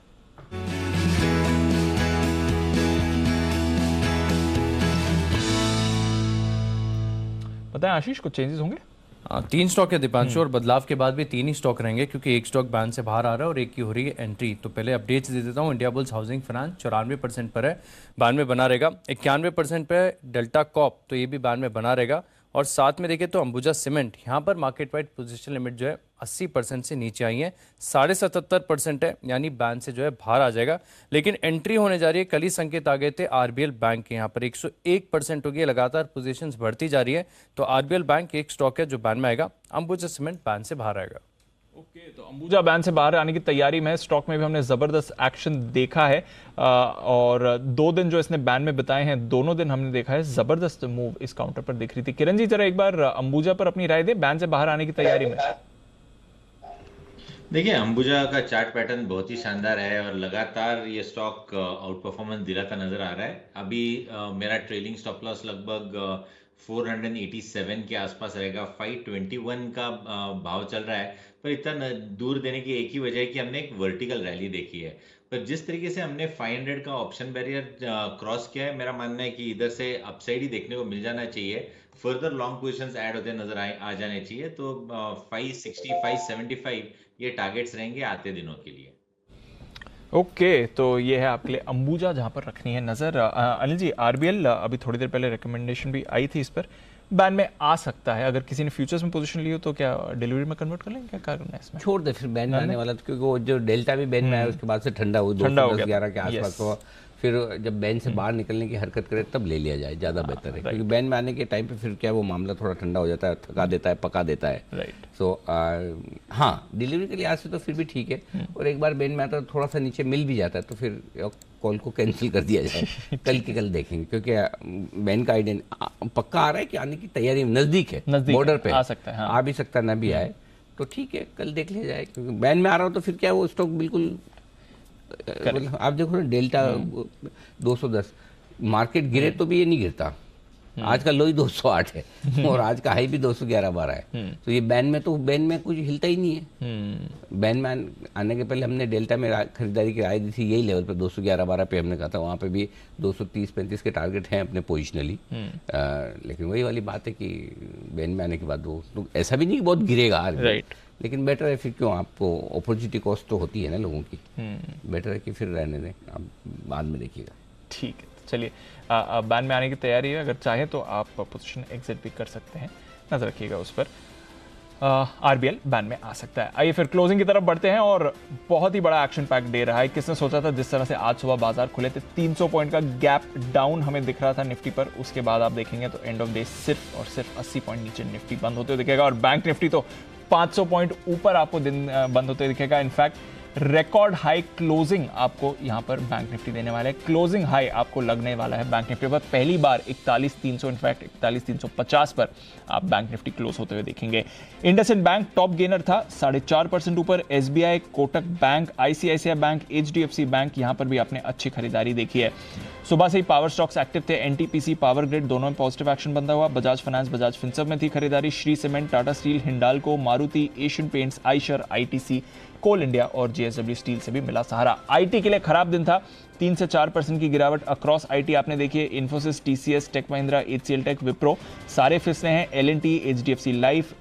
बताएं आशीष, कुछ चेंजेस होंगे? 3 स्टॉक है दीपांशु और बदलाव के बाद भी 3 ही स्टॉक रहेंगे क्योंकि एक स्टॉक बैन से बाहर आ रहा है और एक की हो रही है एंट्री। तो पहले अपडेट्स दे देता हूँ। इंडिया बुल्स हाउसिंग फाइनेंस 94% पर है, बैन में बना रहेगा। 91% पे डेल्टा कॉप, तो ये भी बैन में बना रहेगा। और साथ में देखें तो अंबुजा सीमेंट, यहाँ पर मार्केट वाइड पोजीशन लिमिट जो है 80% से नीचे आई है, 77.5% है, यानी बैन से जो है बाहर आ जाएगा। लेकिन एंट्री होने जा रही है, कल ही संकेत आ गए थे आरबीएल बैंक के, यहाँ पर 101% हो गई, लगातार पोजीशंस बढ़ती जा रही है। तो आरबीएल बैंक एक स्टॉक है जो बैन में आएगा, अंबुजा सीमेंट बैन से बाहर आएगा। ओके, तो अंबुजा बैन से बाहर आने की तैयारी में, स्टॉक में भी हमने जबरदस्त एक्शन देखा है और 2 दिन जो इसने बैन में बिताए हैं, दोनों दिन हमने देखा है जबरदस्त मूव इस काउंटर पर दिख रही थी। किरण जी, जरा एक बार अंबुजा पर अपनी राय दें, बैन से बाहर आने की तैयारी में। देखिए, अंबुजा का चार्ट पैटर्न बहुत ही शानदार है और लगातार ये स्टॉक आउट परफॉर्मेंस दिलाता नजर आ रहा है। अभी मेरा ट्रेलिंग स्टॉप लॉस लगभग 487 के आसपास रहेगा। 521 का भाव चल रहा है, पर इतना दूर देने की एक ही वजह है कि हमने एक वर्टिकल रैली देखी है। पर जिस तरीके से हमने 500 का ऑप्शन बैरियर क्रॉस किया है, मेरा मानना है कि इधर से अपसाइड ही देखने को मिल जाना चाहिए। फर्दर लॉन्ग पोजीशंस ऐड होते नजर आ जाने चाहिए। तो 560 575 ये टारगेट्स रहेंगे आते दिनों के लिए। ओके, तो ये है आपके लिए अंबुजा, जहां पर रखनी है नजर। अनिल जी, आरबीएल अभी थोड़ी देर पहले रिकमेंडेशन भी आई थी, इस पर बैन में आ सकता है। अगर किसी ने फ्यूचर्स में पोजीशन ली हो तो क्या डिलीवरी में कन्वर्ट कर लेंगे, क्या करना है इसमें? छोड़ दे, फिर बैन में आने वाला, क्योंकि वो जो डेल्टा भी बैन में आया उसके बाद से ठंडा हो 211 के आसपास, तो फिर जब बैन से बाहर निकलने की हरकत करे तब ले लिया जाए, ज़्यादा बेहतर है। क्योंकि बैन में आने के टाइम पे फिर क्या वो मामला थोड़ा ठंडा हो जाता है, थका देता है, पका देता है। सो हाँ, डिलीवरी के लिहाज से तो फिर भी ठीक है। और एक बार बैन में आता है थोड़ा सा नीचे मिल भी जाता है तो फिर कॉल को कैंसिल कर दिया जाए। कल के कल देखेंगे, क्योंकि बैन का आइडिया पक्का आ रहा है कि आने की तैयारी नज़दीक है, बॉर्डर पे आ सकता है, आ भी सकता है, ना भी आए, तो ठीक है, कल देख लिया जाए। क्योंकि बैन में आ रहा हो तो फिर क्या वो स्टॉक बिल्कुल, आप देखो ना, डेल्टा 210, मार्केट गिरे तो भी ये नहीं गिरता। आज का लो ही 208 है और आज का हाई भी 211-12 है। तो ये बैन में कुछ हिलता ही नहीं है। बैन में आने के पहले हमने डेल्टा में खरीदारी की राय दी थी, यही लेवल पे 211-12 पे हमने कहा था। वहाँ पे भी 230-35 के टारगेट हैं अपने पोजिशनली। लेकिन वही वाली बात है कि बैन में आने के बाद वो तो ऐसा भी नहीं कि बहुत गिरेगा, लेकिन बेटर है फिर क्यों, आपको अपॉर्चुनिटी कॉस्ट तो होती है ना लोगों की, बेटर है कि फिर रहने दें, आप बाद में देखिएगा। ठीक है, चलिए बैन में आने की तैयारी है, अगर चाहे तो आप पोजीशन एग्जिट भी कर सकते हैं, नजर रखिएगा उस पर। आरबीएल बैन में आ सकता है। आइए फिर क्लोजिंग की तरफ बढ़ते हैं और बहुत ही बड़ा एक्शन पैक डे रहा है। किसने सोचा था जिस तरह से आज सुबह बाजार खुले थे 300 पॉइंट का गैप डाउन हमें दिख रहा था निफ्टी पर, उसके बाद आप देखेंगे तो एंड ऑफ डे सिर्फ और सिर्फ 80 पॉइंट नीचे निफ्टी बंद होते हुए दिखेगा और बैंक निफ्टी तो 500 पॉइंट ऊपर आपको दिन बंद होते दिखेगा। इनफैक्ट रिकॉर्ड हाई क्लोजिंग आपको यहां पर बैंक निफ्टी देने वाला है, क्लोजिंग हाई आपको लगने वाला है बैंक निफ्टी पर पहली बार 41,300, इनफैक्ट 41,350 पर आप बैंक निफ्टी क्लोज होते हुए देखेंगे। इंडसइंड बैंक टॉप गेनर था 4.5% ऊपर, SBI, Kotak bank, ICICI bank, HDFC bank यहां पर भी आपने अच्छी खरीदारी देखी है। सुबह से ही पावर स्टॉक्स एक्टिव थे, एनटीपीसी, पावर ग्रिड दोनों में पॉजिटिव एक्शन बंदा हुआ। बजाज फाइनेंस, बजाज फिनसर्व में थी खरीदारी, Shree cement, Tata steel, Hindalco, Maruti, Asian Paints, Eicher, ITC, Coal India और जेएसडब्ल्यू स्टील से भी मिला सहारा। आईटी के लिए खराब दिन था, 3 से 4% की गिरावट अक्रॉस आईटी आपने देखी है। इन्फोसिस, टीसीएस, टेक महिंद्रा, एचसीएल टेक, विप्रो सारे फिसले हैं। एलएनटी, एचडीएफसी लाइफ,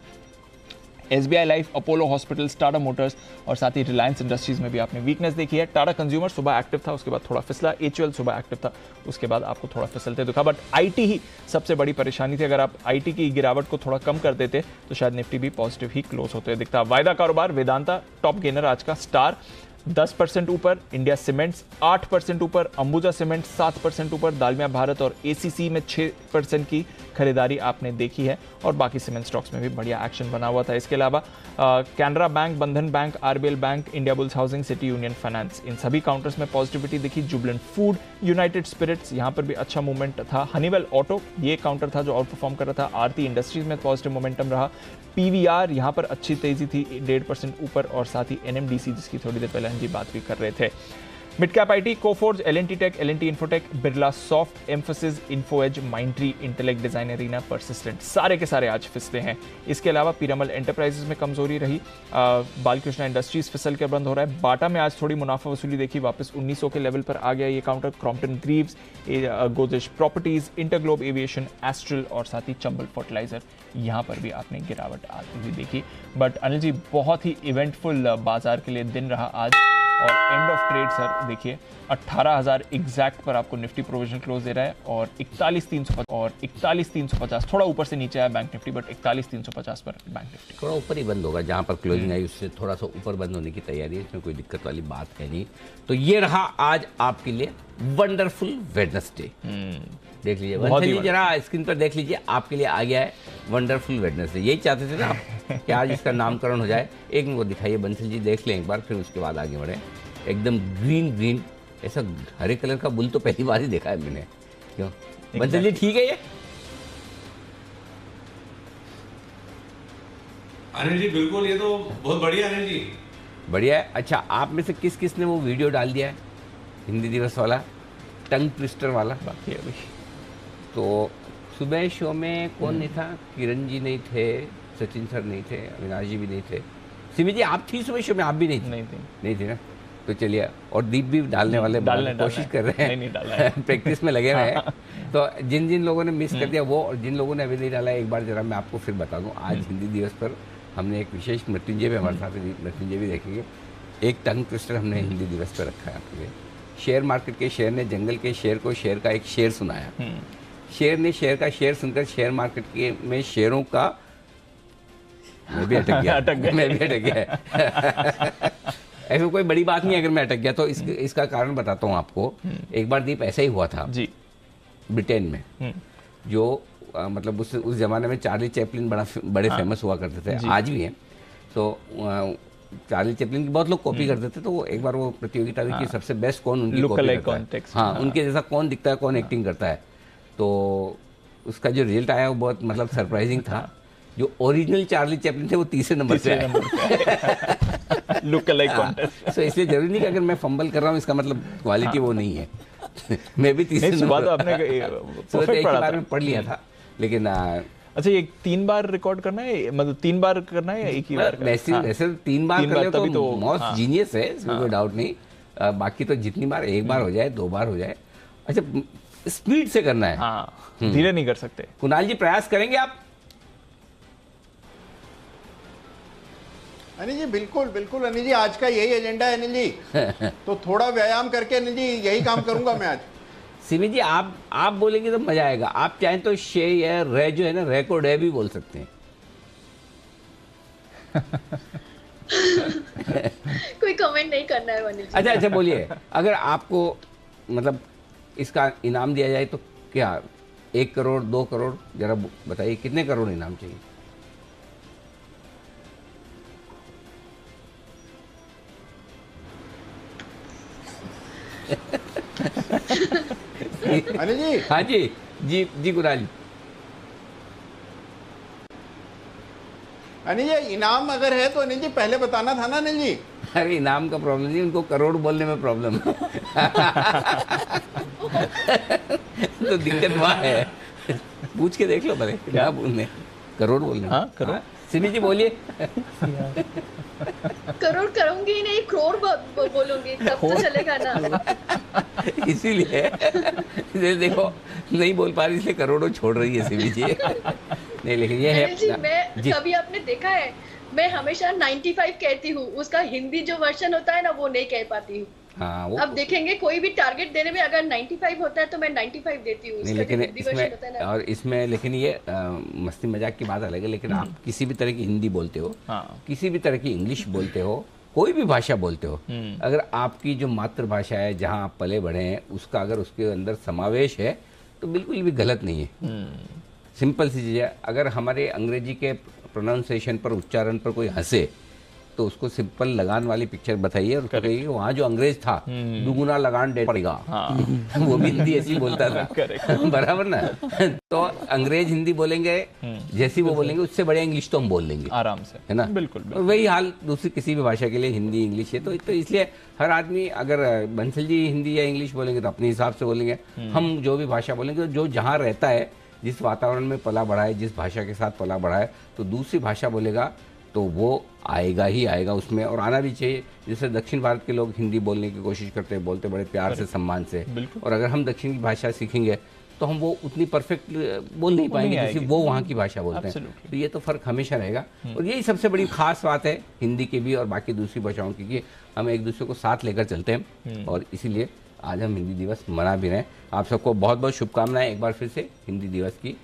एसबीआई लाइफ, अपोलो हॉस्पिटल्स, टाटा मोटर्स और साथ ही रिलायंस इंडस्ट्रीज में भी आपने वीकनेस देखी है। टाटा कंज्यूमर सुबह एक्टिव था, उसके बाद थोड़ा फिसला। एचयूएल सुबह एक्टिव था, उसके बाद आपको थोड़ा फिसलते दिखा, बट आईटी ही सबसे बड़ी परेशानी थी। अगर आप आईटी की गिरावट को थोड़ा कम कर देते तो शायद निफ्टी भी पॉजिटिव ही क्लोज होते हुए दिखता। वायदा कारोबार, वेदांता टॉप गेनर आज का, स्टार 10% ऊपर, इंडिया सीमेंट्स 8% ऊपर, अंबुजा सीमेंट 7% ऊपर, दालमिया भारत और एसीसी में 6% की खरीदारी आपने देखी है और बाकी सीमेंट स्टॉक्स में भी बढ़िया एक्शन बना हुआ था। इसके अलावा Canara bank, Bandhan bank, RBL bank, India Bulls Housing, City Union Finance इन सभी काउंटर्स में पॉजिटिविटी दिखी। जुबलेंट फूड, यूनाइटेड स्पिरिट्स यहां पर भी अच्छा मूवमेंट था। हनीवेल ऑटो ये काउंटर था जो आउट परफॉर्म कर रहा था। आरती इंडस्ट्रीज में पॉजिटिव मोमेंटम रहा। पीवीआर यहां पर अच्छी तेजी थी 1.5% ऊपर और साथ ही एनएमडीसी जिसकी थोड़ी देर पहले हम जी बात भी कर रहे थे। Mid cap IT, Coforge, L&T Tech, L&T Infotech, Birlasoft, Mphasis, Info Edge, Mindtree, Intellect Design Arena, Persistent सारे के सारे आज फिसले हैं। इसके अलावा पीरामल एंटरप्राइजेस में कमजोरी रही। बालकृष्णा इंडस्ट्रीज फिसल के बंद हो रहा है। बाटा में आज थोड़ी मुनाफा वसूली देखी, वापस 1900 के लेवल पर आ गया ये counter. Crompton Greaves, Godrej properties, InterGlobe aviation, astral और साथ ही चंबल फर्टिलाइजर यहाँ पर भी आपने गिरावट आती हुई देखी। बट अनिल जी बहुत ही इवेंटफुल बाजार के लिए दिन रहा आज और एंड ऑफ ट्रेड सर देखिए 18,000 एग्जैक्ट पर आपको निफ्टी प्रोविजन क्लोज दे रहा है और 41,350 थोड़ा ऊपर से नीचे आया बैंक निफ्टी, बट 41,350 पर बैंक निफ्टी थोड़ा ऊपर ही बंद होगा। जहां पर क्लोजिंग आई उससे थोड़ा सा ऊपर बंद होने की तैयारी है, इसमें कोई दिक्कत वाली बात है नहीं। तो ये रहा आज आपके लिए वंडरफुल वेडनेसडे। देख लीजिए वंशल जी, जरा स्क्रीन पर देख लीजिए, आपके लिए आ गया है वंडरफुल वेडनेसडे। यही चाहते थे ना आप कि आज इसका नामकरण हो जाए। एक मिनट वो दिखाइए बंसल जी, देख लें एक बार, फिर उसके बाद आगे बढ़े। एकदम ग्रीन ग्रीन ऐसा हरे कलर का बुल तो पहली बार ही देखा है मैंने। क्यों बंसल जी ठीक है ये? अनिल जी बिल्कुल, ये तो बहुत बढ़िया अनिल जी, बढ़िया है। अच्छा, आप में से किस किस ने वो वीडियो डाल दिया है हिंदी दिवस वाला, टंग ट्विस्टर वाला? बाकी अभी तो सुबह शो में कौन नहीं था? किरण जी नहीं थे, सचिन सर नहीं थे, अविनाश जी भी नहीं थे। सिमी जी आप थी सुबह शो में? आप भी नहीं थी? नहीं थी ना? तो चलिए, और दीप भी डालने वाले कोशिश कर रहे हैं, प्रैक्टिस में लगे हुए हैं। तो जिन जिन लोगों ने मिस कर दिया वो, और जिन लोगों ने अभी नहीं डाला, एक बार जरा मैं आपको फिर बता दूं, आज हिंदी दिवस पर हमने एक विशेष मृत्युंजय भी हमारे साथ, मृत्युंजय भी देखेंगे, एक टंग ट्विस्टर हमने हिंदी दिवस पर रखा है आपके लिए। शेयर मार्केट के शेर ने जंगल के शेर को शेर का एक शेर सुनाया। शेर ने शेर का शेर सुनकर शेयर मार्केट के में शेरों का मैं भी अटक गया मैं भी अटक गया। ऐसी कोई बड़ी बात नहीं अगर मैं अटक गया तो। इसका कारण बताता हूँ आपको। एक बार दीप ऐसा ही हुआ था जी ब्रिटेन में, जो मतलब उस जमाने में चार्ली चैपलिन बड़े फेमस हुआ करते थे, आज भी हैं। तो चार्ली चैपलिन की बहुत लोग कॉपी करते थे। तो वो एक बार वो प्रतियोगिता हुई कि सबसे बेस्ट कौन उनकी कॉपी करता है, हाँ उनके जैसा कौन दिखता है, कौन एक्टिंग करता है। तो उसका जो रिजल्ट आया वो बहुत मतलब सरप्राइजिंग था। जो ओरिजिनल चार्ली चैपलिन थे वो तीसरे नंबर से आए। Look alike contest. सो इसलिए जरूरी नहीं कि अगर मैं फंबल कर रहा हूँ इसका मतलब क्वालिटी वो नहीं है। मैं भी तीसरे नंबर एक बार में पढ़ लिया था, लेकिन अच्छा ये 3 बार रिकॉर्ड करना है, मतलब 3 बार करना है या एक ही बार? वैसे 3 बार करने तो मोस्ट जीनियस है, इसमें कोई डाउट नहीं। बाकी तो जितनी बार, एक बार हो जाए, 2 बार हो जाए। अच्छा स्पीड से करना है, धीरे नहीं कर सकते। कुणाल जी प्रयास करेंगे आप? अनिल जी बिल्कुल बिल्कुल अनिल जी, आज का यही एजेंडा है अनिल जी। तो थोड़ा व्यायाम करके अनिल जी यही काम करूंगा मैं आज। सिमी जी आप बोलेंगे तो मजा आएगा। आप चाहें तो शे या रे जो है ना, रे को डे भी बोल सकते हैं। कोई कमेंट नहीं करना है अनिल जी। अच्छा बोलिए, अगर आपको मतलब इसका इनाम दिया जाए तो क्या 1 करोड़ 2 करोड़, जरा बताइए कितने करोड़ इनाम चाहिए? अनिल जी। हाँ जी गुराज। अनिल जी इनाम अगर है तो अनिल जी पहले बताना था ना अनिल जी। अरे इनाम का प्रॉब्लम नहीं, उनको करोड़ बोलने में प्रॉब्लम है। तो दिक्कत वहाँ है, पूछ के देख लो भले क्या बोलने, करोड़ बोलने। हाँ करोड़। सिमी जी बोलिए। करोड़ करूंगी ही नहीं, करोड़ बोलूंगी तब तो चलेगा ना। इसीलिए देखो नहीं बोल पा रही, इसलिए करोड़ों छोड़ रही है सिमी जी। नहीं लेकिन ये है जी, मैं कभी आपने देखा है मैं हमेशा 95 कहती हूँ, उसका हिंदी जो वर्जन होता है ना वो नहीं कह पाती हूँ। हाँ, अब देखेंगे कोई भी टारगेट देने में अगर 95 होता है तो मैं 95 देती हूँ। लेकिन इसमें और इसमें लेकिन ये मस्ती मजाक की बात अलग है, लेकिन आप किसी भी तरह की हिंदी बोलते हो, किसी भी तरह की इंग्लिश बोलते हो, कोई भी भाषा बोलते हो, अगर आपकी जो मातृभाषा है जहाँ आप पले बढ़े हैं उसका अगर उसके अंदर समावेश है तो बिल्कुल भी गलत नहीं है। सिंपल सी चीज़ है, अगर हमारे अंग्रेजी के प्रोनाउंसिएशन पर, उच्चारण पर कोई हंसे तो उसको सिंपल लगान वाली पिक्चर बताइए और कहिए वहाँ जो अंग्रेज था दुगुना लगान दे पड़ेगा। वो भी हिंदी ऐसी बोलता था, बराबर ना। तो अंग्रेज हिंदी बोलेंगे जैसी वो बोलेंगे, उससे बड़े इंग्लिश तो हम बोल लेंगे आराम से, है ना। बिल्कुल। वही हाल दूसरी किसी भी भाषा के लिए हिंदी इंग्लिश है। तो इसलिए हर आदमी, अगर बंसल जी हिंदी या इंग्लिश बोलेंगे तो अपने हिसाब से बोलेंगे, हम जो भी भाषा बोलेंगे, जो जहाँ रहता है, जिस वातावरण में पला बढ़ा है, जिस भाषा के साथ पला बढ़ा है, तो दूसरी भाषा बोलेगा तो वो आएगा ही आएगा उसमें, और आना भी चाहिए। जैसे दक्षिण भारत के लोग हिंदी बोलने की कोशिश करते हैं, बोलते बड़े प्यार से, सम्मान से, और अगर हम दक्षिण की भाषा सीखेंगे तो हम वो उतनी परफेक्ट बोल नहीं पाएंगे जैसे वो वहाँ की भाषा बोलते हैं। तो ये तो फर्क हमेशा रहेगा, और यही सबसे बड़ी खास बात है हिंदी की भी और बाकी दूसरी भाषाओं की, कि हम एक दूसरे को साथ लेकर चलते हैं, और इसीलिए आज हम हिंदी दिवस मना भी रहे हैं। आप सबको बहुत बहुत शुभकामनाएं एक बार फिर से हिंदी दिवस की।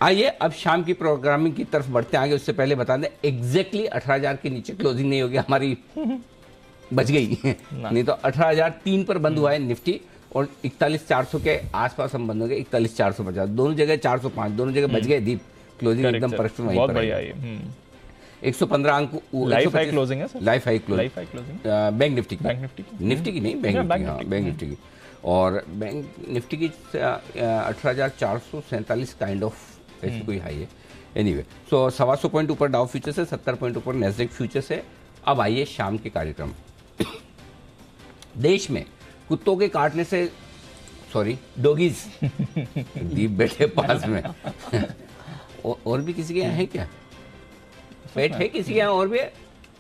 आइए अब शाम की प्रोग्रामिंग की तरफ बढ़ते हैं आगे। उससे पहले बता दें एग्जैक्टली 18,000 के नीचे क्लोजिंग नहीं होगी हमारी, बच गई। नहीं तो 18,003 पर बंद हुआ है निफ्टी, और 41,400 के आसपास हम बंद हो गए, 41,450, दोनों जगह 405, दोनों जगह बच गए दीप। क्लोजिंग एकदम परफेक्ट वहीं पर है। 115 अंक लाइफ हाई क्लोजिंग है sir, life high closing bank Nifty की नहीं, बैंक निफ्टी की, और बैंक निफ्टी की 18,447 काइंड ऑफ ऐसी कोई हाई है। एनीवे, सो 125 पॉइंट ऊपर डाउ फ्यूचर्स है, 70 पॉइंट ऊपर नैस्डैक फ्यूचर्स है। अब आइए शाम के कार्यक्रम। देश में कुत्तों के काटने से, सॉरी डॉगीज, दीप बैठे पास में। और भी किसी के यहाँ है क्या पेट? है किसी के यहाँ और भी है?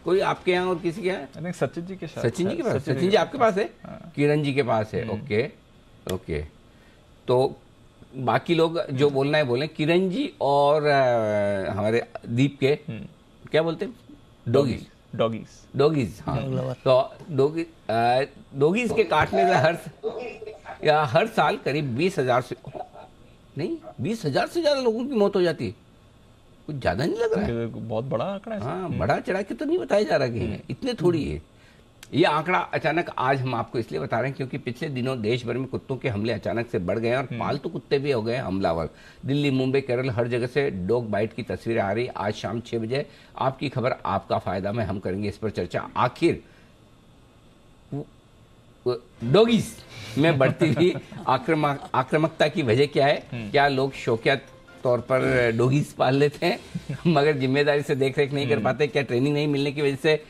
कोई आपके यहाँ और किसी के यहाँ? सचिन जी के साथ, सचिन जी के पास, सचिन जी आपके पास है, किरण जी के पास है। ओके, तो बाकी लोग जो बोलना है बोले। किरण जी और हमारे दीप के क्या बोलते हैं? डॉगीज। हाँ, तो डॉगीज के काटने से हर साल करीब 20,000 से नहीं 20,000 से ज्यादा लोगों की मौत हो जाती है। कुछ ज्यादा नहीं लग रहा है? बहुत बड़ा आंकड़ा है। हाँ, बड़ा चढ़ा के तो नहीं बताया जा रहा कि इतने थोड़ी है। ये आंकड़ा अचानक आज हम आपको इसलिए बता रहे हैं क्योंकि पिछले दिनों देश भर में कुत्तों के हमले अचानक से बढ़ गए हैं, और पालतू कुत्ते भी हो गए हमलावर। दिल्ली, मुंबई, केरल, हर जगह से डॉग बाइट की तस्वीरें आ रही। आज शाम 6 बजे आपकी खबर आपका फायदा में हम करेंगे इस पर चर्चा। आखिर डॉगीज में बढ़ती हुई आक्रामकता की वजह क्या है? क्या लोग शौकिया तौर पर डॉगीज पाल लेते हैं मगर जिम्मेदारी से देख रेख नहीं कर पाते? क्या ट्रेनिंग नहीं मिलने की वजह से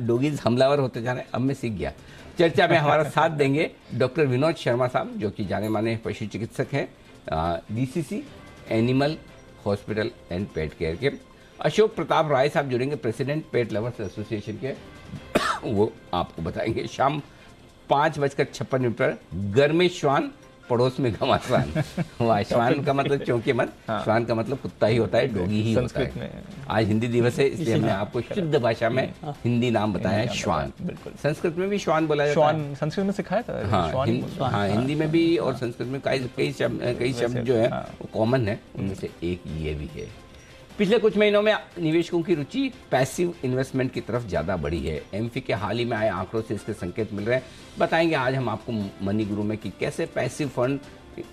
डॉगीज हमलावर होते जा रहे हैं? अब मैं सीख गया। चर्चा में हमारा साथ देंगे डॉक्टर विनोद शर्मा साहब, जो कि जाने माने पशु चिकित्सक हैं, DCC animal hospital and pet care के। अशोक प्रताप राय साहब जुड़ेंगे, प्रेसिडेंट पेट लवर्स एसोसिएशन के, वो आपको बताएंगे। शाम 5:56 पर घर में श्वान पड़ोस में घमासान। वाह, श्वान का मतलब चौंके मत, श्वान का मतलब कुत्ता ही होता है, डोगी ही होता है। आज हिंदी दिवस है, इसलिए हमने आपको शुद्ध भाषा में हिंदी नाम बताया है, श्वान। संस्कृत में भी श्वान बोला जाता है। श्वान संस्कृत में सिखाया था। हाँ, हिंदी में भी और संस्कृत में कई शब्द जो है वो कॉमन है, उनमें से एक ये भी है। पिछले कुछ महीनों में निवेशकों की रुचि पैसिव इन्वेस्टमेंट की तरफ ज़्यादा बढ़ी है। एमफी के हाल ही में आए आंकड़ों से इसके संकेत मिल रहे हैं। बताएंगे आज हम आपको मनी गुरु में कि कैसे पैसिव फंड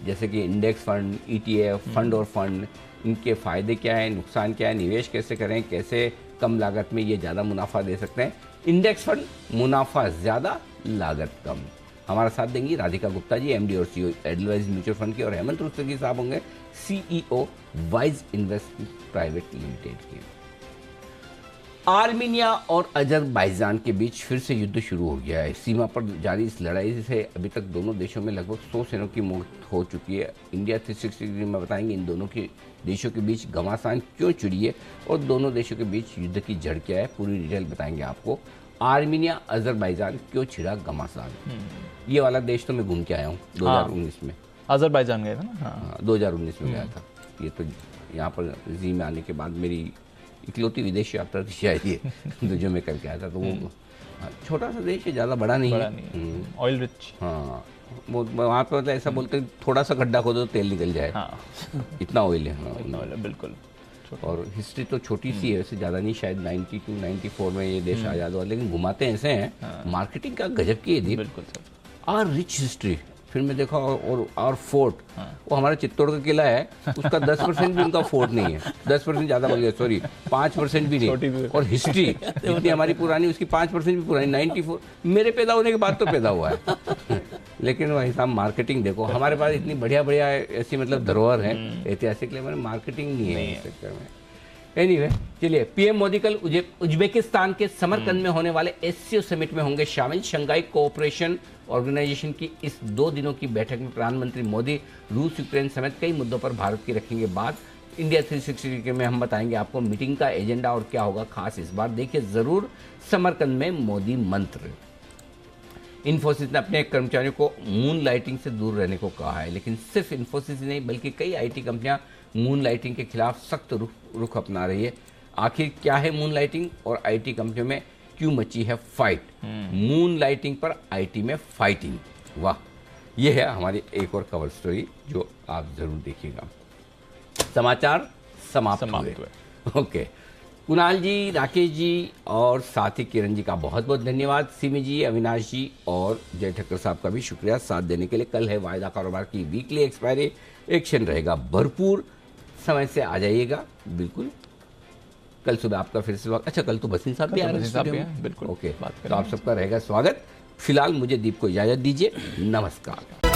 जैसे कि इंडेक्स फंड, ETF, फंड और फंड, इनके फ़ायदे क्या है, नुकसान क्या है, निवेश कैसे करें, कैसे कम लागत में ये ज़्यादा मुनाफा दे सकते हैं। इंडेक्स फंड मुनाफा ज़्यादा, लागत कम। हमारा साथ देंगी राधिका गुप्ता जी, MD और CEO एडलवाइज म्यूचुअल फंड के, और हेमंत रुस्तगी साहब होंगे CEO wise invest private limited के। आर्मीनिया और अजरबैजान के बीच फिर से युद्ध शुरू हो गया है। सीमा पर जारी इस लड़ाई से अभी तक दोनों देशों में लगभग 100 सैनिकों की मौत हो चुकी है। इंडिया 360 डिग्री में बताएंगे इन दोनों के देशों के बीच घमासान क्यों छिड़ी है और दोनों देशों के बीच युद्ध की जड़ क्या है, पूरी डिटेल बताएंगे आपको। आर्मीनिया अजरबैजान क्यों छिड़ा घमासान, ये वाला देश तो मैं घूम के आया हूँ 2019 में। अजरबैजान गए थे ना? हाँ, 2019 में गया था। ये तो यहाँ पर जी में आने के बाद मेरी इकलौती विदेश यात्रा थी शायद ये, तो जो मैं करके आया था। तो वो छोटा सा देश है, ज़्यादा बड़ा नहीं है, ऑयल रिच। हाँ, वो वहाँ पर मतलब ऐसा बोलते हैं थोड़ा सा गड्ढा खोदो तो तेल निकल जाए, इतना ऑयल है। हाँ, बिल्कुल। और हिस्ट्री तो छोटी सी है, वैसे ज़्यादा नहीं, शायद 92-94 में ये देश आज़ाद हुआ, लेकिन घुमाते ऐसे हैं, मार्केटिंग का गजब की है दी। बिल्कुल सर। और रिच हिस्ट्री फिर मैं देखा, और फोर्ट, वो हमारा चित्तौड़ का किला है, उसका 10% भी उनका फोर्ट नहीं है। 10% ज़्यादा बोल गया, सॉरी, 5% भी नहीं। और हिस्ट्री जितनी हमारी पुरानी, उसकी 5% भी पुरानी। 94 मेरे पैदा होने के बाद तो पैदा हुआ है। लेकिन वही साहब मार्केटिंग देखो, हमारे पास इतनी बढ़िया बढ़िया ऐसी मतलब धरोहर है ऐतिहासिक, लेकिन मार्केटिंग नहीं है इस सेक्टर में। एनीवे, चलिए, PM मोदी कल उज्बेकिस्तान के समरकंद में होने वाले SCO समिट में होंगे शामिल। शंघाई कोऑपरेशन ऑर्गेनाइजेशन की इस 2 दिनों की बैठक में प्रधानमंत्री मोदी रूस, यूक्रेन समेत कई मुद्दों पर भारत की रखेंगे बात। इंडिया 360 के में हम बताएंगे आपको मीटिंग का एजेंडा और क्या होगा खास इस बार, देखिए जरूर। समरकंद में मोदी मंत्र। इन्फोसिस ने अपने कर्मचारियों को मून लाइटिंग से दूर रहने को कहा है, लेकिन सिर्फ इन्फोसिस ही नहीं बल्कि कई IT कंपनियां मून लाइटिंग के खिलाफ सख्त रुख अपना रही है। आखिर क्या है मून लाइटिंग और IT कंपनियों में क्यों मची है फाइट? मून लाइटिंग पर IT में फाइटिंग, वाह, ये है हमारी एक और कवर स्टोरी जो आप जरूर देखिएगा। समाचार समाप्त हुए। ओके, कुणाल जी, राकेश जी और साथ ही किरण जी का बहुत बहुत धन्यवाद। सिमी जी, अविनाश जी और जय ठक्कर साहब का भी शुक्रिया साथ देने के लिए। कल है वायदा कारोबार की वीकली एक्सपायरी, एक्शन रहेगा भरपूर, समय से आ जाइएगा बिल्कुल। कल सुबह आपका फिर से अच्छा, कल तो बसिन साहब भी आ रहे हैं, बिल्कुल। ओके, तो आप सबका रहेगा स्वागत। फिलहाल मुझे दीप को इजाजत दीजिए, नमस्कार।